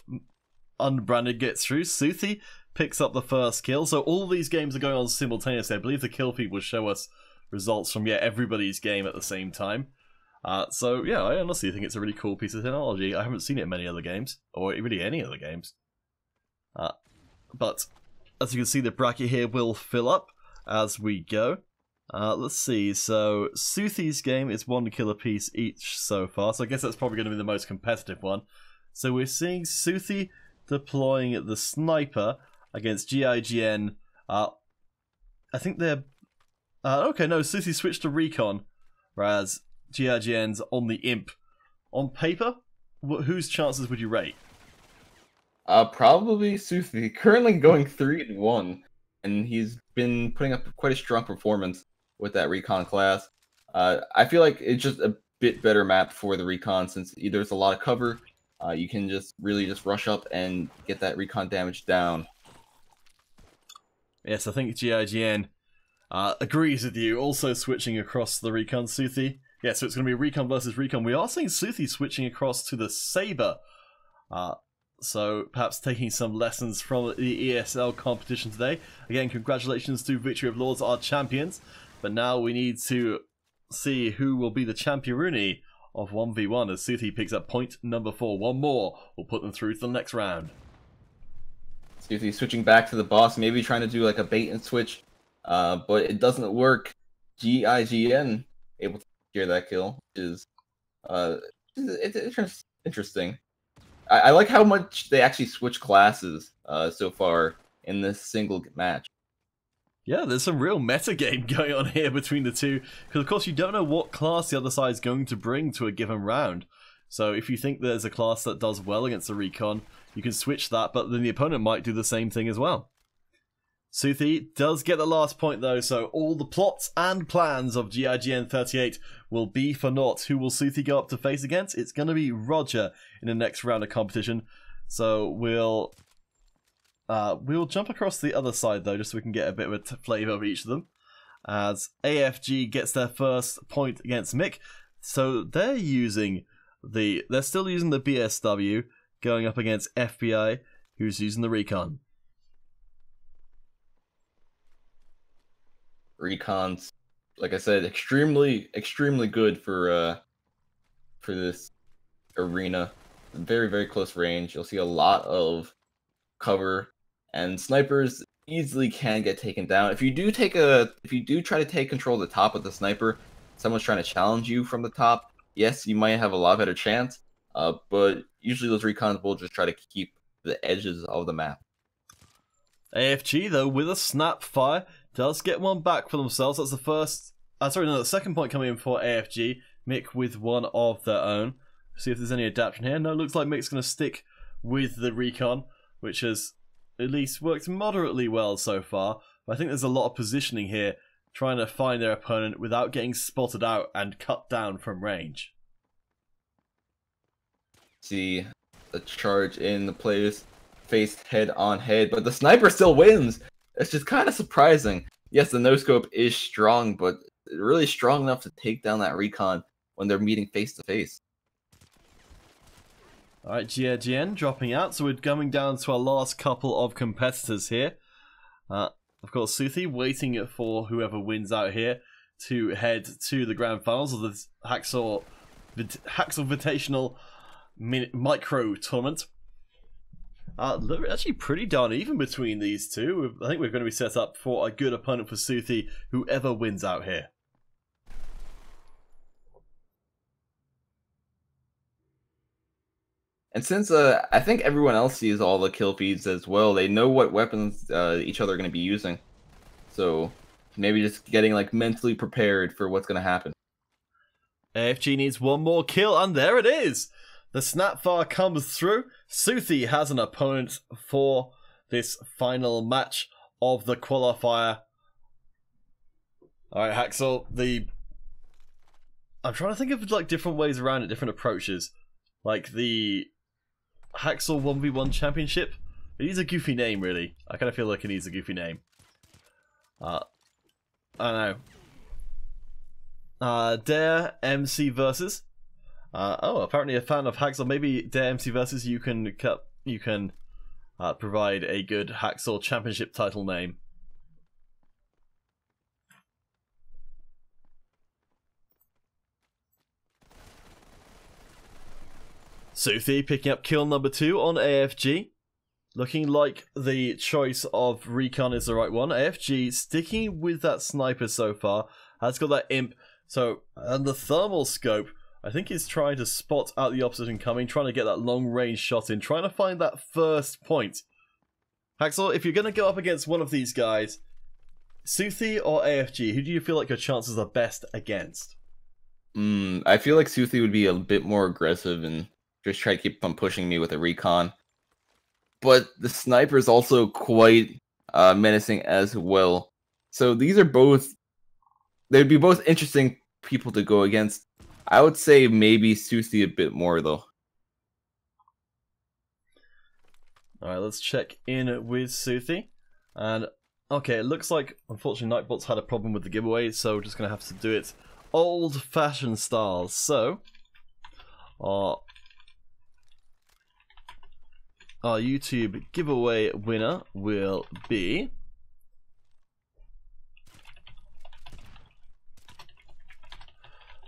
Unbranded gets through. Tsuthi picks up the first kill. So all these games are going on simultaneously. I believe the kill feed will show us results from everybody's game at the same time. So yeah, I honestly think it's a really cool piece of technology. I haven't seen it in many other games, or really any other games. But as you can see, the bracket here will fill up as we go. Let's see, so Suthi's game is 1 kill apiece each so far, so I guess that's probably going to be the most competitive one. So we're seeing Tsuthi deploying the sniper against GIGN. I think they're... okay, no, Suthi switched to recon, whereas GIGN's on the imp. On paper, whose chances would you rate? Probably Tsuthi, currently going 3-1, and he's been putting up quite a strong performance with that recon class. I feel like it's just a bit better map for the recon since there's a lot of cover. You can just really rush up and get that recon damage down. Yes, I think GIGN agrees with you. Also switching across the recon Tsuthi. Yeah, so it's going to be recon versus recon. We are seeing Tsuthi switching across to the Saber. So perhaps taking some lessons from the ESL competition today. Again, congratulations to Victory of Lords, our champions. But now we need to see who will be the championini of 1v1 as Tsuthi picks up point number 4. One more will put them through to the next round. Tsuthi switching back to the boss, maybe trying to do like a bait and switch, but it doesn't work. GIGN able to secure that kill, which is it's interesting. I like how much they actually switch classes so far in this single match. Yeah, there's some real metagame going on here between the two, because of course you don't know what class the other side is going to bring to a given round. So if you think there's a class that does well against the recon, you can switch that, but then the opponent might do the same thing as well. Tsuthi does get the last point though, so all the plots and plans of GIGN38 will be for naught. Who will Tsuthi go up to face against? It's going to be Roger in the next round of competition. So we'll jump across the other side though, just so we can get a bit of a flavour of each of them. As AFG gets their first point against Mick, so they're still using the BSW going up against FBI, who's using the recon. Recon's, like I said, extremely good for this arena. Very close range. You'll see a lot of cover, and snipers easily can get taken down. If you do try to take control of the top of the sniper, someone's trying to challenge you from the top, yes, you might have a lot better chance. But usually those recons will just try to keep the edges of the map. AFG though, with a snap fire, does get one back for themselves. That's the first... the second point coming in for AFG. Mick with one of their own. See if there's any adaptation here. No, looks like Mick's going to stick with the recon, which has at least worked moderately well so far. But I think there's a lot of positioning here, trying to find their opponent without getting spotted out and cut down from range. See the charge in, the players faced head on head, but the sniper still wins. It's just kind of surprising. Yes, the no-scope is strong, but really strong enough to take down that recon when they're meeting face to face. Alright, GN dropping out, so we're coming down to our last couple of competitors here. Of course, Suthi waiting for whoever wins out here to head to the grand finals of the Hacksaw Invitational Micro Tournament. Actually pretty darn even between these two. I think we're going to be set up for a good opponent for Suthi, whoever wins out here. And since I think everyone else sees all the kill feeds as well, they know what weapons each other are going to be using. So maybe just getting like mentally prepared for what's going to happen. AFG needs one more kill, and there it is! The Snapfire comes through. Suthi has an opponent for this final match of the qualifier. Alright, Haxel, I'm trying to think of like different ways around it, different approaches. Like the Hacksaw 1v1 Championship. It needs a goofy name, really. I kind of feel like it needs a goofy name. I don't know. Dare MC versus. Oh, apparently a fan of Hacksaw. Maybe Dare MC versus. You can provide a good Hacksaw Championship title name. Suthi picking up kill number 2 on AFG. Looking like the choice of Recon is the right one. AFG sticking with that sniper so far. Has got that imp. So, and the thermal scope, I think he's trying to spot out the opposition coming, trying to get that long range shot in, trying to find that first point. Haxel, if you're going to go up against one of these guys, Suthi or AFG, who do you feel like your chances are best against? I feel like Suthi would be a bit more aggressive and just try to keep on pushing me with a recon. But the sniper is also quite menacing as well. So these are both... they'd be both interesting people to go against. I would say maybe Suthi a bit more, though. Alright, let's check in with Suthi. And, okay, it looks like, unfortunately, Nightbot's had a problem with the giveaway, so we're just going to have to do it old-fashioned style. So, our YouTube giveaway winner will be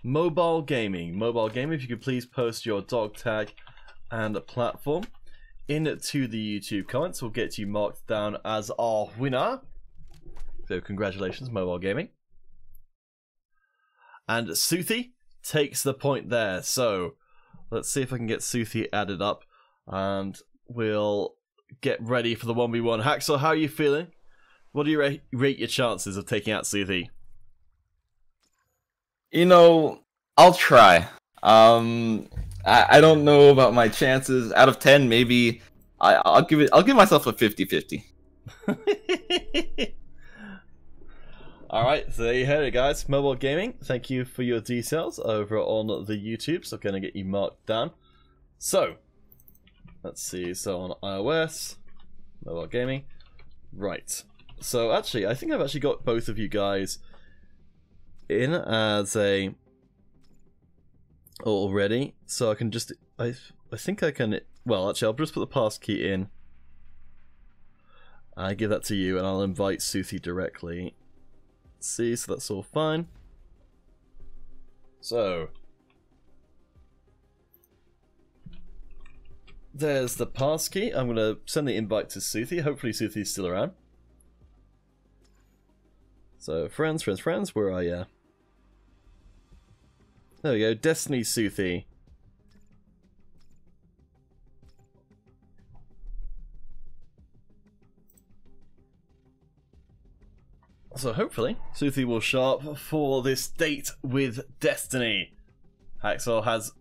Mobile Gaming. Mobile Gaming, if you could please post your dog tag and platform into the YouTube comments, we'll get you marked down as our winner. So congratulations, Mobile Gaming. And Suthi takes the point there. So let's see if I can get Suthi added up, and we'll get ready for the 1v1. Haxel, how are you feeling? What do you rate your chances of taking out Suthi? You know, I'll try. I don't know about my chances. Out of 10, maybe I'll give myself a 50-50. Alright, so there you heard it, guys. Mobile Gaming, thank you for your details over on the YouTube. So I'm going to get you marked down. So, let's see. So on iOS, Mobile Gaming. Right. So actually, I think I've actually got both of you guys in as a already. So I can just... I think I can... Well, actually, I'll just put the passkey in. I give that to you, and I'll invite Suthi directly. See, so that's all fine. So there's the passkey. I'm gonna send the invite to Suthi. Hopefully Suthi's still around. So friends, where are ya? There we go, Destiny Suthi. So hopefully, Suthi will show up for this date with Destiny. Haxel has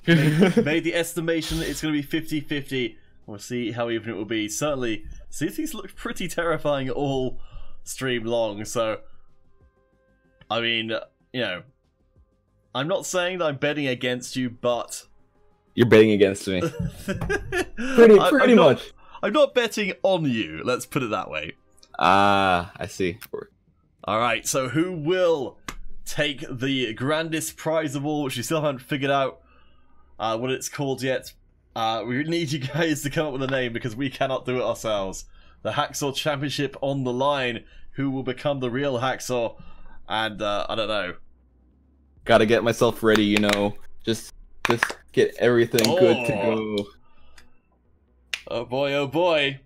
made the estimation that it's going to be 50-50. We'll see how even it will be. Certainly, Suthi's looked pretty terrifying all stream long, so... I mean, you know... I'm not saying that I'm betting against you, but... You're betting against me. pretty much. I'm not betting on you, let's put it that way. Ah, I see. Alright, so who will take the grandest prize of all, which we still haven't figured out what it's called yet. We need you guys to come up with a name because we cannot do it ourselves. The Hacksaw Championship on the line. Who will become the real Hacksaw? And I don't know. Gotta get myself ready, you know. Just get everything good to go. Oh boy, oh boy.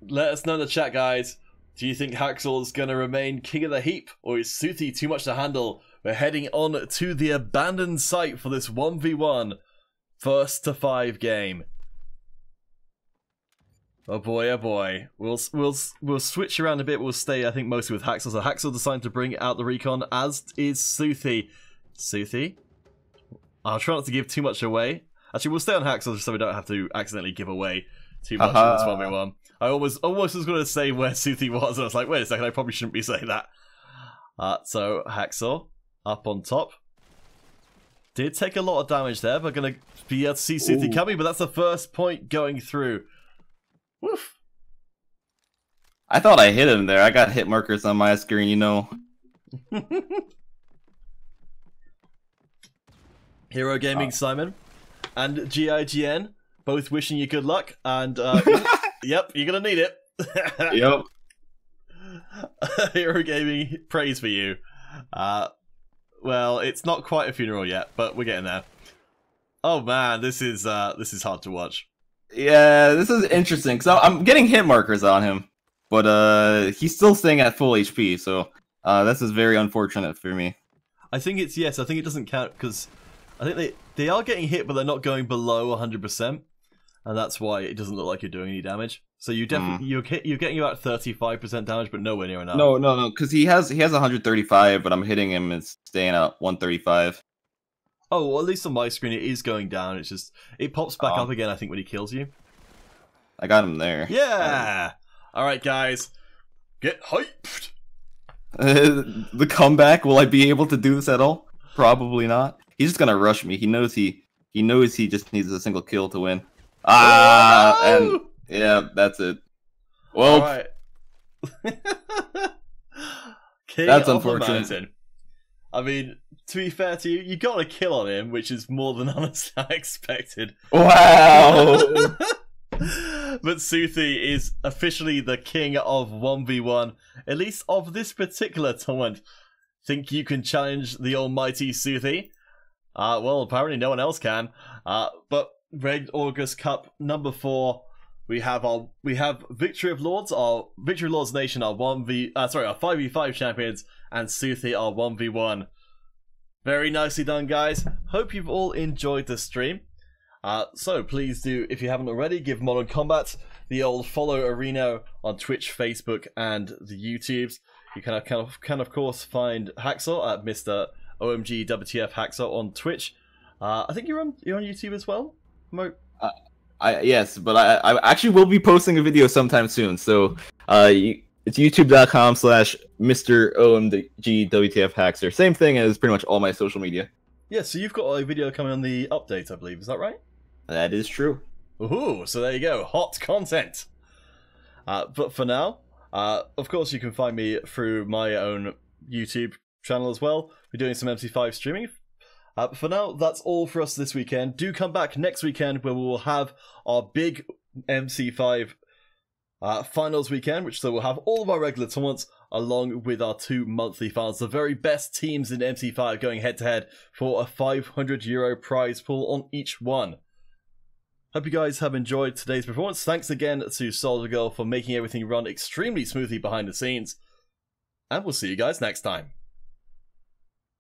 Let us know in the chat, guys. Do you think Hacksaw's gonna remain king of the heap, or is Suthi too much to handle? We're heading on to the abandoned site for this 1v1 first to 5 game. Oh boy, oh boy. We'll switch around a bit. We'll stay, I think, mostly with Hacksaw. So Hacksaw decided to bring out the recon, as is Suthi. Suthi? I'll try not to give too much away. Actually, we'll stay on Hacksaw just so we don't have to accidentally give away too much in this 1v1. I almost was going to say where Suthi was, and I was like, wait a second, I probably shouldn't be saying that. So, Hacksaw, up on top. Did take a lot of damage there, but going to be able to see Suthi coming, but that's the first point going through. Woof. I thought I hit him there. I got hit markers on my screen, you know. Hero Gaming Simon and GIGN both wishing you good luck, and yep, you're gonna need it. Yep. Hero Gaming, praise for you. Well, it's not quite a funeral yet, but we're getting there. Oh man, this is hard to watch. Yeah, this is interesting because I'm getting hit markers on him, but he's still staying at full HP, so this is very unfortunate for me. I think it's I think it doesn't count because I think they are getting hit, but they're not going below 100%, and that's why it doesn't look like you're doing any damage. So you definitely you're getting about 35% damage, but nowhere near enough. No, because he has 135, but I'm hitting him and staying at 135. Oh, well, at least on my screen it is going down. It's just it pops back up again, I think, when he kills you. I got him there. Yeah. All right, guys, get hyped. The comeback. Will I be able to do this at all? Probably not. He's just gonna rush me. He knows he just needs a single kill to win. And yeah, that's it. Well, all right. That's unfortunate. I mean, to be fair to you, you got a kill on him, which is more than honestly I expected. Wow! But Suthi is officially the king of 1v1, at least of this particular tournament. Think you can challenge the almighty Suthi? Well, apparently no one else can. But Red August Cup number 4, we have Victory of Lords, our Victory of Lords Nation, our our 5v5 champions, and Suthi, our 1v1. Very nicely done, guys. Hope you've all enjoyed the stream. So please do, if you haven't already, give Modern Combat the old follow arena on Twitch, Facebook, and the YouTubes. You can of course find Hacksaw at Mr. OMG WTF Hacksaw on Twitch. I think you're on YouTube as well, Mo. Yes, but I actually will be posting a video sometime soon. So it's youtube.com/Mr. OMG WTF Hacksaw. Same thing as pretty much all my social media. Yeah, so you've got a video coming on the update, I believe. Is that right? That is true. Ooh, so there you go. Hot content. But for now, of course, you can find me through my own YouTube channel as well. We're doing some MC5 streaming. But for now, that's all for us this weekend. Do come back next weekend where we will have our big MC5 finals weekend, which so we'll have all of our regular tournaments along with our 2 monthly finals. The very best teams in MC5 going head to head for a €500 prize pool on each one. Hope you guys have enjoyed today's performance. Thanks again to Soldier Girl for making everything run extremely smoothly behind the scenes. And we'll see you guys next time.